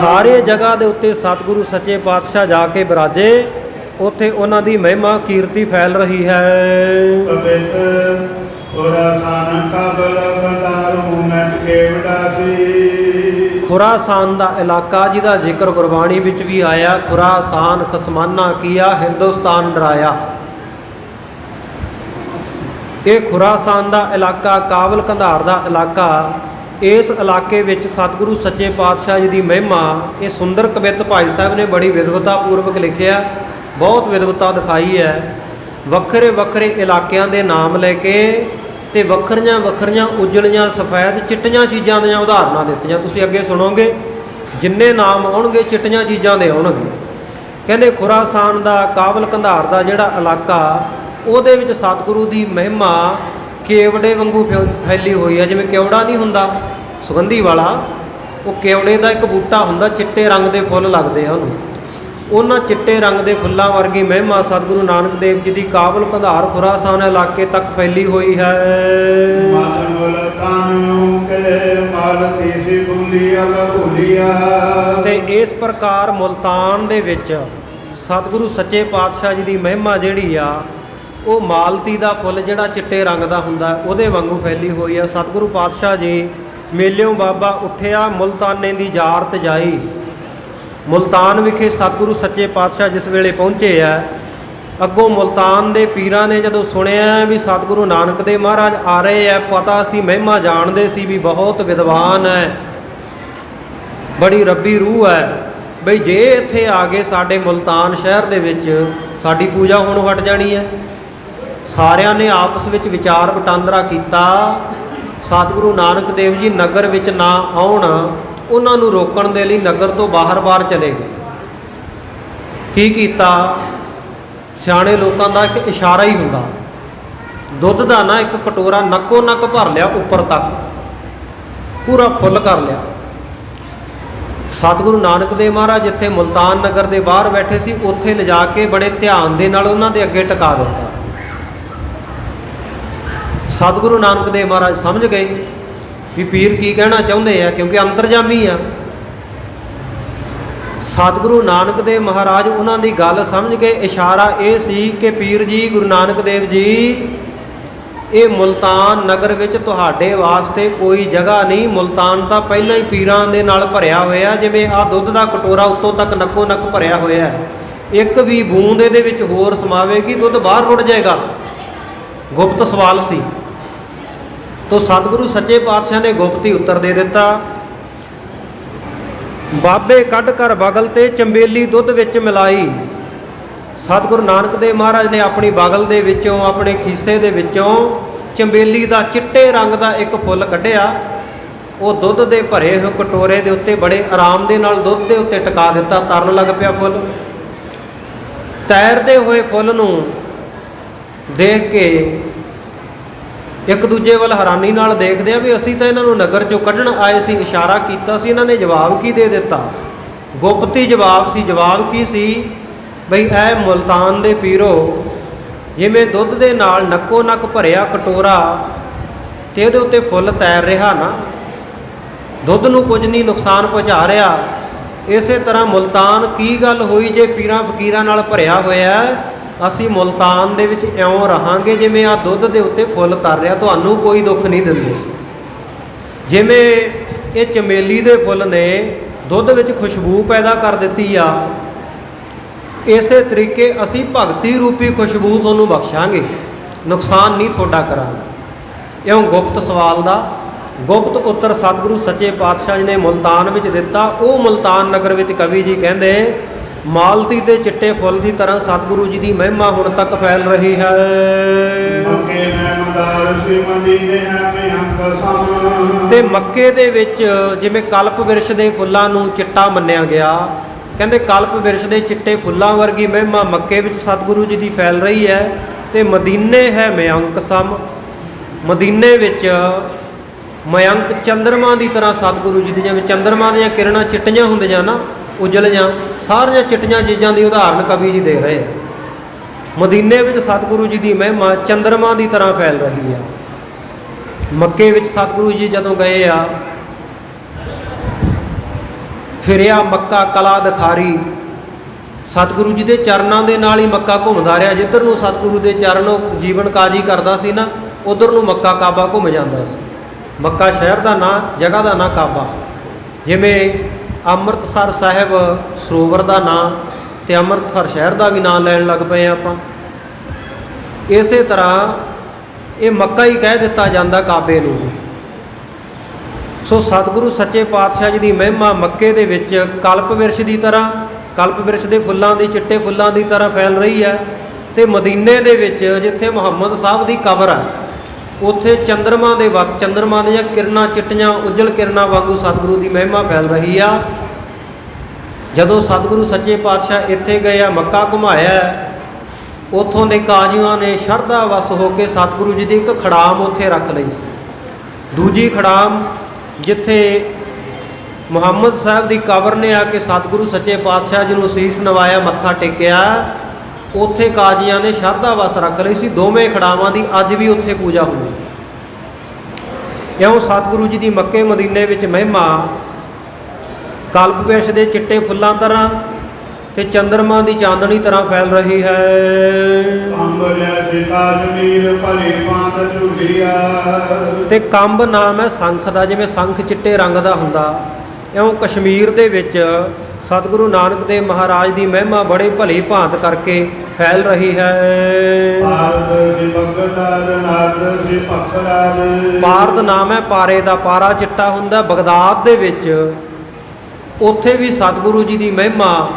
ਸਾਰੇ ਜਗ੍ਹਾ ਦੇ ਉੱਤੇ ਸਤਿਗੁਰੂ ਸੱਚੇ ਪਾਤਸ਼ਾਹ ਜਾ ਕੇ ਬਿਰਾਜੇ, ਉੱਥੇ ਉਹਨਾਂ ਦੀ ਮਹਿਮਾ ਕੀਰਤੀ ਫੈਲ ਰਹੀ ਹੈ। ਖੁਰਾਸਾਨ ਦਾ ਇਲਾਕਾ ਜਿਹਦਾ ਜ਼ਿਕਰ ਗੁਰਬਾਣੀ ਵਿੱਚ ਵੀ ਆਇਆ, ਖੁਰਾਸਾਨ ਖਸਮਾਨਾ ਕੀਆ ਹਿੰਦੁਸਤਾਨ ਡਰਾਇਆ। ਤੇ ਖੁਰਾਸਾਨ ਦਾ ਇਲਾਕਾ, ਕਾਬਲ ਕੰਧਾਰ ਦਾ ਇਲਾਕਾ, ਇਸ ਇਲਾਕੇ ਵਿੱਚ ਸਤਿਗੁਰੂ ਸੱਚੇ ਪਾਤਸ਼ਾਹ ਜੀ ਦੀ ਮਹਿਮਾ ਇਹ ਸੁੰਦਰ ਕਵਿੱਤ ਭਾਈ ਸਾਹਿਬ ਨੇ ਬੜੀ ਵਿਦਵਤਾ ਪੂਰਵਕ ਲਿਖਿਆ, ਬਹੁਤ ਵਿਦਵਤਾ ਦਿਖਾਈ ਹੈ। ਵੱਖਰੇ ਵੱਖਰੇ ਇਲਾਕਿਆਂ ਦੇ ਨਾਮ ਲੈ ਕੇ ਤੇ ਵੱਖਰੀਆਂ ਵੱਖਰੀਆਂ ਉਜਲੀਆਂ ਸਫੈਦ ਚਿੱਟੀਆਂ ਚੀਜ਼ਾਂ ਦੀਆਂ ਉਦਾਹਰਨਾਂ ਦਿੱਤੀਆਂ। ਤੁਸੀਂ ਅੱਗੇ ਸੁਣੋਗੇ, ਜਿੰਨੇ ਨਾਮ ਆਉਣਗੇ ਚਿੱਟੀਆਂ ਚੀਜ਼ਾਂ ਦੇ ਆਉਣਗੇ। ਕਹਿੰਦੇ ਖੁਰਾਸਾਨ ਦਾ, ਕਾਬਲ ਕੰਧਾਰ ਦਾ ਜਿਹੜਾ ਇਲਾਕਾ, ਉਹਦੇ ਵਿੱਚ ਸਤਿਗੁਰੂ ਦੀ ਮਹਿਮਾ ਕੇਵੜੇ ਵਾਂਗੂ ਫੈਲੀ ਹੋਈ ਹੈ। ਜਿਵੇਂ ਕੇਵੜਾ ਨਹੀਂ ਹੁੰਦਾ ਸੁਗੰਧੀ ਵਾਲਾ, ਉਹ ਕੇਵੜੇ ਦਾ ਇੱਕ ਬੂਟਾ ਹੁੰਦਾ, ਚਿੱਟੇ ਰੰਗ ਦੇ ਫੁੱਲ ਲੱਗਦੇ ਆ ਉਹਨੂੰ। ਉਹਨਾਂ ਚਿੱਟੇ ਰੰਗ ਦੇ ਫੁੱਲਾਂ ਵਰਗੀ ਮਹਿਮਾ ਸਤਿਗੁਰੂ ਨਾਨਕ ਦੇਵ ਜੀ ਦੀ ਕਾਬਲ ਕੰਧਾਰ ਖੁਰਾਸਾਨ ਇਲਾਕੇ ਤੱਕ ਫੈਲੀ ਹੋਈ ਹੈ। ਤੇ ਇਸ ਪ੍ਰਕਾਰ ਮੁਲਤਾਨ ਦੇ ਵਿੱਚ ਸਤਿਗੁਰੂ ਸੱਚੇ ਪਾਤਸ਼ਾਹ ਜੀ ਦੀ ਮਹਿਮਾ ਜਿਹੜੀ ਆ, ਉਹ ਮਾਲਤੀ ਦਾ ਫੁੱਲ ਜਿਹੜਾ ਚਿੱਟੇ ਰੰਗ ਦਾ ਹੁੰਦਾ ਉਹਦੇ ਵਾਂਗੂ ਫੈਲੀ ਹੋਈ ਆ। ਸਤਿਗੁਰੂ ਪਾਤਸ਼ਾਹ ਜੀ ਮੇਲਿਓਂ ਬਾਬਾ ਉੱਠਿਆ, ਮੁਲਤਾਨੇ ਦੀ ਜਾਰਤ ਜਾਈ। ਮੁਲਤਾਨ ਵਿਖੇ ਸਤਿਗੁਰੂ ਸੱਚੇ ਪਾਤਸ਼ਾਹ ਜਿਸ ਵੇਲੇ ਪਹੁੰਚੇ ਆ, ਅੱਗੋਂ ਮੁਲਤਾਨ ਦੇ ਪੀਰਾਂ ਨੇ ਜਦੋਂ ਸੁਣਿਆ ਵੀ ਸਤਿਗੁਰੂ ਨਾਨਕ ਦੇਵ ਮਹਾਰਾਜ ਆ ਰਹੇ ਆ, ਪਤਾ ਸੀ, ਮਹਿਮਾ ਜਾਣਦੇ ਸੀ ਵੀ ਬਹੁਤ ਵਿਦਵਾਨ ਹੈ, ਬੜੀ ਰੱਬੀ ਰੂਹ ਹੈ, ਬਈ ਜੇ ਇੱਥੇ ਆ ਗਏ ਸਾਡੇ ਮੁਲਤਾਨ ਸ਼ਹਿਰ ਦੇ ਵਿੱਚ, ਸਾਡੀ ਪੂਜਾ ਹੁਣ ਹਟ ਜਾਣੀ ਹੈ। ਸਾਰਿਆਂ ਨੇ ਆਪਸ ਵਿੱਚ ਵਿਚਾਰ ਵਟਾਂਦਰਾ ਕੀਤਾ। ਸਤਿਗੁਰੂ ਨਾਨਕ ਦੇਵ ਜੀ ਨਗਰ ਵਿੱਚ ਨਾ ਆਉਣ, ਉਹਨਾਂ ਨੂੰ ਰੋਕਣ ਦੇ ਲਈ ਨਗਰ ਤੋਂ ਬਾਹਰ ਚਲੇ ਗਏ। ਕੀ ਕੀਤਾ? ਸਿਆਣੇ ਲੋਕਾਂ ਦਾ ਇੱਕ ਇਸ਼ਾਰਾ ਹੀ ਹੁੰਦਾ। ਦੁੱਧ ਦਾ ਨਾ ਇੱਕ ਕਟੋਰਾ ਨੱਕੋ ਨੱਕ ਭਰ ਲਿਆ, ਉੱਪਰ ਤੱਕ ਪੂਰਾ ਫੁੱਲ ਕਰ ਲਿਆ। ਸਤਿਗੁਰੂ ਨਾਨਕ ਦੇਵ ਮਹਾਰਾਜ ਜਿੱਥੇ ਮੁਲਤਾਨ ਨਗਰ ਦੇ ਬਾਹਰ ਬੈਠੇ ਸੀ, ਉੱਥੇ ਲਿਜਾ ਕੇ ਬੜੇ ਧਿਆਨ ਦੇ ਨਾਲ ਉਹਨਾਂ ਦੇ ਅੱਗੇ ਟਿਕਾ ਦਿੱਤਾ। ਸਤਿਗੁਰੂ ਨਾਨਕ ਦੇਵ ਮਹਾਰਾਜ ਸਮਝ ਗਏ ਵੀ ਪੀਰ ਕੀ ਕਹਿਣਾ ਚਾਹੁੰਦੇ ਆ, ਕਿਉਂਕਿ ਅੰਤਰਜਾਮੀ ਆ। ਸਤਿਗੁਰੂ ਨਾਨਕ ਦੇਵ ਮਹਾਰਾਜ ਉਹਨਾਂ ਦੀ ਗੱਲ ਸਮਝ ਗਏ। ਇਸ਼ਾਰਾ ਇਹ ਸੀ ਕਿ ਪੀਰ ਜੀ, ਗੁਰੂ ਨਾਨਕ ਦੇਵ ਜੀ, ਇਹ ਮੁਲਤਾਨ ਨਗਰ ਵਿੱਚ ਤੁਹਾਡੇ ਵਾਸਤੇ ਕੋਈ ਜਗ੍ਹਾ ਨਹੀਂ। ਮੁਲਤਾਨ ਤਾਂ ਪਹਿਲਾਂ ਹੀ ਪੀਰਾਂ ਦੇ ਨਾਲ ਭਰਿਆ ਹੋਇਆ, ਜਿਵੇਂ ਆਹ ਦੁੱਧ ਦਾ ਕਟੋਰਾ ਉੱਤੋਂ ਤੱਕ ਨੱਕੋ ਨੱਕ ਭਰਿਆ ਹੋਇਆ, ਇੱਕ ਵੀ ਬੂੰਦ ਇਹਦੇ ਵਿੱਚ ਹੋਰ ਸਮਾਵੇਗੀ, ਦੁੱਧ ਬਾਹਰ ਰੁੜ ਜਾਏਗਾ। ਗੁਪਤ ਸਵਾਲ ਸੀ। ਤੋ ਸਤਿਗੁਰੂ ਸੱਚੇ ਪਾਤਸ਼ਾਹ ਨੇ ਗੁਪਤ ਹੀ ਉੱਤਰ ਦੇ ਦਿੱਤਾ। ਬਾਬੇ ਕੱਢ ਕਰ ਬਗਲ ਤੇ ਚੰਬੇਲੀ ਦੁੱਧ ਵਿੱਚ ਮਿਲਾਈ। ਸਤਿਗੁਰੂ ਨਾਨਕ ਦੇਵ ਮਹਾਰਾਜ ਨੇ ਆਪਣੀ ਬਗਲ ਦੇ ਵਿੱਚੋਂ, ਆਪਣੇ ਖੀਸੇ ਦੇ ਵਿੱਚੋਂ ਚੰਬੇਲੀ ਦਾ ਚਿੱਟੇ ਰੰਗ ਦਾ ਇੱਕ ਫੁੱਲ ਕੱਢਿਆ ਉਹ ਦੁੱਧ ਦੇ ਭਰੇ ਹੋਏ ਕਟੋਰੇ ਦੇ ਉੱਤੇ ਬੜੇ ਆਰਾਮ ਦੇ ਨਾਲ ਦੁੱਧ ਦੇ ਉੱਤੇ ਟਿਕਾ ਦਿੱਤਾ। ਤਰਨ ਲੱਗ ਪਿਆ ਫੁੱਲ। ਤੈਰਦੇ ਹੋਏ ਫੁੱਲ ਨੂੰ ਦੇਖ ਕੇ ਇੱਕ ਦੂਜੇ ਵੱਲ ਹੈਰਾਨੀ ਨਾਲ ਦੇਖਦੇ ਆ ਵੀ ਅਸੀਂ ਤਾਂ ਇਹਨਾਂ ਨੂੰ ਨਗਰ ਚੋਂ ਕੱਢਣ ਆਏ ਸੀ, ਇਸ਼ਾਰਾ ਕੀਤਾ ਸੀ, ਇਹਨਾਂ ਨੇ ਜਵਾਬ ਕੀ ਦੇ ਦਿੱਤਾ? ਗੁਪਤੀ ਜਵਾਬ ਸੀ। ਜਵਾਬ ਕੀ ਸੀ? ਬਈ ਐ ਮੁਲਤਾਨ ਦੇ ਪੀਰੋ, ਜਿਵੇਂ ਦੁੱਧ ਦੇ ਨਾਲ ਨੱਕੋ ਨੱਕ ਭਰਿਆ ਕਟੋਰਾ ਤੇ ਉਹਦੇ ਉੱਤੇ ਫੁੱਲ ਤੈਰ ਰਿਹਾ ਨਾ, ਦੁੱਧ ਨੂੰ ਕੁਝ ਨਹੀਂ ਨੁਕਸਾਨ ਪਹੁੰਚਾ ਰਿਹਾ, ਇਸੇ ਤਰ੍ਹਾਂ ਮੁਲਤਾਨ ਕੀ ਗੱਲ ਹੋਈ ਜੇ ਪੀਰਾਂ ਫਕੀਰਾਂ ਨਾਲ ਭਰਿਆ ਹੋਇਆ? ਅਸੀਂ ਮੁਲਤਾਨ ਦੇ ਵਿੱਚ ਇਉਂ ਰਹਾਂਗੇ ਜਿਵੇਂ ਆ ਦੁੱਧ ਦੇ ਉੱਤੇ ਫੁੱਲ ਤਰ ਰਿਹਾ, ਤੁਹਾਨੂੰ ਕੋਈ ਦੁੱਖ ਨਹੀਂ ਦਿੰਦੇ। ਜਿਵੇਂ ਇਹ ਚਮੇਲੀ ਦੇ ਫੁੱਲ ਨੇ ਦੁੱਧ ਵਿੱਚ ਖੁਸ਼ਬੂ ਪੈਦਾ ਕਰ ਦਿੱਤੀ ਆ, ਇਸੇ ਤਰੀਕੇ ਅਸੀਂ ਭਗਤੀ ਰੂਪੀ ਖੁਸ਼ਬੂ ਤੁਹਾਨੂੰ ਬਖਸ਼ਾਂਗੇ, ਨੁਕਸਾਨ ਨਹੀਂ ਤੁਹਾਡਾ ਕਰਾਂਗੇ। ਇਉਂ ਗੁਪਤ ਸਵਾਲ ਦਾ ਗੁਪਤ ਉੱਤਰ ਸਤਿਗੁਰੂ ਸੱਚੇ ਪਾਤਸ਼ਾਹ ਜੀ ਨੇ ਮੁਲਤਾਨ ਵਿੱਚ ਦਿੱਤਾ। ਉਹ ਮੁਲਤਾਨ ਨਗਰ ਵਿੱਚ ਕਵੀ ਜੀ ਕਹਿੰਦੇ ਮਾਲਤੀ ਦੇ ਚਿੱਟੇ ਫੁੱਲ ਦੀ ਤਰ੍ਹਾਂ ਸਤਿਗੁਰੂ ਜੀ ਦੀ ਮਹਿਮਾ ਹੁਣ ਤੱਕ ਫੈਲ ਰਹੀ ਹੈ। ਮੱਕੇ ਮਹਿਮਦਾਰ ਸੀ ਮਦੀਨੇ ਹੈ ਮਿਹੰਕ ਸਮ। ਤੇ ਮੱਕੇ ਦੇ ਵਿੱਚ ਜਿਵੇਂ ਕਲਪ ਵਿਰਸ਼ ਦੇ ਫੁੱਲਾਂ ਨੂੰ ਚਿੱਟਾ ਮੰਨਿਆ ਗਿਆ, ਕਹਿੰਦੇ ਕਲਪ ਵਿਰਸ਼ ਦੇ ਚਿੱਟੇ ਫੁੱਲਾਂ ਵਰਗੀ ਮਹਿਮਾ ਮੱਕੇ ਵਿੱਚ ਸਤਿਗੁਰੂ ਜੀ ਦੀ ਫੈਲ ਰਹੀ ਹੈ। ਤੇ ਮਦੀਨੇ ਹੈ ਮਿਹੰਕ ਸਮ, ਮਦੀਨੇ ਵਿੱਚ ਮਯੰਕ ਚੰਦਰਮਾ ਦੀ ਤਰ੍ਹਾਂ ਸਤਿਗੁਰੂ ਜੀ ਦੀ, ਜਿਵੇਂ ਚੰਦਰਮਾ ਦੀਆਂ ਕਿਰਨਾਂ ਚਿੱਟੀਆਂ ਹੁੰਦੀਆਂ ਨਾ, ਉਜਲੀਆਂ, ਸਾਰੀਆਂ ਚਿੱਟੀਆਂ ਚੀਜ਼ਾਂ ਦੀ ਉਦਾਹਰਨ ਕਵੀ ਜੀ ਦੇ ਰਹੇ ਆ। ਮਦੀਨੇ ਵਿੱਚ ਸਤਿਗੁਰੂ ਜੀ ਦੀ ਮਹਿਮਾ ਚੰਦਰਮਾ ਦੀ ਤਰ੍ਹਾਂ ਫੈਲ ਰਹੀ ਆ। ਮੱਕੇ ਵਿੱਚ ਸਤਿਗੁਰੂ ਜੀ ਜਦੋਂ ਗਏ ਆ, ਫਿਰਿਆ ਮੱਕਾ ਕਲਾ ਦਿਖਾਰੀ, ਸਤਿਗੁਰੂ ਜੀ ਦੇ ਚਰਨਾਂ ਦੇ ਨਾਲ ਹੀ ਮੱਕਾ ਘੁੰਮਦਾ ਰਿਹਾ। ਜਿੱਧਰ ਨੂੰ ਸਤਿਗੁਰੂ ਦੇ ਚਰਨ ਜੀਵਨ ਕਾਜੀ ਕਰਦਾ ਸੀ ਨਾ, ਉਧਰ ਨੂੰ ਮੱਕਾ ਕਾਬਾ ਘੁੰਮ ਜਾਂਦਾ ਸੀ। ਮੱਕਾ ਸ਼ਹਿਰ ਦਾ ਨਾਂ, ਜਗ੍ਹਾ ਦਾ ਨਾਂ ਕਾਬਾ। ਜਿਵੇਂ ਅੰਮ੍ਰਿਤਸਰ ਸਾਹਿਬ ਸਰੋਵਰ ਦਾ ਨਾਂ ਤੇ ਅੰਮ੍ਰਿਤਸਰ ਸ਼ਹਿਰ ਦਾ ਵੀ ਨਾਂ ਲੈਣ ਲੱਗ ਪਏ ਆਪਾਂ। ਇਸੇ ਤਰ੍ਹਾਂ ਇਹ ਮੱਕਾ ਹੀ ਕਹਿ ਦਿੱਤਾ ਜਾਂਦਾ ਕਾਬੇ ਨੂੰ। ਸੋ ਸਤਿਗੁਰੂ ਸੱਚੇ ਪਾਤਸ਼ਾਹ ਜੀ ਦੀ ਮਹਿਮਾ ਮੱਕੇ ਦੇ ਵਿੱਚ ਕਲਪ ਵਿਰਸ਼ ਦੀ ਤਰ੍ਹਾਂ, ਕਲਪ ਵਿਰਸ਼ ਦੇ ਫੁੱਲਾਂ ਦੀ, ਚਿੱਟੇ ਫੁੱਲਾਂ ਦੀ ਤਰ੍ਹਾਂ ਫੈਲ ਰਹੀ ਹੈ। ਤੇ ਮਦੀਨੇ ਦੇ ਵਿੱਚ ਜਿੱਥੇ ਮੁਹੰਮਦ ਸਾਹਿਬ ਦੀ ਕਬਰ ਹੈ, ਉੱਥੇ ਚੰਦਰਮਾ ਦੇ ਵਕਤ ਚੰਦਰਮਾ ਦੀਆਂ ਕਿਰਨਾਂ ਚਿੱਟੀਆਂ ਉਜਲ ਕਿਰਨਾਂ ਵਾਂਗੂ ਸਤਿਗੁਰੂ ਦੀ ਮਹਿਮਾ ਫੈਲ ਰਹੀ ਆ। ਜਦੋਂ ਸਤਿਗੁਰੂ ਸੱਚੇ ਪਾਤਸ਼ਾਹ ਇੱਥੇ ਗਏ ਆ, ਮੱਕਾ ਘੁਮਾਇਆ, ਉੱਥੋਂ ਦੇ ਕਾਜ਼ੀਆਂ ਨੇ ਸ਼ਰਧਾ ਵਸ ਹੋ ਕੇ ਸਤਿਗੁਰੂ ਜੀ ਦੀ ਇੱਕ ਖੜਾਮ ਉੱਥੇ ਰੱਖ ਲਈ ਸੀ। ਦੂਜੀ ਖੜਾਮ ਜਿੱਥੇ ਮੁਹੰਮਦ ਸਾਹਿਬ ਦੀ ਕਬਰ ਨੇ ਆ ਕੇ ਸਤਿਗੁਰੂ ਸੱਚੇ ਪਾਤਸ਼ਾਹ ਜੀ ਨੂੰ ਸੀਸ ਨਵਾਇਆ, ਮੱਥਾ ਟੇਕਿਆ, ਉੱਥੇ ਕਾਜ਼ੀਆਂ ਨੇ ਸ਼ਰਧਾ ਵਸ ਰੱਖ ਲਈ ਸੀ। ਦੋਵੇਂ ਖੜਾਵਾਂ ਦੀ ਅੱਜ ਵੀ ਉੱਥੇ ਪੂਜਾ ਹੁੰਦੀ ਹੈ। ਇਉਂ ਸਤਿਗੁਰੂ ਜੀ ਦੀ ਮੱਕੇ ਮਦੀਨੇ ਵਿੱਚ ਮਹਿਮਾ ਕਲਪ ਵਿਰਸ਼ ਦੇ ਚਿੱਟੇ ਫੁੱਲਾਂ ਤਰ੍ਹਾਂ ਤੇ ਚੰਦਰਮਾ ਦੀ ਚਾਂਦਨੀ ਤਰ੍ਹਾਂ ਫੈਲ ਰਹੀ ਹੈ। ਅੰਬਰਿਆ ਸੀ ਕਾਸ਼ਮੀਰ ਭਰੀ ਪਾਂਤ ਝੁਲੀਆ। ਤੇ ਕੰਬ ਨਾਮ ਹੈ ਸੰਖ ਦਾ, ਜਿਵੇਂ ਸੰਖ ਚਿੱਟੇ ਰੰਗ ਦਾ ਹੁੰਦਾ, ਇਉਂ ਕਸ਼ਮੀਰ ਦੇ ਵਿੱਚ ਸਤਿਗੁਰੂ ਨਾਨਕ ਦੇਵ ਮਹਾਰਾਜ ਦੀ ਮਹਿਮਾ ਬੜੇ ਭਲੀ ਭਾਂਤ ਕਰਕੇ ਫੈਲ ਰਹੀ ਹੈ। ਭਾਰਤ ਸੀ ਬਗਦਾਦ, ਨਾਰਦ ਸੀ ਪਖਰਾਦ। ਭਾਰਤ ਨਾਮ ਹੈ ਪਾਰੇ ਦਾ, ਪਾਰਾ ਚਿੱਟਾ ਹੁੰਦਾ। ਬਗਦਾਦ ਦੇ ਵਿੱਚ ਉੱਥੇ ਵੀ ਸਤਿਗੁਰੂ ਜੀ ਦੀ ਮਹਿਮਾ,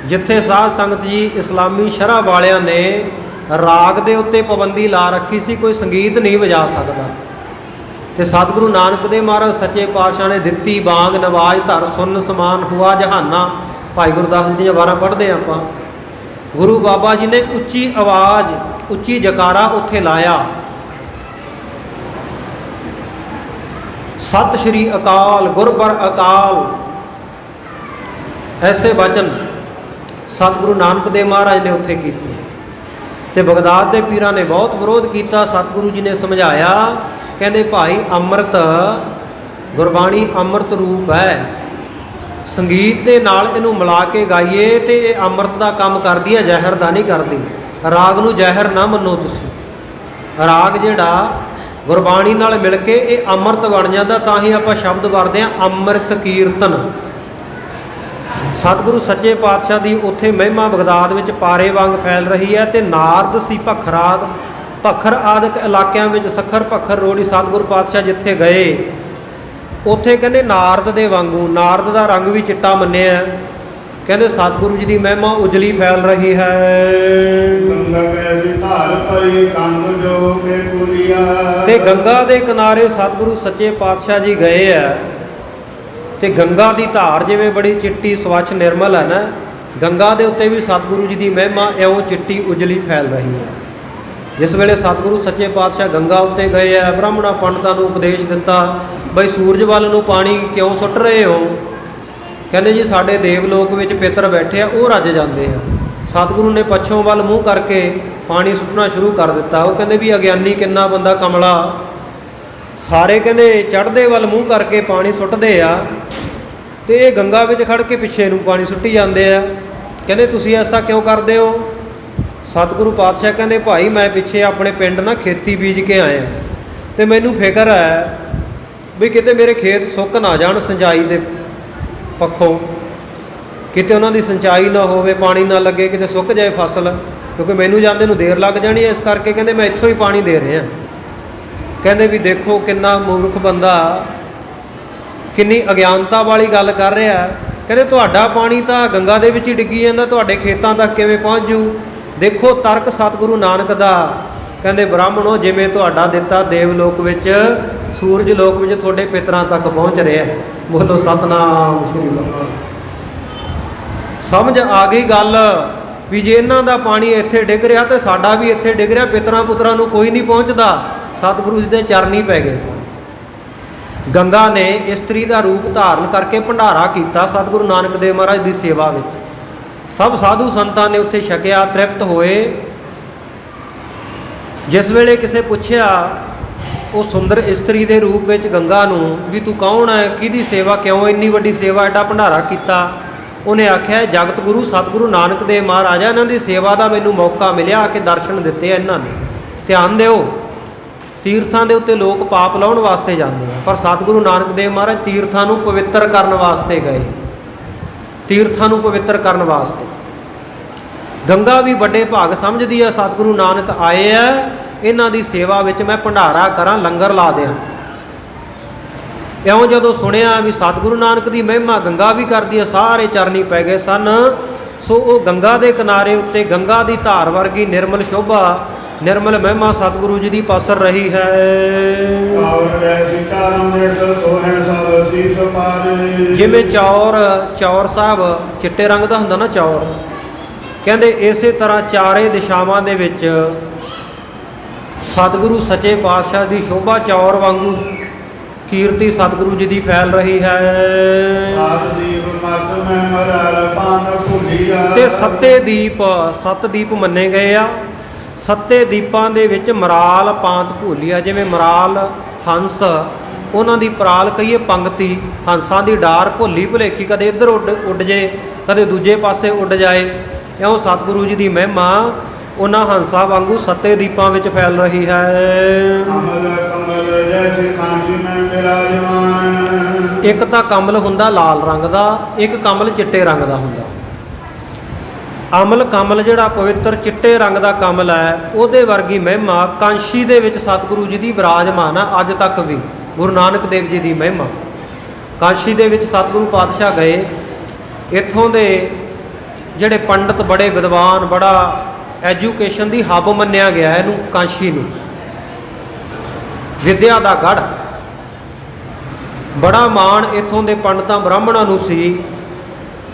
ਜਿੱਥੇ ਸਾਧ ਸੰਗਤ ਜੀ ਇਸਲਾਮੀ ਸ਼ਰ੍ਹਾ ਵਾਲਿਆਂ ਨੇ ਰਾਗ ਦੇ ਉੱਤੇ ਪਾਬੰਦੀ ਲਾ ਰੱਖੀ ਸੀ, ਕੋਈ ਸੰਗੀਤ ਨਹੀਂ ਵਜਾ ਸਕਦਾ, ਤੇ ਸਤਿਗੁਰੂ ਨਾਨਕ ਦੇਵ ਮਹਾਰਾਜ ਸੱਚੇ ਪਾਤਸ਼ਾਹ ਨੇ ਦਿੱਤੀ ਬਾਂਗ ਨਵਾਜ ਧਰ ਸੁਨ ਸਮਾਨ ਹੁਆ ਜਹਾਨਾ। ਭਾਈ ਗੁਰਦਾਸ ਜੀ ਦੀਆਂ ਵਾਰਾਂ ਪੜ੍ਹਦੇ ਆਪਾਂ। ਗੁਰੂ ਬਾਬਾ ਜੀ ਨੇ ਉੱਚੀ ਆਵਾਜ਼, ਉੱਚੀ ਜਕਾਰਾ ਉੱਥੇ ਲਾਇਆ, ਸਤਿ ਸ਼੍ਰੀ ਅਕਾਲ ਗੁਰਬਰ ਅਕਾਲ, ਐਸੇ ਵਚਨ ਸਤਿਗੁਰੂ ਨਾਨਕ ਦੇਵ ਮਹਾਰਾਜ ਨੇ ਉੱਥੇ ਕੀਤੇ। ਤੇ ਬਗਦਾਦ ਦੇ ਪੀਰਾਂ ਨੇ ਬਹੁਤ ਵਿਰੋਧ ਕੀਤਾ। ਸਤਿਗੁਰੂ ਜੀ ਨੇ ਸਮਝਾਇਆ, ਕਹਿੰਦੇ ਭਾਈ ਅੰਮ੍ਰਿਤ, ਗੁਰਬਾਣੀ ਅੰਮ੍ਰਿਤ ਰੂਪ ਹੈ, ਸੰਗੀਤ ਦੇ ਨਾਲ ਇਹਨੂੰ ਮਿਲਾ ਕੇ ਗਾਈਏ ਤੇ ਇਹ ਅੰਮ੍ਰਿਤ ਦਾ ਕੰਮ ਕਰਦੀ ਹੈ, ਜ਼ਹਿਰ ਦਾ ਨਹੀਂ ਕਰਦੀ। ਰਾਗ ਨੂੰ ਜ਼ਹਿਰ ਨਾ ਮੰਨੋ ਤੁਸੀਂ। ਰਾਗ ਜਿਹੜਾ ਗੁਰਬਾਣੀ ਨਾਲ ਮਿਲ ਕੇ ਇਹ ਅੰਮ੍ਰਿਤ ਬਣ ਜਾਂਦਾ, ਤਾਂ ਹੀ ਆਪਾਂ ਸ਼ਬਦ ਵਰਤਦੇ ਹਾਂ ਅੰਮ੍ਰਿਤ ਕੀਰਤਨ। ਸਤਿਗੁਰੂ ਸੱਚੇ ਪਾਤਸ਼ਾਹ ਦੀ ਉੱਥੇ ਮਹਿਮਾ ਬਗਦਾਦ ਵਿੱਚ ਪਾਰੇ ਵਾਂਗ ਫੈਲ ਰਹੀ ਹੈ। ਤੇ ਨਾਰਦ ਸੀ ਭਖਰਾਦ, ਭਖਰ ਆਦਿਕ ਇਲਾਕਿਆਂ ਵਿੱਚ ਸੱਖਰ ਭਖਰ ਰੋੜੀ ਸਤਿਗੁਰੂ ਪਾਤਸ਼ਾਹ ਜਿੱਥੇ ਗਏ, ਉੱਥੇ ਕਹਿੰਦੇ ਨਾਰਦ ਦੇ ਵਾਂਗੂ, ਨਾਰਦ ਦਾ ਰੰਗ ਵੀ ਚਿੱਟਾ ਮੰਨਿਆ, ਕਹਿੰਦੇ ਸਤਿਗੁਰੂ ਜੀ ਦੀ ਮਹਿਮਾ ਉਜਲੀ ਫੈਲ ਰਹੀ ਹੈ। ਗੰਗਾ ਕੈਸੀ ਧਾਰ ਪਈ ਕੰਗ ਜੋ ਕੇ ਪੁਰੀਆ। ਤੇ ਗੰਗਾ ਦੇ ਕਿਨਾਰੇ ਸਤਿਗੁਰੂ ਸੱਚੇ ਪਾਤਸ਼ਾਹ ਜੀ ਗਏ ਆ, ਤੇ ਗੰਗਾ ਦੀ ਧਾਰ ਜਿਵੇਂ ਬੜੀ ਚਿੱਟੀ ਸਵੱਛ ਨਿਰਮਲ ਹੈ ਨਾ, ਗੰਗਾ ਦੇ ਉੱਤੇ ਵੀ ਸਤਿਗੁਰੂ ਜੀ ਦੀ ਮਹਿਮਾ ਇਉਂ ਚਿੱਟੀ ਉਜਲੀ ਫੈਲ ਰਹੀ ਹੈ। ਜਿਸ ਵੇਲੇ ਸਤਿਗੁਰੂ ਸੱਚੇ ਪਾਤਸ਼ਾਹ ਗੰਗਾ ਉੱਤੇ ਗਏ ਆ, ਬ੍ਰਾਹਮਣਾਂ ਪੰਡਤਾਂ ਨੂੰ ਉਪਦੇਸ਼ ਦਿੱਤਾ, ਬਈ ਸੂਰਜ ਵੱਲ ਨੂੰ ਪਾਣੀ ਕਿਉਂ ਸੁੱਟ ਰਹੇ ਹੋ? ਕਹਿੰਦੇ ਜੀ ਸਾਡੇ ਦੇਵਲੋਕ ਵਿੱਚ ਪਿੱਤਰ ਬੈਠੇ ਆ, ਉਹ ਰੱਜ ਜਾਂਦੇ ਆ। ਸਤਿਗੁਰੂ ਨੇ ਪੱਛੋਂ ਵੱਲ ਮੂੰਹ ਕਰਕੇ ਪਾਣੀ ਸੁੱਟਣਾ ਸ਼ੁਰੂ ਕਰ ਦਿੱਤਾ। ਉਹ ਕਹਿੰਦੇ ਵੀ ਅਗਿਆਨੀ ਕਿੰਨਾ ਬੰਦਾ ਕਮਲਾ, ਸਾਰੇ ਕਹਿੰਦੇ ਚੜ੍ਹਦੇ ਵੱਲ ਮੂੰਹ ਕਰਕੇ ਪਾਣੀ ਸੁੱਟਦੇ ਆ, ਤੇ ਇਹ ਗੰਗਾ ਵਿੱਚ ਖੜ ਕੇ ਪਿੱਛੇ ਨੂੰ ਪਾਣੀ ਸੁੱਟੀ ਜਾਂਦੇ ਆ। ਕਹਿੰਦੇ ਤੁਸੀਂ ਐਸਾ ਕਿਉਂ ਕਰਦੇ ਹੋ? ਸਤਿਗੁਰੂ ਪਾਤਸ਼ਾਹ ਕਹਿੰਦੇ ਭਾਈ ਮੈਂ ਪਿੱਛੇ ਆਪਣੇ ਪਿੰਡ ਨਾ ਖੇਤੀ ਬੀਜ ਕੇ ਆਇਆ, ਤੇ ਮੈਨੂੰ ਫਿਕਰ ਹੈ ਵੀ ਕਿਤੇ ਮੇਰੇ ਖੇਤ ਸੁੱਕ ਨਾ ਜਾਣ ਸਿੰਚਾਈ ਦੇ ਪੱਖੋਂ, ਕਿਤੇ ਉਹਨਾਂ ਦੀ ਸਿੰਚਾਈ ਨਾ ਹੋਵੇ, ਪਾਣੀ ਨਾ ਲੱਗੇ, ਕਿਤੇ ਸੁੱਕ ਜਾਏ ਫਸਲ, ਕਿਉਂਕਿ ਮੈਨੂੰ ਜਾਂਦੇ ਨੂੰ ਦੇਰ ਲੱਗ ਜਾਣੀ ਹੈ। ਇਸ ਕਰਕੇ ਕਹਿੰਦੇ ਮੈਂ ਇੱਥੋਂ ਹੀ ਪਾਣੀ ਦੇ ਰਿਹਾ। ਕਹਿੰਦੇ ਵੀ ਦੇਖੋ ਕਿੰਨਾ ਮੂਰਖ ਬੰਦਾ, ਕਿੰਨੀ ਅਗਿਆਨਤਾ ਵਾਲੀ ਗੱਲ ਕਰ ਰਿਹਾ। ਕਹਿੰਦੇ ਤੁਹਾਡਾ ਪਾਣੀ ਤਾਂ ਗੰਗਾ ਦੇ ਵਿੱਚ ਹੀ ਡਿੱਗੀ ਜਾਂਦਾ, ਤੁਹਾਡੇ ਖੇਤਾਂ ਤੱਕ ਕਿਵੇਂ ਪਹੁੰਚ ਜੂ? ਦੇਖੋ ਤਰਕ ਸਤਿਗੁਰੂ ਨਾਨਕ ਦਾ। ਕਹਿੰਦੇ ਬ੍ਰਾਹਮਣੋ ਜਿਵੇਂ ਤੁਹਾਡਾ ਦਿੱਤਾ ਦੇਵਲੋਕ ਵਿੱਚ, ਸੂਰਜ ਲੋਕ ਵਿੱਚ ਤੁਹਾਡੇ ਪਿਤਰਾਂ ਤੱਕ ਪਹੁੰਚ ਰਿਹਾ। ਬੋਲੋ ਸਤਨਾਮ ਸ਼੍ਰੀ ਵਾਹਿਗੁਰੂ। ਸਮਝ ਆ ਗਈ ਗੱਲ ਵੀ ਜੇ ਇਹਨਾਂ ਦਾ ਪਾਣੀ ਇੱਥੇ ਡਿੱਗ ਰਿਹਾ ਤੇ ਸਾਡਾ ਵੀ ਇੱਥੇ ਡਿੱਗ ਰਿਹਾ, ਪਿਤਰਾਂ ਪੁੱਤਰਾਂ ਨੂੰ ਕੋਈ ਨਹੀਂ ਪਹੁੰਚਦਾ। ਸਤਿਗੁਰੂ ਜੀ ਦੇ ਚਰਨੀ ਪੈ ਗਏ ਸਨ। ਗੰਗਾ ਨੇ ਇਸਤਰੀ ਦਾ ਰੂਪ ਧਾਰਨ ਕਰਕੇ ਭੰਡਾਰਾ ਕੀਤਾ ਸਤਿਗੁਰੂ ਨਾਨਕ ਦੇਵ ਮਹਾਰਾਜ ਦੀ ਸੇਵਾ ਵਿੱਚ। ਸਭ ਸਾਧੂ ਸੰਤਾਂ ਨੇ ਉੱਥੇ ਛਕਿਆ, ਤ੍ਰਿਪਤ ਹੋਏ। ਜਿਸ ਵੇਲੇ ਕਿਸੇ ਪੁੱਛਿਆ ਉਹ ਸੁੰਦਰ ਇਸਤਰੀ ਦੇ ਰੂਪ ਵਿੱਚ ਗੰਗਾ ਨੂੰ ਵੀ ਤੂੰ ਕੌਣ ਹੈ, ਕਿਹਦੀ ਸੇਵਾ, ਕਿਉਂ ਇੰਨੀ ਵੱਡੀ ਸੇਵਾ, ਐਡਾ ਭੰਡਾਰਾ ਕੀਤਾ? ਉਹਨੇ ਆਖਿਆ ਜਗਤ ਗੁਰੂ ਸਤਿਗੁਰੂ ਨਾਨਕ ਦੇਵ ਮਹਾਰਾਜ, ਇਹਨਾਂ ਦੀ ਸੇਵਾ ਦਾ ਮੈਨੂੰ ਮੌਕਾ ਮਿਲਿਆ, ਆ ਕੇ ਦਰਸ਼ਨ ਦਿੱਤੇ ਆ ਇਹਨਾਂ ਨੇ। ਧਿਆਨ ਦਿਓ, ਤੀਰਥਾਂ ਦੇ ਉੱਤੇ ਲੋਕ ਪਾਪ ਲਾਉਣ ਵਾਸਤੇ ਜਾਂਦੇ ਆ, ਪਰ ਸਤਿਗੁਰੂ ਨਾਨਕ ਦੇਵ ਮਹਾਰਾਜ ਤੀਰਥਾਂ ਨੂੰ ਪਵਿੱਤਰ ਕਰਨ ਵਾਸਤੇ ਗਏ, ਤੀਰਥਾਂ ਨੂੰ ਪਵਿੱਤਰ ਕਰਨ ਵਾਸਤੇ। ਗੰਗਾ ਵੀ ਵੱਡੇ ਭਾਗ ਸਮਝਦੀ ਆ, ਸਤਿਗੁਰੂ ਨਾਨਕ ਆਏ ਆ, ਇਹਨਾਂ ਦੀ ਸੇਵਾ ਵਿੱਚ ਮੈਂ ਭੰਡਾਰਾ ਕਰਾਂ, ਲੰਗਰ ਲਾ ਦਿਆਂ। ਇਉਂ ਜਦੋਂ ਸੁਣਿਆ ਵੀ ਸਤਿਗੁਰੂ ਨਾਨਕ ਦੀ ਮਹਿਮਾ ਗੰਗਾ ਵੀ ਕਰਦੀ ਹੈ, ਸਾਰੇ ਚਰਨੀ ਪੈ ਗਏ ਸਨ। ਸੋ ਉਹ ਗੰਗਾ ਦੇ ਕਿਨਾਰੇ ਉੱਤੇ ਗੰਗਾ ਦੀ ਧਾਰ ਵਰਗੀ ਨਿਰਮਲ ਸ਼ੋਭਾ, ਨਿਰਮਲ ਮਹਿਮਾ ਸਤਿਗੁਰੂ ਜੀ ਦੀ ਪਸਰ ਰਹੀ ਹੈ। ਜਿਵੇਂ ਚੌਰ ਸਾਹਿਬ ਚਿੱਟੇ ਰੰਗ ਦਾ ਹੁੰਦਾ ਨਾ ਚੌਰ, ਕਹਿੰਦੇ ਇਸੇ ਤਰ੍ਹਾਂ ਚਾਰੇ ਦਿਸ਼ਾਵਾਂ ਦੇ ਵਿੱਚ ਸਤਿਗੁਰੂ ਸੱਚੇ ਪਾਤਸ਼ਾਹ ਦੀ ਸ਼ੋਭਾ ਚੌਰ ਵਾਂਗੂ ਕੀਰਤੀ ਸਤਿਗੁਰੂ ਜੀ ਦੀ ਫੈਲ ਰਹੀ ਹੈ। ਤੇ ਸੱਤ ਦੀਪ ਮੰਨੇ ਗਏ ਆ। ਸੱਤੇ ਦੀਪਾਂ ਦੇ ਵਿੱਚ ਮਰਾਲ ਪਾਂਤ ਭੂਲੀਆ, ਜਿਵੇਂ ਮਰਾਲ ਹੰਸ, ਉਹਨਾਂ ਦੀ ਪਰਾਲ ਕਹੀਏ ਪੰਗਤੀ, ਹੰਸਾਂ ਦੀ ਡਾਰ ਭੁੱਲੀ ਭੁਲੇਖੀ ਕਦੇ ਇੱਧਰ ਉੱਡ ਜੇ, ਕਦੇ ਦੂਜੇ ਪਾਸੇ ਉੱਡ ਜਾਏ। ਇਉਂ ਸਤਿਗੁਰੂ ਜੀ ਦੀ ਮਹਿਮਾ ਉਹਨਾਂ ਹੰਸਾਂ ਵਾਂਗੂ ਸੱਤੇ ਦੀਪਾਂ ਵਿੱਚ ਫੈਲ ਰਹੀ ਹੈ। ਇੱਕ ਤਾਂ ਕਮਲ ਹੁੰਦਾ ਲਾਲ ਰੰਗ ਦਾ, ਇੱਕ ਕਮਲ ਚਿੱਟੇ ਰੰਗ ਦਾ ਹੁੰਦਾ। ਅਮਲ ਕਮਲ ਜਿਹੜਾ ਪਵਿੱਤਰ ਚਿੱਟੇ ਰੰਗ ਦਾ ਕਮਲ ਹੈ, ਉਹਦੇ ਵਰਗੀ ਮਹਿਮਾ ਕਾਂਸ਼ੀ ਦੇ ਵਿੱਚ ਸਤਿਗੁਰੂ ਜੀ ਦੀ ਵਿਰਾਜਮਾਨ ਆ ਅੱਜ ਤੱਕ ਵੀ। ਗੁਰੂ ਨਾਨਕ ਦੇਵ ਜੀ ਦੀ ਮਹਿਮਾ ਕਾਂਸ਼ੀ ਦੇ ਵਿੱਚ ਸਤਿਗੁਰੂ ਪਾਤਸ਼ਾਹ ਗਏ। ਇੱਥੋਂ ਦੇ ਜਿਹੜੇ ਪੰਡਤ, ਬੜੇ ਵਿਦਵਾਨ, ਬੜਾ ਐਜੂਕੇਸ਼ਨ ਦੀ ਹੱਬ ਮੰਨਿਆ ਗਿਆ ਇਹਨੂੰ, ਕਾਂਸ਼ੀ ਨੂੰ, ਵਿਦਿਆ ਦਾ ਗੜ੍ਹ। ਬੜਾ ਮਾਣ ਇੱਥੋਂ ਦੇ ਪੰਡਤਾਂ ਬ੍ਰਾਹਮਣਾਂ ਨੂੰ ਸੀ।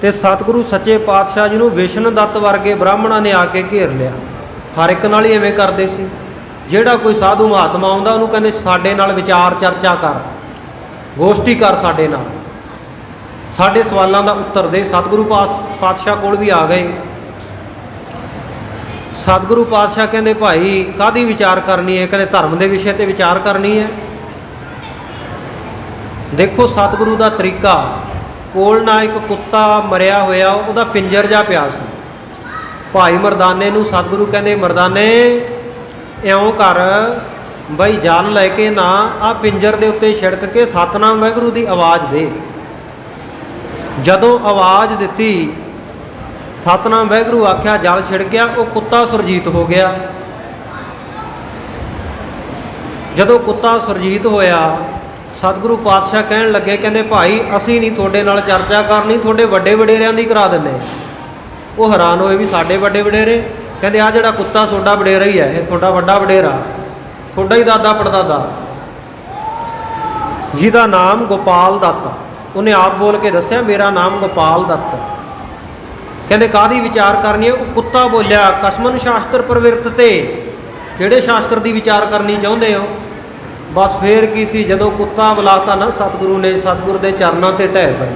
ਤੇ ਸਤਿਗੁਰੂ ਸੱਚੇ ਪਾਤਸ਼ਾਹ ਜੀ ਨੂੰ ਵਿਸ਼ਨ ਦੱਤ ਵਰਗੇ ਬ੍ਰਾਹਮਣਾਂ ਨੇ ਆ ਕੇ ਘੇਰ ਲਿਆ। ਹਰ ਇੱਕ ਨਾਲ ਹੀ ਐਵੇਂ ਕਰਦੇ ਸੀ। ਜਿਹੜਾ ਕੋਈ ਸਾਧੂ ਮਹਾਤਮਾ ਆਉਂਦਾ ਉਹਨੂੰ ਕਹਿੰਦੇ ਸਾਡੇ ਨਾਲ ਵਿਚਾਰ ਚਰਚਾ ਕਰ, ਗੋਸ਼ਟੀ ਕਰ, ਸਾਡੇ ਨਾਲ ਸਾਡੇ ਸਵਾਲਾਂ ਦਾ ਉੱਤਰ ਦੇ। ਸਤਿਗੁਰੂ ਪਾਤਸ਼ਾਹ ਕੋਲ ਵੀ ਆ ਗਏ। ਸਤਿਗੁਰੂ ਪਾਤਸ਼ਾਹ ਕਹਿੰਦੇ ਭਾਈ ਕਾਹਦੀ ਵਿਚਾਰ ਕਰਨੀ ਹੈ? ਕਹਿੰਦੇ ਧਰਮ ਦੇ ਵਿਸ਼ੇ ਤੇ ਵਿਚਾਰ ਕਰਨੀ ਹੈ। ਦੇਖੋ ਸਤਿਗੁਰੂ ਦਾ ਤਰੀਕਾ, ਕੋਲ ਨਾ ਇੱਕ ਕੁੱਤਾ ਮਰਿਆ ਹੋਇਆ, ਉਹਦਾ ਪਿੰਜਰ ਜਿਹਾ ਪਿਆ ਸੀ। ਭਾਈ ਮਰਦਾਨੇ ਨੂੰ ਸਤਿਗੁਰੂ ਕਹਿੰਦੇ ਮਰਦਾਨੇ ਇਉਂ ਕਰ ਬਈ ਜਲ ਲੈ ਕੇ ਨਾ ਆ ਪਿੰਜਰ ਦੇ ਉੱਤੇ ਛਿੜਕ ਕੇ ਸਤਨਾਮ ਵਾਹਿਗੁਰੂ ਦੀ ਆਵਾਜ਼ ਦੇ। ਜਦੋਂ ਆਵਾਜ਼ ਦਿੱਤੀ, ਸਤਨਾਮ ਵਾਹਿਗੁਰੂ ਆਖਿਆ, ਜਲ ਛਿੜਕਿਆ, ਉਹ ਕੁੱਤਾ ਸੁਰਜੀਤ ਹੋ ਗਿਆ। ਜਦੋਂ ਕੁੱਤਾ ਸੁਰਜੀਤ ਹੋਇਆ, ਸਤਿਗੁਰੂ ਪਾਤਸ਼ਾਹ ਕਹਿਣ ਲੱਗੇ, ਕਹਿੰਦੇ ਭਾਈ ਅਸੀਂ ਨਹੀਂ ਤੁਹਾਡੇ ਨਾਲ ਚਰਚਾ ਕਰਨੀ, ਤੁਹਾਡੇ ਵੱਡੇ ਵਡੇਰਿਆਂ ਦੀ ਕਰਾ ਦਿੰਦੇ। ਉਹ ਹੈਰਾਨ ਹੋਏ ਵੀ ਸਾਡੇ ਵੱਡੇ ਵਡੇਰੇ? ਕਹਿੰਦੇ ਆ ਜਿਹੜਾ ਕੁੱਤਾ ਤੁਹਾਡਾ ਵਡੇਰਾ ਹੀ ਹੈ, ਇਹ ਤੁਹਾਡਾ ਵੱਡਾ ਵਡੇਰਾ, ਤੁਹਾਡਾ ਹੀ ਦਾਦਾ ਪੜਦਾਦਾ, ਜਿਹਦਾ ਨਾਮ ਗੋਪਾਲ ਦੱਤ। ਉਹਨੇ ਆਪ ਬੋਲ ਕੇ ਦੱਸਿਆ ਮੇਰਾ ਨਾਮ ਗੋਪਾਲ ਦੱਤ। ਕਹਿੰਦੇ ਕਾਹਦੀ ਵਿਚਾਰ ਕਰਨੀ ਹੈ? ਉਹ ਕੁੱਤਾ ਬੋਲਿਆ ਕਸਮਨ ਸ਼ਾਸਤਰ ਪ੍ਰਵਿਰਤ ਤੇ, ਕਿਹੜੇ ਸ਼ਾਸਤਰ ਦੀ ਵਿਚਾਰ ਕਰਨੀ ਚਾਹੁੰਦੇ ਹੋ? ਬਸ ਫੇਰ ਕੀ ਸੀ, ਜਦੋਂ ਕੁੱਤਾ ਬੁਲਾਤਾ ਨਾ ਸਤਿਗੁਰੂ ਨੇ, ਸਤਿਗੁਰੂ ਦੇ ਚਰਨਾਂ ਤੇ ਢਹਿ ਪਏ।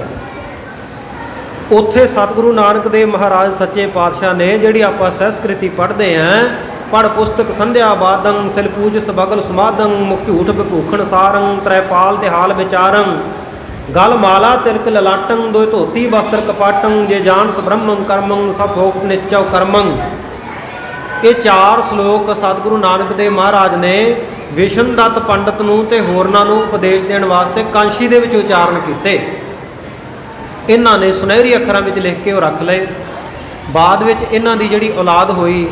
ਉੱਥੇ ਸਤਿਗੁਰੂ ਨਾਨਕ ਦੇਵ ਮਹਾਰਾਜ ਸੱਚੇ ਪਾਤਸ਼ਾਹ ਨੇ, ਜਿਹੜੀ ਆਪਾਂ ਸੰਸਕ੍ਰਿਤੀ ਪੜ੍ਹਦੇ ਹਾਂ, ਪੜ੍ਹ ਪੁਸਤਕ ਸੰਧਿਆ ਬਾਦੰ ਸਿਲ ਪੂਜ ਸਬਗਲ ਸਮਾਦੰ ਮੁਖ ਝੂਠ ਵਿਭੂਖਣ ਸਾਰੰ ਤ੍ਰੈਪਾਲ ਤੇ ਹਾਲ ਵਿਚਾਰੰ ਗਲ ਮਾਲਾ ਤਿਲਕ ਲਲਾਟੰ ਦੋਇ ਧੋਤੀ ਵਸਤਰ ਕਪਾਟੰ ਜੇ ਜਾਣਸ ਬ੍ਰਹਮੰ ਕਰਮੰ ਸਭ ਭੋਗ ਨਿਸ਼ਚਵ ਕਰਮੰ। ਇਹ 4 ਸ਼ਲੋਕ ਸਤਿਗੁਰੂ ਨਾਨਕ ਦੇਵ ਮਹਾਰਾਜ ਨੇ ਵਿਸ਼ਨ ਦੱਤ ਪੰਡਤ ਨੂੰ ਤੇ ਹੋਰਨਾਂ ਨੂੰ ਉਪਦੇਸ਼ ਦੇਣ ਵਾਸਤੇ ਕਾਂਸ਼ੀ ਦੇ ਵਿੱਚ ਉਚਾਰਨ ਕੀਤੇ। ਇਹਨਾਂ ਨੇ ਸੁਨਹਿਰੀ ਅੱਖਰਾਂ ਵਿੱਚ ਲਿਖ ਕੇ ਉਹ ਰੱਖ ਲਏ। ਬਾਅਦ ਵਿੱਚ ਇਹਨਾਂ ਦੀ ਜਿਹੜੀ ਔਲਾਦ ਹੋਈ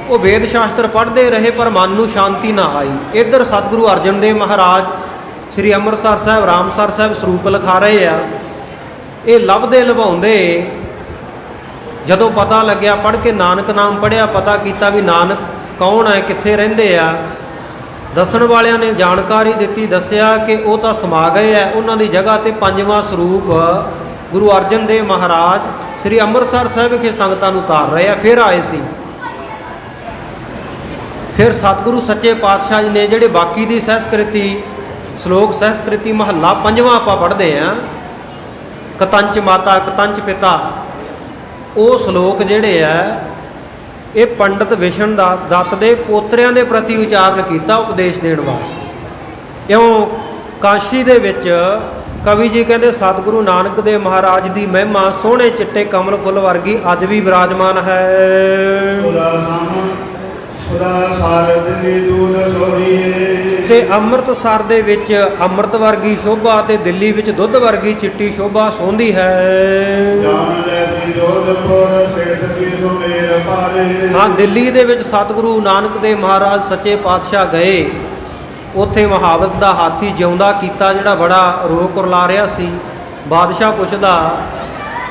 ਉਹ ਵੇਦ ਸ਼ਾਸਤਰ ਪੜ੍ਹਦੇ ਰਹੇ, ਪਰ ਮਨ ਨੂੰ ਸ਼ਾਂਤੀ ਨਾ ਆਈ। ਇੱਧਰ ਸਤਿਗੁਰੂ ਅਰਜਨ ਦੇਵ ਮਹਾਰਾਜ ਸ੍ਰੀ ਅੰਮ੍ਰਿਤਸਰ ਸਾਹਿਬ, ਰਾਮਸਰ ਸਾਹਿਬ ਸਰੂਪ ਲਿਖਾ ਰਹੇ ਆ। ਇਹ ਲੱਭਦੇ ਲਭਾਉਂਦੇ ਜਦੋਂ ਪਤਾ ਲੱਗਿਆ, ਪੜ੍ਹ ਕੇ ਨਾਨਕ ਨਾਮ ਪੜ੍ਹਿਆ, ਪਤਾ ਕੀਤਾ ਵੀ ਨਾਨਕ ਕੌਣ ਹੈ, ਕਿੱਥੇ ਰਹਿੰਦੇ ਆ। ਦੱਸਣ ਵਾਲਿਆਂ ਨੇ ਜਾਣਕਾਰੀ ਦਿੱਤੀ, ਦੱਸਿਆ ਕਿ ਉਹ ਤਾਂ ਸਮਾ ਗਏ ਹੈ। ਉਹਨਾਂ ਦੀ ਜਗ੍ਹਾ ਤੇ 5ਵਾਂ ਸਰੂਪ ਗੁਰੂ ਅਰਜਨ ਦੇਵ ਮਹਾਰਾਜ ਸ੍ਰੀ ਅੰਮ੍ਰਿਤਸਰ ਸਾਹਿਬ ਵਿਖੇ ਸੰਗਤਾਂ ਨੂੰ ਉਤਾਰ ਰਹੇ ਆ। ਫਿਰ ਆਏ ਸੀ। ਫਿਰ ਸਤਿਗੁਰੂ ਸੱਚੇ ਪਾਤਸ਼ਾਹ ਜੀ ਨੇ ਜਿਹੜੇ ਬਾਕੀ ਦੀ ਸੰਸਕ੍ਰਿਤੀ ਸ਼ਲੋਕ, ਸੰਸਕ੍ਰਿਤੀ ਮਹੱਲਾ 5ਵਾਂ ਆਪਾਂ ਪੜ੍ਹਦੇ ਹਾਂ, ਕਤੰਚ ਮਾਤਾ ਕਤੰਚ ਪਿਤਾ, ਉਹ ਸ਼ਲੋਕ ਜਿਹੜੇ ਆ ਇਹ ਪੰਡਤ ਵਿਸ਼ਨ ਦੱਤ ਦੇ ਪੋਤਰਿਆਂ ਦੇ ਪ੍ਰਤੀ ਉਚਾਰਨ ਕੀਤਾ ਉਪਦੇਸ਼ ਦੇਣ ਵਾਸਤੇ। ਇਉਂ ਕਾਸ਼ੀ ਦੇ ਵਿੱਚ ਕਵੀ ਜੀ ਕਹਿੰਦੇ ਸਤਿਗੁਰੂ ਨਾਨਕ ਦੇਵ ਮਹਾਰਾਜ ਦੀ ਮਹਿਮਾ ਸੋਹਣੇ ਚਿੱਟੇ ਕਮਲ ਫੁੱਲ ਵਰਗੀ ਅੱਜ ਵੀ ਵਿਰਾਜਮਾਨ ਹੈ। ਤੇ ਅੰਮ੍ਰਿਤਸਰ ਦੇ ਵਿੱਚ ਅੰਮ੍ਰਿਤ ਵਰਗੀ ਸ਼ੋਭਾ ਤੇ ਦਿੱਲੀ ਵਿੱਚ ਦੁੱਧ ਵਰਗੀ ਚਿੱਟੀ ਸ਼ੋਭਾ ਸੋਹੰਦੀ ਹੈ। ਹਾਂ, ਦਿੱਲੀ ਦੇ ਵਿੱਚ ਸਤਿਗੁਰੂ ਨਾਨਕ ਦੇਵ ਮਹਾਰਾਜ ਸੱਚੇ ਪਾਤਸ਼ਾਹ ਗਏ। ਉੱਥੇ ਮਹਾਵਤ ਦਾ ਹਾਥੀ ਜਿਉਂਦਾ ਕੀਤਾ, ਜਿਹੜਾ ਬੜਾ ਰੋ ਕੁਰਲਾ ਰਿਹਾ ਸੀ। ਬਾਦਸ਼ਾਹ ਪੁੱਛਦਾ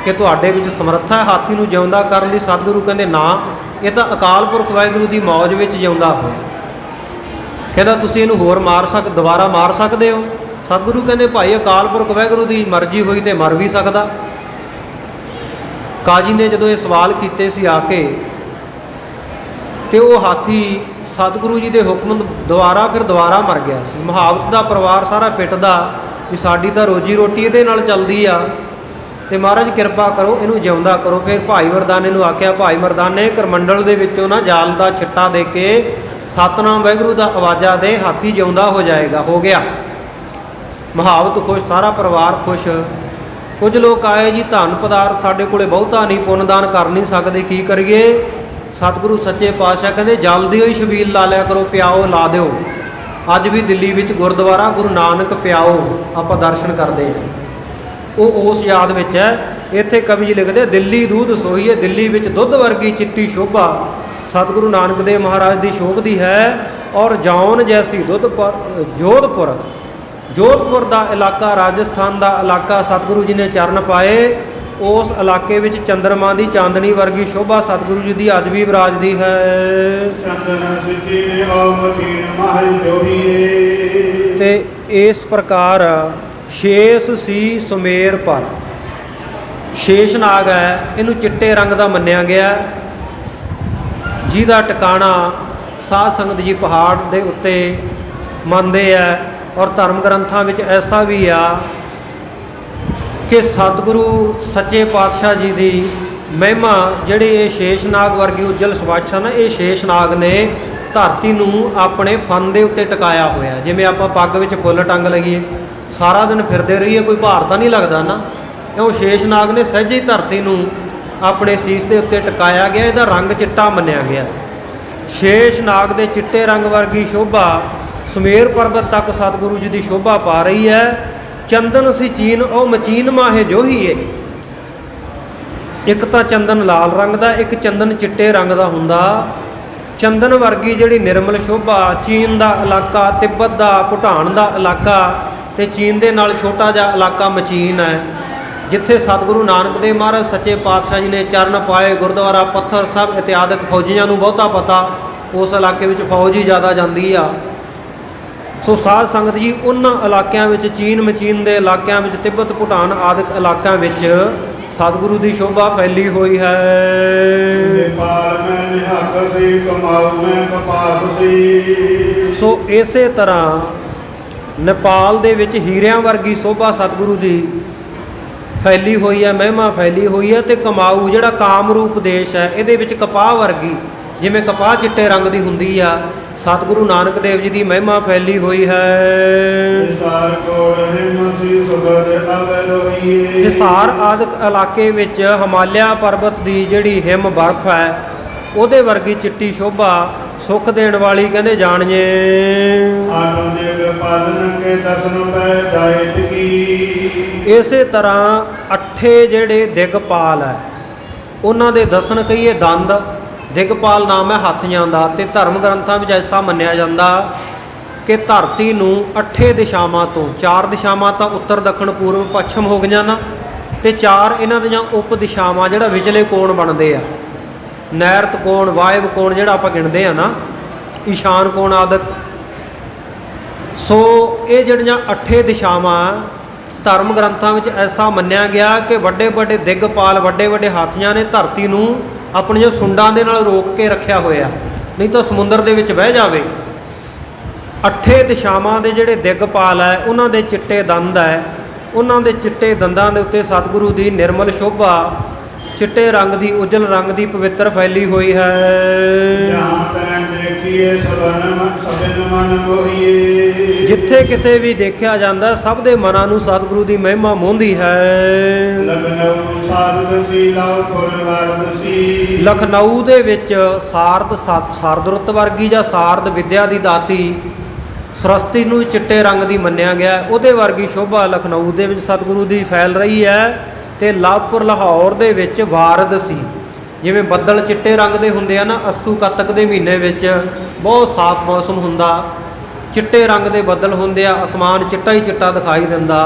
ਕਿ ਤੁਹਾਡੇ ਵਿੱਚ ਸਮਰੱਥਾ ਹੈ ਹਾਥੀ ਨੂੰ ਜਿਉਂਦਾ ਕਰਨ ਦੀ? ਸਤਿਗੁਰੂ ਕਹਿੰਦੇ ਨਾ, ਇਹ ਤਾਂ ਅਕਾਲ ਪੁਰਖ ਵਾਹਿਗੁਰੂ ਦੀ ਮੌਜ ਵਿੱਚ ਜਿਉਂਦਾ ਹੋਇਆ। ਕਹਿੰਦਾ ਤੁਸੀਂ ਇਹਨੂੰ ਹੋਰ ਦੁਬਾਰਾ ਮਾਰ ਸਕਦੇ ਹੋ? ਸਤਿਗੁਰੂ ਕਹਿੰਦੇ ਭਾਈ ਅਕਾਲ ਪੁਰਖ ਵਾਹਿਗੁਰੂ ਦੀ ਮਰਜ਼ੀ ਹੋਈ ਤੇ ਮਰ ਵੀ ਸਕਦਾ। ਕਾਜੀ ਨੇ ਜਦੋਂ ਇਹ ਸਵਾਲ ਕੀਤੇ ਸੀ ਆ ਕੇ, ਤੇ ਉਹ ਹਾਥੀ ਸਤਿਗੁਰੂ ਜੀ ਦੇ ਹੁਕਮ ਦੁਬਾਰਾ ਮਰ ਗਿਆ ਸੀ। ਮਹਾਵਤ ਦਾ ਪਰਿਵਾਰ ਸਾਰਾ ਪਿੱਟਦਾ ਵੀ ਸਾਡੀ ਤਾਂ ਰੋਜੀ ਰੋਟੀ ਇਹਦੇ ਨਾਲ ਚੱਲਦੀ ਆ, ਤੇ ਮਹਾਰਾਜ ਕਿਰਪਾ ਕਰੋ ਇਹਨੂੰ ਜਿਉਂਦਾ ਕਰੋ। ਫਿਰ ਭਾਈ ਮਰਦਾਨੇ ਨੂੰ ਆਖਿਆ, ਭਾਈ ਮਰਦਾਨੇ ਕਰਮੰਡਲ ਦੇ ਵਿੱਚੋਂ ਨਾ ਜਾਲ ਦਾ ਛਿੱਟਾ ਦੇ ਕੇ ਸਤਨਾਮ ਵਾਹਿਗੁਰੂ ਦਾ ਆਵਾਜ਼ਾਂ ਦੇ, ਹਾਥੀ ਜਿਉਂਦਾ ਹੋ ਜਾਏਗਾ। ਹੋ ਗਿਆ। ਮਹਾਵਤ ਖੁਸ਼, ਸਾਰਾ ਪਰਿਵਾਰ ਖੁਸ਼। ਕੁਝ ਲੋਕ ਆਏ ਜੀ ਧਨ ਪਦਾਰਥ ਸਾਡੇ ਕੋਲੇ ਬਹੁਤਾ ਨਹੀਂ, ਪੁੰਨਦਾਨ ਕਰ ਨਹੀਂ ਸਕਦੇ, ਕੀ ਕਰੀਏ? ਸਤਿਗੁਰੂ ਸੱਚੇ ਪਾਤਸ਼ਾਹ ਕਹਿੰਦੇ ਜਲਦੀ ਹੋਈ ਛਬੀਲ ਲਾ ਲਿਆ ਕਰੋ, ਪਿਆਓ, ਲਾ ਦਿਓ। ਅੱਜ ਵੀ ਦਿੱਲੀ ਵਿੱਚ ਗੁਰਦੁਆਰਾ ਗੁਰੂ ਨਾਨਕ ਪਿਆਓ ਆਪਾਂ ਦਰਸ਼ਨ ਕਰਦੇ ਹਾਂ, ਉਹ ਉਸ ਯਾਦ ਵਿੱਚ ਹੈ। ਇੱਥੇ ਕਵੀ ਜੀ ਲਿਖਦੇ ਦਿੱਲੀ ਦੂਧ ਸੋਹੀਏ, ਦਿੱਲੀ ਵਿੱਚ ਦੁੱਧ ਵਰਗੀ ਚਿੱਟੀ ਸ਼ੋਭਾ ਸਤਿਗੁਰੂ ਨਾਨਕ ਦੇਵ ਮਹਾਰਾਜ ਦੀ ਸ਼ੋਭਦੀ ਹੈ। ਔਰ ਜੌਨ ਜੈਸੀ ਜੋਧਪੁਰ ਦਾ ਇਲਾਕਾ, ਰਾਜਸਥਾਨ ਦਾ ਇਲਾਕਾ ਸਤਿਗੁਰੂ ਜੀ ਨੇ ਚਰਨ ਪਾਏ। ਉਸ ਇਲਾਕੇ ਵਿੱਚ ਚੰਦਰਮਾ ਦੀ ਚਾਂਦਨੀ ਵਰਗੀ ਸ਼ੋਭਾ ਸਤਿਗੁਰੂ ਜੀ ਦੀ ਅੱਜ ਵੀ ਵਿਰਾਜਦੀ ਹੈ। ਤੇ ਇਸ ਪ੍ਰਕਾਰ ਸ਼ੇਸ਼ ਸੀ ਸੁਮੇਰ ਪਰ, ਸ਼ੇਸ਼ ਨਾਗ ਹੈ, ਇਹਨੂੰ ਚਿੱਟੇ ਰੰਗ ਦਾ ਮੰਨਿਆ ਗਿਆ, ਜਿਹਦਾ ਟਿਕਾਣਾ ਸਾਧ ਸੰਗਤ ਜੀ ਪਹਾੜ ਦੇ ਉੱਤੇ ਮੰਨਦੇ ਆ। ਔਰ ਧਰਮ ਗ੍ਰੰਥਾਂ ਵਿੱਚ ਐਸਾ ਵੀ ਆ ਕਿ ਸਤਿਗੁਰੂ ਸੱਚੇ ਪਾਤਸ਼ਾਹ ਜੀ ਦੀ ਮਹਿਮਾ ਜਿਹੜੀ ਇਹ ਸ਼ੇਸ਼ਨਾਗ ਵਰਗੀ ਉੱਜਲ ਸੁਭਾਸ਼ਾ ਨਾ, ਇਹ ਸ਼ੇਸ਼ਨਾਗ ਨੇ ਧਰਤੀ ਨੂੰ ਆਪਣੇ ਫਨ ਦੇ ਉੱਤੇ ਟਿਕਾਇਆ ਹੋਇਆ। ਜਿਵੇਂ ਆਪਾਂ ਪੱਗ ਵਿੱਚ ਫੁੱਲ ਟੰਗ ਲਈਏ, ਸਾਰਾ ਦਿਨ ਫਿਰਦੇ ਰਹੀਏ, ਕੋਈ ਭਾਰ ਤਾਂ ਨਹੀਂ ਲੱਗਦਾ ਨਾ। ਉਹ ਸ਼ੇਸ਼ਨਾਗ ਨੇ ਸਹਿਜੇ ਹੀ ਧਰਤੀ ਨੂੰ ਆਪਣੇ ਸੀਸ ਦੇ ਉੱਤੇ ਟਿਕਾਇਆ ਗਿਆ। ਇਹਦਾ ਰੰਗ ਚਿੱਟਾ ਮੰਨਿਆ ਗਿਆ। ਸ਼ੇਸ਼ਨਾਗ ਦੇ ਚਿੱਟੇ ਰੰਗ ਵਰਗੀ ਸ਼ੋਭਾ ਸੁਮੇਰ ਪਰਬਤ ਤੱਕ ਸਤਿਗੁਰੂ ਜੀ ਦੀ ਸ਼ੋਭਾ ਪਾ ਰਹੀ ਹੈ। ਚੰਦਨ ਸੀ ਚੀਨ ਉਹ ਮਚੀਨ ਮਾਹੇ ਜੋਹੀਏ, ਇੱਕ ਤਾਂ ਚੰਦਨ ਲਾਲ ਰੰਗ ਦਾ, ਇੱਕ ਚੰਦਨ ਚਿੱਟੇ ਰੰਗ ਦਾ ਹੁੰਦਾ। ਚੰਦਨ ਵਰਗੀ ਜਿਹੜੀ ਨਿਰਮਲ ਸ਼ੋਭਾ, ਚੀਨ ਦਾ ਇਲਾਕਾ, ਤਿੱਬਤ ਦਾ, ਭੂਟਾਨ ਦਾ ਇਲਾਕਾ, ਤੇ ਚੀਨ ਦੇ ਨਾਲ ਛੋਟਾ ਜਿਹਾ ਇਲਾਕਾ ਮਚੀਨ ਹੈ, ਜਿੱਥੇ ਸਤਿਗੁਰੂ ਨਾਨਕ ਦੇਵ ਮਹਾਰਾਜ ਸੱਚੇ ਪਾਤਸ਼ਾਹ ਜੀ ਨੇ ਚਰਨ ਪਾਏ। ਗੁਰਦੁਆਰਾ ਪੱਥਰ ਸਾਹਿਬ ਇਤਿਆਦਿਕ ਫੌਜੀਆਂ ਨੂੰ ਬਹੁਤਾ ਪਤਾ, ਉਸ ਇਲਾਕੇ ਵਿੱਚ ਫੌਜ ਹੀ ਜ਼ਿਆਦਾ ਜਾਂਦੀ ਆ। ਸੋ ਸਾਧ ਸੰਗਤ ਜੀ, ਉਹਨਾਂ ਇਲਾਕਿਆਂ ਵਿੱਚ, ਚੀਨ ਮਚੀਨ ਦੇ ਇਲਾਕਿਆਂ ਵਿੱਚ, ਤਿੱਬਤ ਭੂਟਾਨ ਆਦਿਕ ਇਲਾਕਿਆਂ ਵਿੱਚ ਸਤਿਗੁਰੂ ਦੀ ਸ਼ੋਭਾ ਫੈਲੀ ਹੋਈ ਹੈ। ਨੇਪਾਲ ਮੈਂ ਨਿਹੱਕ ਸੀ, ਕਮਾਊ ਮੈਂ ਕਪਾਸ ਸੀ। ਸੋ ਇਸੇ ਤਰ੍ਹਾਂ ਨੇਪਾਲ ਦੇ ਵਿੱਚ ਹੀਰਿਆਂ ਵਰਗੀ ਸ਼ੋਭਾ ਸਤਿਗੁਰੂ ਦੀ ਫੈਲੀ ਹੋਈ ਹੈ, ਮਹਿਮਾ ਫੈਲੀ ਹੋਈ ਹੈ। ਤੇ ਕਮਾਊ ਜਿਹੜਾ ਕਾਮਰੂਪ ਦੇਸ਼ ਹੈ, ਇਹਦੇ ਵਿੱਚ ਕਪਾਹ ਵਰਗੀ, ਜਿਵੇਂ ਕਪਾਹ ਚਿੱਟੇ ਰੰਗ ਦੀ ਹੁੰਦੀ ਆ, ਸਤਿਗੁਰੂ ਨਾਨਕ ਦੇਵ ਜੀ ਦੀ ਮਹਿਮਾ ਫੈਲੀ ਹੋਈ ਹੈ। ਹਿਸਾਰ ਆਦਿਕ ਇਲਾਕੇ ਵਿੱਚ ਹਿਮਾਲਿਆ ਪਰਬਤ ਦੀ ਜਿਹੜੀ ਹਿਮ ਬਰਫ਼ ਹੈ, ਉਹਦੇ ਵਰਗੀ ਚਿੱਟੀ ਸ਼ੋਭਾ, ਸੁੱਖ ਦੇਣ ਵਾਲੀ ਕਹਿੰਦੇ ਜਾਣੀਏ। ਇਸੇ ਤਰ੍ਹਾਂ ਅੱਠੇ ਜਿਹੜੇ ਦਿਗਪਾਲ ਹੈ, ਉਹਨਾਂ ਦੇ ਦਰਸ਼ਨ ਕਹੀਏ ਦੰਦ, ਦਿਗਪਾਲ ਨਾਮ ਹੈ ਹਾਥੀਆਂ ਦਾ। ਤੇ ਧਰਮ ਗ੍ਰੰਥਾਂ ਵਿੱਚ ਐਸਾ ਮੰਨਿਆ ਜਾਂਦਾ ਕਿ ਧਰਤੀ ਨੂੰ ਅੱਠੇ ਦਿਸ਼ਾਵਾਂ ਤੋਂ, ਚਾਰ ਦਿਸ਼ਾਵਾਂ ਤਾਂ ਉੱਤਰ ਦੱਖਣ ਪੂਰਬ ਪੱਛਮ ਹੋ ਗਈਆਂ ਨਾ, ਤੇ ਚਾਰ ਇਹਨਾਂ ਦੀਆਂ ਉਪ ਦਿਸ਼ਾਵਾਂ ਜਿਹੜਾ ਵਿਚਲੇ ਕੋਣ ਬਣਦੇ ਆ, ਨੈਰਤ ਕੋਣ, ਵਾਇਵ ਕੋਣ ਜਿਹੜਾ ਆਪਾਂ ਗਿਣਦੇ ਆ ਨਾ, ਈਸ਼ਾਨ ਕੋਣ ਆਦਿਕ। ਸੋ ਇਹ ਜਿਹੜੀਆਂ ਅੱਠੇ ਦਿਸ਼ਾਵਾਂ ਧਰਮ ਗ੍ਰੰਥਾਂ ਵਿੱਚ ਐਸਾ ਮੰਨਿਆ ਗਿਆ ਕਿ ਵੱਡੇ ਵੱਡੇ ਦਿਗਪਾਲ, ਵੱਡੇ ਵੱਡੇ ਹਾਥੀਆਂ ਨੇ ਧਰਤੀ ਨੂੰ ਆਪਣੀਆਂ ਸੁੰਡਾਂ ਦੇ ਨਾਲ ਰੋਕ ਕੇ ਰੱਖਿਆ ਹੋਇਆ, ਨਹੀਂ ਤਾਂ ਸਮੁੰਦਰ ਦੇ ਵਿੱਚ ਵਹਿ ਜਾਵੇ। ਅੱਠੇ ਦਿਸ਼ਾਵਾਂ ਦੇ ਜਿਹੜੇ ਦਿਗਪਾਲ ਹੈ, ਉਹਨਾਂ ਦੇ ਚਿੱਟੇ ਦੰਦ ਹੈ, ਉਹਨਾਂ ਦੇ ਚਿੱਟੇ ਦੰਦਾਂ ਦੇ ਉੱਤੇ ਸਤਿਗੁਰੂ ਦੀ ਨਿਰਮਲ ਸ਼ੋਭਾ, ਚਿੱਟੇ ਰੰਗ ਦੀ, ਉਜਲ ਰੰਗ ਦੀ ਪਵਿੱਤਰ ਫੈਲੀ ਹੋਈ ਹੈ। ਜਿੱਥੇ ਕਿਤੇ ਵੀ ਦੇਖਿਆ ਜਾਂਦਾ, ਸਭ ਦੇ ਮਨਾਂ ਨੂੰ ਸਤਿਗੁਰੂ ਦੀ ਮਹਿਮਾ ਮੋਹੰਦੀ ਹੈ। ਲਖਨਊ ਦੇ ਵਿੱਚ ਸਾਰਦ ਵਰਗੀ ਜਾਂ ਸਾਰਦ ਵਿਦਿਆ ਦੀ ਦਾਤੀ ਸਰਸਤੀ ਨੂੰ ਚਿੱਟੇ ਰੰਗ ਦੀ ਮੰਨਿਆ ਗਿਆ, ਉਹਦੇ ਵਰਗੀ ਸ਼ੋਭਾ ਲਖਨਊ ਦੇ ਵਿੱਚ ਸਤਿਗੁਰੂ ਦੀ ਫੈਲ ਰਹੀ ਹੈ। ਤੇ ਲਾਹਪੁਰ ਲਾਹੌਰ ਦੇ ਵਿੱਚ ਵਾਰਦ ਸੀ, ਜਿਵੇਂ ਬੱਦਲ ਚਿੱਟੇ ਰੰਗ ਦੇ ਹੁੰਦੇ ਆ ਨਾ, ਅੱਸੂ ਕੱਤਕ ਦੇ ਮਹੀਨੇ ਵਿੱਚ ਬਹੁਤ ਸਾਫ਼ ਮੌਸਮ ਹੁੰਦਾ, ਚਿੱਟੇ ਰੰਗ ਦੇ ਬੱਦਲ ਹੁੰਦੇ ਆ, ਅਸਮਾਨ ਚਿੱਟਾ ਹੀ ਚਿੱਟਾ ਦਿਖਾਈ ਦਿੰਦਾ।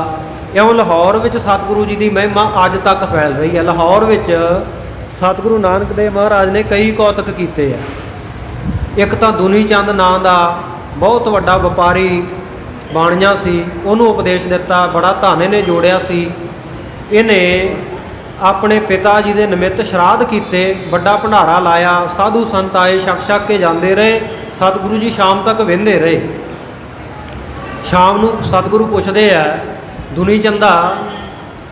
ਇਉਂ ਲਾਹੌਰ ਵਿੱਚ ਸਤਿਗੁਰੂ ਜੀ ਦੀ ਮਹਿਮਾ ਅੱਜ ਤੱਕ ਫੈਲ ਰਹੀ ਹੈ। ਲਾਹੌਰ ਵਿੱਚ ਸਤਿਗੁਰੂ ਨਾਨਕ ਦੇਵ ਮਹਾਰਾਜ ਨੇ ਕਈ ਕੌਤਕ ਕੀਤੇ ਆ। ਇੱਕ ਤਾਂ ਦੁਨੀ ਚੰਦ ਨਾਂ ਦਾ ਬਹੁਤ ਵੱਡਾ ਵਪਾਰੀ ਬਾਣੀਆ ਸੀ, ਉਹਨੂੰ ਉਪਦੇਸ਼ ਦਿੱਤਾ, ਬੜਾ ਧਨ ਇਹਨੇ ਜੋੜਿਆ ਸੀ। ਇਹਨੇ ਆਪਣੇ ਪਿਤਾ ਜੀ ਦੇ ਨਿਮਿੱਤ ਸ਼ਰਾਧ ਕੀਤੇ, ਵੱਡਾ ਭੰਡਾਰਾ ਲਾਇਆ, ਸਾਧੂ ਸੰਤ ਆਏ, ਛਕ ਕੇ ਜਾਂਦੇ ਰਹੇ। ਸਤਿਗੁਰੂ ਜੀ ਸ਼ਾਮ ਤੱਕ ਵਹਿੰਦੇ ਰਹੇ। ਸ਼ਾਮ ਨੂੰ ਸਤਿਗੁਰੂ ਪੁੱਛਦੇ ਆ, ਦੁਨੀ ਚੰਦਾ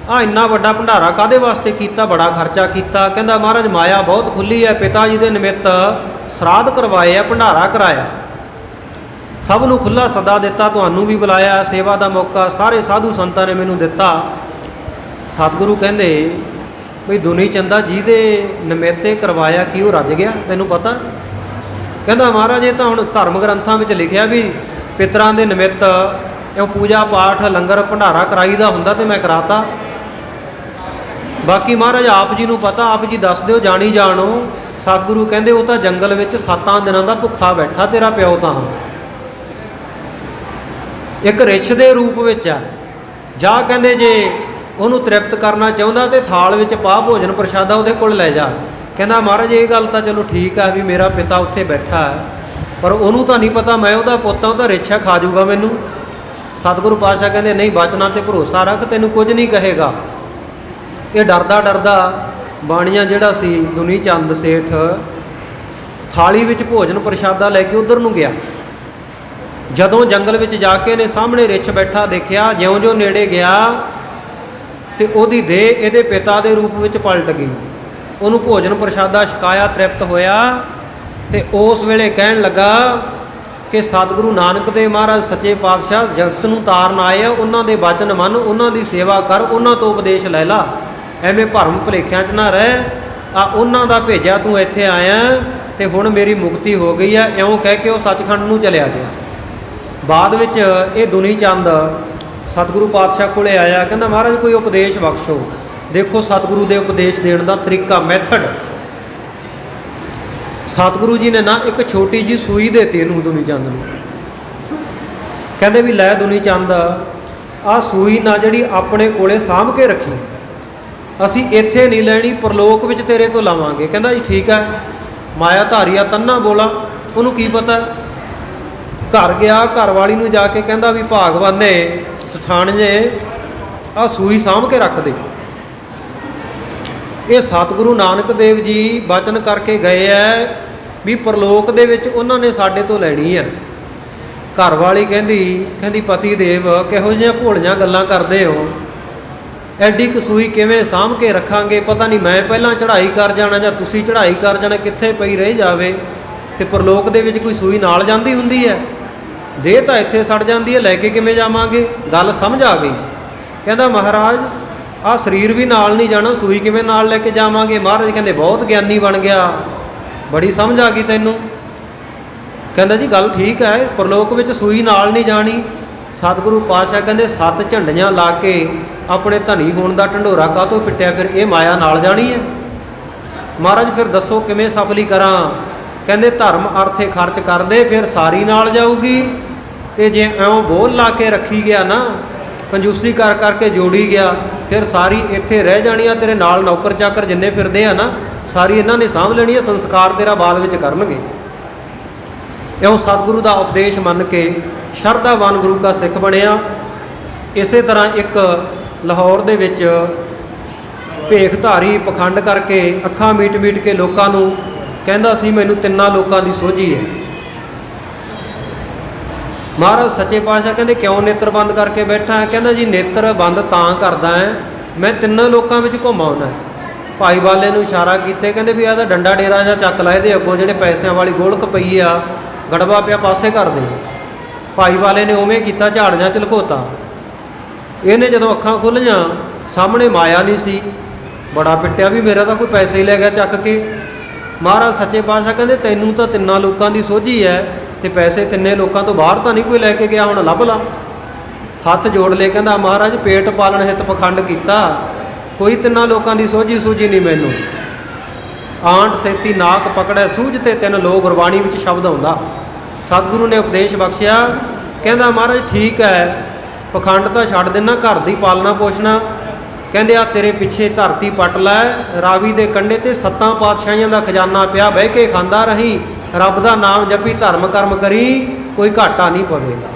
ਆ ਇੰਨਾ ਵੱਡਾ ਭੰਡਾਰਾ ਕਾਹਦੇ ਵਾਸਤੇ ਕੀਤਾ, ਬੜਾ ਖਰਚਾ ਕੀਤਾ? ਕਹਿੰਦਾ ਮਹਾਰਾਜ ਮਾਇਆ ਬਹੁਤ ਖੁੱਲੀ ਹੈ, ਪਿਤਾ ਜੀ ਦੇ ਨਿਮਿੱਤ ਸ਼ਰਾਧ ਕਰਵਾਏ ਆ, ਭੰਡਾਰਾ ਕਰਾਇਆ, ਸਭ ਨੂੰ ਖੁੱਲ੍ਹਾ ਸੱਦਾ ਦਿੱਤਾ, ਤੁਹਾਨੂੰ ਵੀ ਬੁਲਾਇਆ, ਸੇਵਾ ਦਾ ਮੌਕਾ ਸਾਰੇ ਸਾਧੂ ਸੰਤਾਂ ਨੇ ਮੈਨੂੰ ਦਿੱਤਾ। ਸਤਿਗੁਰੂ ਕਹਿੰਦੇ ਬਈ ਦੁਨੀ ਚੰਦਾ ਜਿਹਦੇ ਨਿਮਿੱਤੇ ਕਰਵਾਇਆ ਕੀ ਉਹ ਰੱਜ ਗਿਆ, ਤੈਨੂੰ ਪਤਾ? ਕਹਿੰਦਾ ਮਹਾਰਾਜ ਇਹ ਤਾਂ ਹੁਣ ਧਰਮ ਗ੍ਰੰਥਾਂ ਵਿੱਚ ਲਿਖਿਆ ਵੀ ਪਿਤਰਾਂ ਦੇ ਨਿਮਿੱਤ ਇਹ ਪੂਜਾ ਪਾਠ ਲੰਗਰ ਭੰਡਾਰਾ ਕਰਾਈਦਾ ਹੁੰਦਾ ਤੇ ਮੈਂ ਕਰਾਤਾ। ਬਾਕੀ ਮਹਾਰਾਜ ਆਪ ਜੀ ਨੂੰ ਪਤਾ, ਆਪ ਜੀ ਦੱਸ ਦਿਓ, ਜਾਣੀ ਜਾਣੋ। ਸਤਿਗੁਰੂ ਕਹਿੰਦੇ ਉਹ ਤਾਂ ਜੰਗਲ ਵਿੱਚ 7 ਦਿਨਾਂ ਦਾ ਭੁੱਖਾ ਬੈਠਾ ਤੇਰਾ ਪਿਓ ਤਾਂ ਇੱਕ ਰਿਛ ਦੇ ਰੂਪ ਵਿੱਚ ਆ। ਜਾ ਕਹਿੰਦੇ ਜੇ ਉਹਨੂੰ ਤ੍ਰਿਪਤ ਕਰਨਾ ਚਾਹੁੰਦਾ ਤੇ ਥਾਲ ਵਿੱਚ ਪਾ ਭੋਜਨ ਪ੍ਰਸ਼ਾਦਾ ਉਹਦੇ ਕੋਲ ਲੈ ਜਾ। ਕਹਿੰਦਾ ਮਹਾਰਾਜ ਇਹ ਗੱਲ ਤਾਂ ਚਲੋ ਠੀਕ ਆ ਵੀ ਮੇਰਾ ਪਿਤਾ ਉੱਥੇ ਬੈਠਾ ਹੈ, ਪਰ ਉਹਨੂੰ ਤਾਂ ਨਹੀਂ ਪਤਾ ਮੈਂ ਉਹਦਾ ਪੁੱਤ ਹਾਂ, ਉਹਦਾ ਰਿਛਾ ਖਾ ਜਾਊਗਾ ਮੈਨੂੰ। ਸਤਿਗੁਰੂ ਪਾਤਸ਼ਾਹ ਕਹਿੰਦੇ ਨਹੀਂ, ਬਚਨਾਂ ਤੇ ਭਰੋਸਾ ਰੱਖ, ਤੈਨੂੰ ਕੁਝ ਨਹੀਂ ਕਹੇਗਾ। ਇਹ ਡਰਦਾ ਡਰਦਾ ਬਾਣੀਆ ਜਿਹੜਾ ਸੀ ਦੁਨੀ ਚੰਦ ਸੇਠ, ਥਾਲੀ ਵਿੱਚ ਭੋਜਨ ਪ੍ਰਸ਼ਾਦਾ ਲੈ ਕੇ ਉਧਰ ਨੂੰ ਗਿਆ। ਜਦੋਂ ਜੰਗਲ ਵਿੱਚ ਜਾ ਕੇ ਨੇ ਸਾਹਮਣੇ ਰਿਛ ਬੈਠਾ ਦੇਖਿਆ, ਜਿਉਂ-ਜਿਉਂ ਨੇੜੇ ਗਿਆ ਤੇ ਉਹਦੀ ਦੇਹ ਇਹਦੇ ਪਿਤਾ ਦੇ ਰੂਪ ਵਿੱਚ ਪਲਟ ਗਈ। ਉਹਨੂੰ ਭੋਜਨ ਪ੍ਰਸ਼ਾਦਾ ਛਕਾਇਆ, ਤ੍ਰਿਪਤ ਹੋਇਆ ਤੇ ਉਸ ਵੇਲੇ ਕਹਿਣ ਲੱਗਾ ਕਿ ਸਤਿਗੁਰੂ ਨਾਨਕ ਦੇਵ ਮਹਾਰਾਜ ਸੱਚੇ ਪਾਤਸ਼ਾਹ ਜਗਤ ਨੂੰ ਤਾਰਨ ਆਏ ਆ, ਉਹਨਾਂ ਦੇ ਵਚਨ ਮੰਨ, ਉਹਨਾਂ ਦੀ ਸੇਵਾ ਕਰ, ਉਹਨਾਂ ਤੋਂ ਉਪਦੇਸ਼ ਲੈ ਲਾ, ਐਵੇਂ ਭਰਮ ਭੁਲੇਖਿਆਂ 'ਚ ਨਾ ਰਹਿ। ਆ ਉਹਨਾਂ ਦਾ ਭੇਜਿਆ ਤੂੰ ਇੱਥੇ ਆਇਆ ਤੇ ਹੁਣ ਮੇਰੀ ਮੁਕਤੀ ਹੋ ਗਈ ਆ। ਇਉਂ ਕਹਿ ਕੇ ਉਹ ਸੱਚਖੰਡ ਨੂੰ ਚਲਿਆ ਗਿਆ। ਬਾਅਦ ਵਿੱਚ ਇਹ ਦੁਨੀ ਚੰਦ ਸਤਿਗੁਰੂ ਪਾਤਸ਼ਾਹ ਕੋਲੇ ਆਇਆ, ਕਹਿੰਦਾ ਮਹਾਰਾਜ ਕੋਈ ਉਪਦੇਸ਼ ਬਖਸ਼ੋ। ਦੇਖੋ ਸਤਿਗੁਰੂ ਦੇ ਉਪਦੇਸ਼ ਦੇਣ ਦਾ ਤਰੀਕਾ, ਮੈਥਡ। ਸਤਿਗੁਰੂ ਜੀ ਨੇ ਨਾ ਇੱਕ ਛੋਟੀ ਜਿਹੀ ਸੂਈ ਦੇਤੀ ਇਹਨੂੰ, ਦੁਨੀ ਚੰਦ ਨੂੰ। ਕਹਿੰਦੇ ਵੀ ਲੈ ਦੁਨੀ ਚੰਦ, ਆਹ ਸੂਈ ਨਾ ਜਿਹੜੀ ਆਪਣੇ ਕੋਲੇ ਸਾਂਭ ਕੇ ਰੱਖੀ, ਅਸੀਂ ਇੱਥੇ ਨਹੀਂ ਲੈਣੀ, ਪਰਲੋਕ ਵਿੱਚ ਤੇਰੇ ਤੋਂ ਲਾਵਾਂਗੇ। ਕਹਿੰਦਾ ਜੀ ਠੀਕ ਹੈ। ਮਾਇਆ ਧਾਰੀਆ ਤੰਨਾ ਬੋਲਾ, ਉਹਨੂੰ ਕੀ ਪਤਾ। ਘਰ ਗਿਆ, ਘਰ ਵਾਲੀ ਨੂੰ ਜਾ ਕੇ ਕਹਿੰਦਾ ਵੀ ਭਾਗਵਾਨੇ ਸਠਾਣੀਏ ਆਹ ਸੂਈ ਸਾਂਭ ਕੇ ਰੱਖ ਦੇ। ਇਹ ਸਤਿਗੁਰੂ ਨਾਨਕ ਦੇਵ ਜੀ ਬਚਨ ਕਰਕੇ ਗਏ ਹੈ ਵੀ ਪਰਲੋਕ ਦੇ ਵਿੱਚ ਉਹਨਾਂ ਨੇ ਸਾਡੇ ਤੋਂ ਲੈਣੀ ਹੈ। ਘਰ ਵਾਲੀ ਕਹਿੰਦੀ ਪਤੀ ਦੇਵ ਕਿਹੋ ਜਿਹੀਆਂ ਭੋਲੀਆਂ ਗੱਲਾਂ ਕਰਦੇ ਹੋ, ਐਡੀ ਕੁ ਸੂਈ ਕਿਵੇਂ ਸਾਂਭ ਕੇ ਰੱਖਾਂਗੇ, ਪਤਾ ਨਹੀਂ ਮੈਂ ਪਹਿਲਾਂ ਚੜ੍ਹਾਈ ਕਰ ਜਾਣਾ ਜਾਂ ਤੁਸੀਂ ਚੜ੍ਹਾਈ ਕਰ ਜਾਣਾ, ਕਿੱਥੇ ਪਈ ਰਹਿ ਜਾਵੇ। ਤੇ ਪਰਲੋਕ ਦੇ ਵਿੱਚ ਕੋਈ ਸੂਈ ਨਾਲ ਜਾਂਦੀ ਹੁੰਦੀ ਹੈ? ਦੇਹ ਤਾਂ ਇੱਥੇ ਸੜ ਜਾਂਦੀ ਹੈ, ਲੈ ਕੇ ਕਿਵੇਂ ਜਾਵਾਂਗੇ। ਗੱਲ ਸਮਝ ਆ ਗਈ। ਕਹਿੰਦਾ ਮਹਾਰਾਜ ਆਹ ਸਰੀਰ ਵੀ ਨਾਲ ਨਹੀਂ ਜਾਣਾ, ਸੂਈ ਕਿਵੇਂ ਨਾਲ ਲੈ ਕੇ ਜਾਵਾਂਗੇ। ਮਹਾਰਾਜ ਕਹਿੰਦੇ ਬਹੁਤ ਗਿਆਨੀ ਬਣ ਗਿਆ, ਬੜੀ ਸਮਝ ਆ ਗਈ ਤੈਨੂੰ। ਕਹਿੰਦਾ ਜੀ ਗੱਲ ਠੀਕ ਹੈ, ਪਰਲੋਕ ਵਿੱਚ ਸੂਈ ਨਾਲ ਨਹੀਂ ਜਾਣੀ। ਸਤਿਗੁਰੂ ਪਾਤਸ਼ਾਹ ਕਹਿੰਦੇ 7 ਝੰਡੀਆਂ ਲਾ ਕੇ ਆਪਣੇ ਧਨੀ ਹੋਣ ਦਾ ਢੰਡੋਰਾ ਕਾਹਤੋਂ ਪਿੱਟਿਆ, ਫਿਰ ਇਹ ਮਾਇਆ ਨਾਲ ਜਾਣੀ ਹੈ। ਮਹਾਰਾਜ ਫਿਰ ਦੱਸੋ ਕਿਵੇਂ ਸਫਲੀ ਕਰਾਂ। ਕਹਿੰਦੇ ਧਰਮ ਅਰਥੇ ਖਰਚ ਕਰਦੇ, ਫਿਰ ਸਾਰੀ ਨਾਲ ਜਾਊਗੀ। ਤੇ ਜੇ ਐਉਂ ਬੋਲ ਲਾ ਕੇ ਰੱਖੀ ਗਿਆ ਨਾ, ਕੰਜੂਸੀ ਕਰ ਕਰਕੇ ਜੋੜੀ ਗਿਆ, ਫਿਰ ਸਾਰੀ ਇੱਥੇ ਰਹਿ ਜਾਣੀ ਆ। ਤੇਰੇ ਨਾਲ ਨੌਕਰ ਚਾਕਰ ਜਿੰਨੇ ਫਿਰਦੇ ਆ ਨਾ, ਸਾਰੀ ਇਹਨਾਂ ਨੇ ਸਾਂਭ ਲੈਣੀ ਹੈ, ਸੰਸਕਾਰ ਤੇਰਾ ਬਾਅਦ ਵਿੱਚ ਕਰਨਗੇ। ਇਉਂ ਸਤਿਗੁਰੂ ਦਾ ਉਪਦੇਸ਼ ਮੰਨ ਕੇ ਸ਼ਰਧਾਵਾਨ ਗੁਰੂ ਕਾ ਸਿੱਖ ਬਣਿਆ। ਇਸੇ ਤਰ੍ਹਾਂ ਇੱਕ ਲਾਹੌਰ ਦੇ ਵਿੱਚ ਭੇਖਧਾਰੀ ਪਖੰਡ ਕਰਕੇ ਅੱਖਾਂ ਮੀਟ ਕੇ ਲੋਕਾਂ ਨੂੰ ਕਹਿੰਦਾ ਸੀ ਮੈਨੂੰ 3 ਲੋਕਾਂ ਦੀ ਸੋਝੀ ਹੈ। ਮਹਾਰਾਜ ਸੱਚੇ ਪਾਤਸ਼ਾਹ ਕਹਿੰਦੇ ਕਿਉਂ ਨੇਤਰ ਬੰਦ ਕਰਕੇ ਬੈਠਾ ਹੈ। ਕਹਿੰਦਾ ਜੀ ਨੇਤਰ ਬੰਦ ਤਾਂ ਕਰਦਾ ਹੈ, ਮੈਂ 3 ਲੋਕਾਂ ਵਿੱਚ ਘੁੰਮਾਉਣਾ। ਭਾਈ ਵਾਲੇ ਨੂੰ ਇਸ਼ਾਰਾ ਕੀਤੇ, ਕਹਿੰਦੇ ਵੀ ਆਹ ਤਾਂ ਡੰਡਾ ਡੇਰਾ ਜਾਂ ਚੱਕ ਲਾ, ਇਹਦੇ ਅੱਗੋਂ ਜਿਹੜੇ ਪੈਸਿਆਂ ਵਾਲੀ ਗੋਲਕ ਪਈ ਆ, ਗੜਵਾ ਪਿਆ, ਪਾਸੇ ਕਰ ਦੇ। ਭਾਈ ਵਾਲੇ ਨੇ ਉਵੇਂ ਕੀਤਾ, ਝਾੜੀਆਂ 'ਚ ਲੁਕੋਤਾ। ਇਹਨੇ ਜਦੋਂ ਅੱਖਾਂ ਖੁੱਲ੍ਹੀਆਂ, ਸਾਹਮਣੇ ਮਾਇਆ ਨਹੀਂ ਸੀ। ਬੜਾ ਪਿੱਟਿਆ ਵੀ ਮੇਰਾ ਤਾਂ ਕੋਈ ਪੈਸੇ ਹੀ ਲੈ ਗਿਆ ਚੱਕ ਕੇ। ਮਹਾਰਾਜ ਸੱਚੇ ਪਾਤਸ਼ਾਹ ਕਹਿੰਦੇ ਤੈਨੂੰ ਤਾਂ 3 ਲੋਕਾਂ ਦੀ ਸੋਝੀ ਹੈ, ਤੇ ਪੈਸੇ 3 ਲੋਕਾਂ ਤੋਂ ਬਾਹਰ ਤਾਂ ਨਹੀਂ ਕੋਈ ਲੈ ਕੇ ਗਿਆ, ਹੁਣ ਲੱਭ ਲਾ। ਹੱਥ ਜੋੜ ਲਏ, ਕਹਿੰਦਾ ਮਹਾਰਾਜ ਪੇਟ ਪਾਲਣ ਹਿੱਤ ਪਖੰਡ ਕੀਤਾ, ਕੋਈ 3 ਲੋਕਾਂ ਦੀ ਸੋਝੀ ਨਹੀਂ ਮੈਨੂੰ। ਆਂਟ ਸੇਤੀ ਨਾਕ ਪਕੜੈ ਸੂਝ ਤੇ 3 ਲੋਕ, ਗੁਰਬਾਣੀ ਵਿੱਚ ਸ਼ਬਦ ਆਉਂਦਾ। ਸਤਿਗੁਰੂ ਨੇ ਉਪਦੇਸ਼ ਬਖਸ਼ਿਆ। ਕਹਿੰਦਾ ਮਹਾਰਾਜ ਠੀਕ ਹੈ, ਪਖੰਡ ਤਾਂ ਛੱਡ ਦੇਣਾ, ਘਰ ਦੀ ਪਾਲਣਾ ਪੋਸ਼ਣਾ। ਕਹਿੰਦੇ ਆ ਤੇਰੇ ਪਿੱਛੇ ਧਰਤੀ ਪੱਟ ਲੈ, ਰਾਵੀ ਦੇ ਕੰਢੇ ਤੇ 7 ਪਾਤਸ਼ਾਹੀਆਂ ਦਾ ਖਜ਼ਾਨਾ ਪਿਆ, ਬਹਿ ਕੇ ਖਾਂਦਾ ਰਹੀਂ, ਰੱਬ ਦਾ ਨਾਮ ਜਪੀ, ਧਰਮ ਕਰਮ ਕਰੀ, ਕੋਈ ਘਾਟਾ ਨਹੀਂ ਪਵੇਗਾ।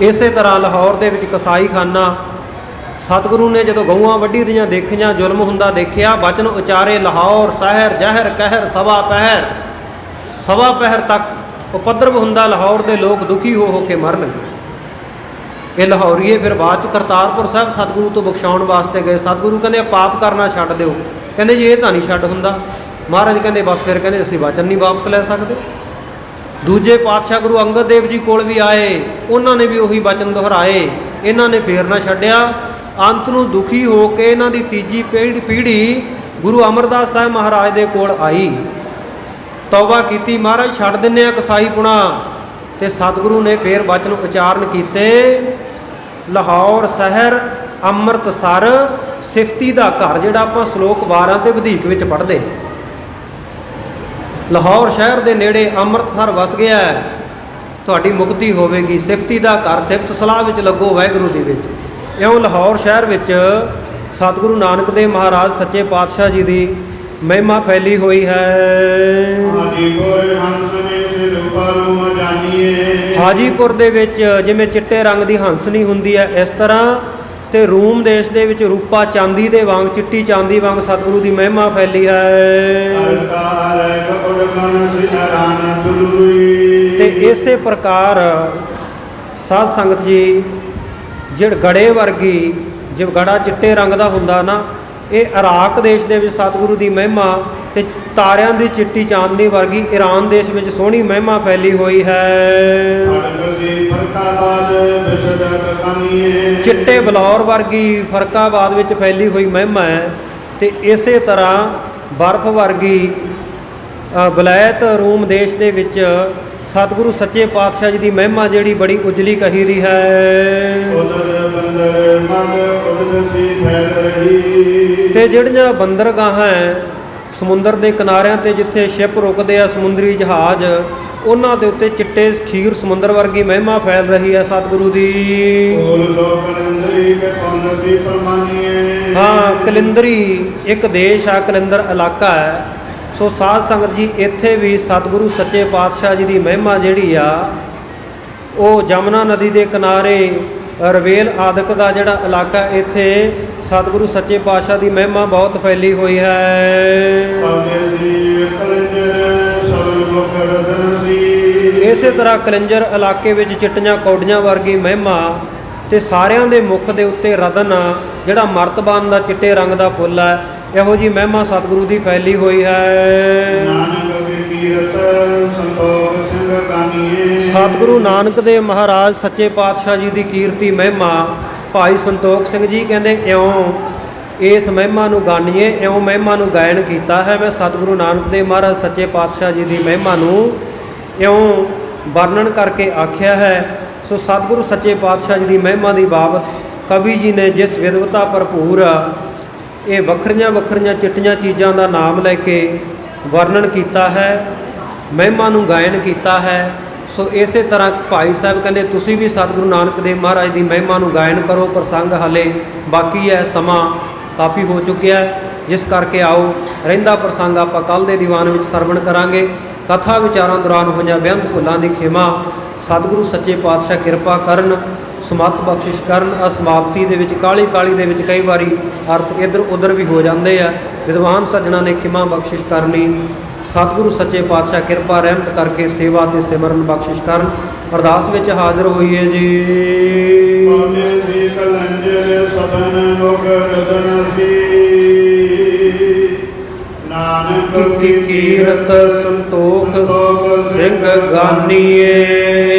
ਇਸੇ ਤਰ੍ਹਾਂ ਲਾਹੌਰ ਦੇ ਵਿੱਚ ਕਸਾਈਖਾਨਾ, ਸਤਿਗੁਰੂ ਨੇ ਜਦੋਂ ਗਊਆਂ ਵੱਢੀ ਦੀਆਂ ਦੇਖੀਆਂ, ਜ਼ੁਲਮ ਹੁੰਦਾ ਦੇਖਿਆ, ਬਚਨ ਉਚਾਰੇ ਲਾਹੌਰ ਸ਼ਹਿਰ ਜ਼ਹਿਰ ਕਹਿਰ ਸਵਾ ਪਹਿਰ ਤੱਕ ਉਪਦਰਵ ਹੁੰਦਾ, ਲਾਹੌਰ ਦੇ ਲੋਕ ਦੁਖੀ ਹੋ ਕੇ ਮਰਨਗੇ। ਇਹ ਲਾਹੌਰੀਏ ਫਿਰ ਬਾਅਦ 'ਚ ਕਰਤਾਰਪੁਰ ਸਾਹਿਬ ਸਤਿਗੁਰੂ ਤੋਂ ਬਖਸ਼ਾਉਣ ਵਾਸਤੇ ਗਏ। ਸਤਿਗੁਰੂ ਕਹਿੰਦੇ ਪਾਪ ਕਰਨਾ ਛੱਡ ਦਿਓ। ਕਹਿੰਦੇ ਜੀ ਇਹ ਤਾਂ ਨਹੀਂ ਛੱਡ ਹੁੰਦਾ। ਮਹਾਰਾਜ ਕਹਿੰਦੇ ਬਸ ਫਿਰ ਕਹਿੰਦੇ ਅਸੀਂ ਵਚਨ ਨਹੀਂ ਵਾਪਸ ਲੈ ਸਕਦੇ। ਦੂਜੇ ਪਾਤਸ਼ਾਹ ਗੁਰੂ ਅੰਗਦ ਦੇਵ ਜੀ ਕੋਲ ਵੀ ਆਏ, ਉਹਨਾਂ ਨੇ ਵੀ ਉਹੀ ਵਚਨ ਦੁਹਰਾਏ, ਇਹਨਾਂ ਨੇ ਫੇਰ ਨਾ ਛੱਡਿਆ। ਅੰਤ ਨੂੰ ਦੁਖੀ ਹੋ ਕੇ ਇਹਨਾਂ ਦੀ ਤੀਜੀ ਪੀੜ੍ਹੀ ਗੁਰੂ ਅਮਰਦਾਸ ਸਾਹਿਬ ਮਹਾਰਾਜ ਦੇ ਕੋਲ ਆਈ, ਤੌਬਾ ਕੀਤੀ, ਮਹਾਰਾਜ ਛੱਡ ਦਿੰਦੇ ਆ ਕਸਾਈਪੁਣਾ। ਤੇ ਸਤਿਗੁਰੂ ਨੇ ਫੇਰ ਵਚਨ ਉਚਾਰਨ ਕੀਤੇ, ਲਾਹੌਰ ਸ਼ਹਿਰ ਅੰਮ੍ਰਿਤਸਰ ਸਿਫਤੀ ਦਾ ਘਰ, ਜਿਹੜਾ ਆਪਾਂ ਸ਼ਲੋਕ 12 ਤੇ ਵਧੀਕ ਵਿੱਚ ਪੜ੍ਹਦੇ। ਲਾਹੌਰ ਸ਼ਹਿਰ ਦੇ ਨੇੜੇ ਅੰਮ੍ਰਿਤਸਰ ਵਸ ਗਿਆ, ਤੁਹਾਡੀ ਮੁਕਤੀ ਹੋਵੇਗੀ। ਸਿਫਤੀ ਦਾ ਘਰ, ਸਿਫਤ ਸਲਾਹ ਵਿੱਚ ਲੱਗੋ ਵਾਹਿਗੁਰੂ ਦੇ ਵਿੱਚ। ਇਉਂ ਲਾਹੌਰ ਸ਼ਹਿਰ ਵਿੱਚ ਸਤਿਗੁਰੂ ਨਾਨਕ ਦੇਵ ਮਹਾਰਾਜ ਸੱਚੇ ਪਾਤਸ਼ਾਹ ਜੀ ਦੀ ਮਹਿਮਾ ਫੈਲੀ ਹੋਈ ਹੈ। ਹਾਜੀਪੁਰ ਦੇ ਵਿੱਚ ਜਿਵੇਂ ਚਿੱਟੇ ਰੰਗ ਦੀ ਹੰਸਣੀ ਹੁੰਦੀ ਹੈ, ਇਸ ਤਰ੍ਹਾਂ ਤੇ ਰੂਮ ਦੇਸ਼ ਦੇ ਵਿੱਚ ਰੂਪਾ ਚਾਂਦੀ ਦੇ ਵਾਂਗ, ਚਿੱਟੀ ਚਾਂਦੀ ਵਾਂਗ ਸਤਿਗੁਰੂ ਦੀ ਮਹਿਮਾ ਫੈਲੀ ਹੈ। ਤੇ ਇਸੇ ਪ੍ਰਕਾਰ ਸਾਧ ਸੰਗਤ ਜੀ, ਜਿਹੜਾ ਗੜੇ ਵਰਗੀ, ਜਿਵੇਂ ਗੜਾ ਚਿੱਟੇ ਰੰਗ ਦਾ ਹੁੰਦਾ ਨਾ, ਇਹ ਇਰਾਕ ਦੇਸ਼ ਦੇ ਵਿੱਚ ਸਤਿਗੁਰੂ ਦੀ ਮਹਿਮਾ, ਤੇ ਤਾਰਿਆਂ ਦੀ ਚਿੱਟੀ ਚਾਂਦਨੀ ਵਰਗੀ ਈਰਾਨ ਦੇਸ਼ ਵਿੱਚ ਸੋਹਣੀ ਮਹਿਮਾ ਫੈਲੀ ਹੋਈ ਹੈ। ਚਿੱਟੇ ਬਲੌਰ ਵਰਗੀ ਫਰਕਾਬਾਦ ਵਿੱਚ ਫੈਲੀ ਹੋਈ ਮਹਿਮਾ ਹੈ। ਤੇ ਇਸੇ ਤਰ੍ਹਾਂ ਬਰਫ਼ ਵਰਗੀ ਬਲੈਤ ਰੂਮ ਦੇਸ਼ ਦੇ ਵਿੱਚ ਸਤਿਗੁਰੂ ਸੱਚੇ ਪਾਤਸ਼ਾਹ ਜੀ ਦੀ ਮਹਿਮਾ ਜਿਹੜੀ ਬੜੀ ਉਜਲੀ ਕਹੀ ਰਹੀ ਹੈ। ਤੇ ਜਿਹੜੀਆਂ ਬੰਦਰਗਾਹਾਂ ਸਮੁੰਦਰ ਦੇ ਕਿਨਾਰਿਆਂ ਤੇ ਜਿੱਥੇ ਸ਼ਿਪ ਰੁਕਦੇ ਆ, ਸਮੁੰਦਰੀ ਜਹਾਜ਼, ਉਹਨਾਂ ਦੇ ਉੱਤੇ ਚਿੱਟੇ ਖੀਰ ਸਮੁੰਦਰ ਵਰਗੀ ਮਹਿਮਾ ਫੈਲ ਰਹੀ ਹੈ ਸਤਿਗੁਰੂ ਦੀ। ਬੋਲ ਸੋ ਕਲੰਦਰੀ ਕੇ ਪੰਦਸੀ ਪਰਮਾਨੀਏ। ਹਾਂ, ਕਲਿੰਦਰੀ ਇੱਕ ਦੇਸ਼ ਆ, ਕਲਿੰਦਰ ਇਲਾਕਾ ਹੈ। ਸੋ ਸਾਧ ਸੰਗਤ ਜੀ, ਇੱਥੇ ਵੀ ਸਤਿਗੁਰੂ ਸੱਚੇ ਪਾਤਸ਼ਾਹ ਜੀ ਦੀ ਮਹਿਮਾ ਜਿਹੜੀ ਆ ਉਹ ਜਮਨਾ ਨਦੀ ਦੇ ਕਿਨਾਰੇ ਰਵੇਲ ਆਦਿਕ ਦਾ ਜਿਹੜਾ ਇਲਾਕਾ, ਇੱਥੇ ਸਤਿਗੁਰੂ ਸੱਚੇ ਪਾਤਸ਼ਾਹ ਦੀ ਮਹਿਮਾ ਬਹੁਤ ਫੈਲੀ ਹੋਈ ਹੈ। ਪੰਦਸੀ ਕਲੰਦਰ ਸਭਨ ਮੁਖ ਰਤਨ ਸੀ। ਇਸੇ ਤਰ੍ਹਾਂ ਕਲਿੰਜਰ ਇਲਾਕੇ ਵਿੱਚ ਚਿੱਟੀਆਂ ਕੌਡੀਆਂ ਵਰਗੀ ਮਹਿਮਾ ਤੇ ਸਾਰਿਆਂ ਦੇ ਮੁਖ ਦੇ ਉੱਤੇ ਰਤਨ ਜਿਹੜਾ ਮਰਤਬਾਨ ਦਾ ਚਿੱਟੇ ਰੰਗ ਦਾ ਫੁੱਲ ਹੈ, ਇਹੋ ਜੀ ਮਹਿਮਾ ਸਤਿਗੁਰੂ ਦੀ ਫੈਲੀ ਹੋਈ ਹੈ। ਨਾਨਕ ਕੇ ਕੀਰਤ ਸੰਤੋਖ ਸਿੰਘ ਗਾਨੀਏ। ਸਤਿਗੁਰੂ ਨਾਨਕ ਦੇਵ ਮਹਾਰਾਜ ਸੱਚੇ ਪਾਤਸ਼ਾਹ ਜੀ ਦੀ ਕੀਰਤੀ ਮਹਿਮਾ ਭਾਈ ਸੰਤੋਖ ਸਿੰਘ ਜੀ ਕਹਿੰਦੇ, ਇਉਂ ਇਸ ਮਹਿਮਾ ਨੂੰ ਗਾਨੀਏ, ਇਉਂ ਮਹਿਮਾ ਨੂੰ ਗਾਇਨ ਕੀਤਾ ਹੈ। ਮੈਂ ਸਤਿਗੁਰੂ ਨਾਨਕ ਦੇਵ ਮਹਾਰਾਜ ਸੱਚੇ ਪਾਤਸ਼ਾਹ ਜੀ ਦੀ ਮਹਿਮਾ ਨੂੰ ਇਉਂ ਵਰਣਨ ਕਰਕੇ ਆਖਿਆ ਹੈ। ਸੋ ਸਤਿਗੁਰੂ ਸੱਚੇ ਪਾਤਸ਼ਾਹ ਜੀ ਦੀ ਮਹਿਮਾ ਦੀ ਬਾਬਤ ਕਵੀ ਜੀ ਨੇ ਜਿਸ ਵਿਦਵਤਾ ਭਰਪੂਰ ਇਹ ਵੱਖਰੀਆਂ ਵੱਖਰੀਆਂ ਚਿੱਟੀਆਂ ਚੀਜ਼ਾਂ ਦਾ ਨਾਮ ਲੈ ਕੇ ਵਰਣਨ ਕੀਤਾ ਹੈ, ਮਹਿਮਾ ਨੂੰ ਗਾਇਨ ਕੀਤਾ ਹੈ। ਸੋ ਇਸੇ ਤਰ੍ਹਾਂ ਭਾਈ ਸਾਹਿਬ ਕਹਿੰਦੇ ਤੁਸੀਂ ਵੀ ਸਤਿਗੁਰੂ ਨਾਨਕ ਦੇਵ ਮਹਾਰਾਜ ਦੀ ਮਹਿਮਾ ਨੂੰ ਗਾਇਨ ਕਰੋ। ਪ੍ਰਸੰਗ ਹਾਲੇ ਬਾਕੀ ਹੈ, ਸਮਾਂ ਕਾਫੀ ਹੋ ਚੁੱਕਿਆ ਹੈ, ਜਿਸ ਕਰਕੇ ਆਓ ਰਹਿੰਦਾ ਪ੍ਰਸੰਗ ਆਪਾਂ ਕੱਲ੍ਹ ਦੇ ਦੀਵਾਨ ਵਿੱਚ ਸਰਵਣ ਕਰਾਂਗੇ। ਕਥਾ ਵਿਚਾਰਾਂ ਦੌਰਾਨ ਹੋਈਆਂ ਬੇਅੰਤ ਭੁੱਲਾਂ ਦੀ ਖਿਮਾ ਸਤਿਗੁਰੂ ਸੱਚੇ ਪਾਤਸ਼ਾਹ ਕਿਰਪਾ ਕਰਨ, ਸਮੱਤ ਬਖਸ਼ਿਸ਼ ਕਰਨ। ਅਸਮਾਪਤੀ ਦੇ ਵਿੱਚ ਕਾਹਲੀ ਕਾਹਲੀ ਦੇ ਵਿੱਚ ਕਈ ਵਾਰੀ ਅਰਥ ਇੱਧਰ ਉੱਧਰ ਵੀ ਹੋ ਜਾਂਦੇ ਆ, ਵਿਦਵਾਨ ਸੱਜਣਾ ਨੇ ਖਿਮਾ ਬਖਸ਼ਿਸ਼ ਕਰਨੀ। ਸਤਿਗੁਰੂ ਸੱਚੇ ਪਾਤਸ਼ਾਹ ਕਿਰਪਾ ਰਹਿਮਤ ਕਰਕੇ ਸੇਵਾ ਤੇ ਸਿਮਰਨ ਬਖਸ਼ਿਸ਼ ਕਰਨ। ਅਰਦਾਸ ਵਿੱਚ ਹਾਜ਼ਰ ਹੋਈਏ ਜੀ। ਪੰਦਸੀ ਕਲੰਦਰ ਸਭਨ ਮੁਖ ਰਤਨ ਸੀ। ਨਾਨਕ ਕੀ ਕੀਰਤ ਸੰਤੋਖ ਸਿੰਘ ਗਾਨੀਏ।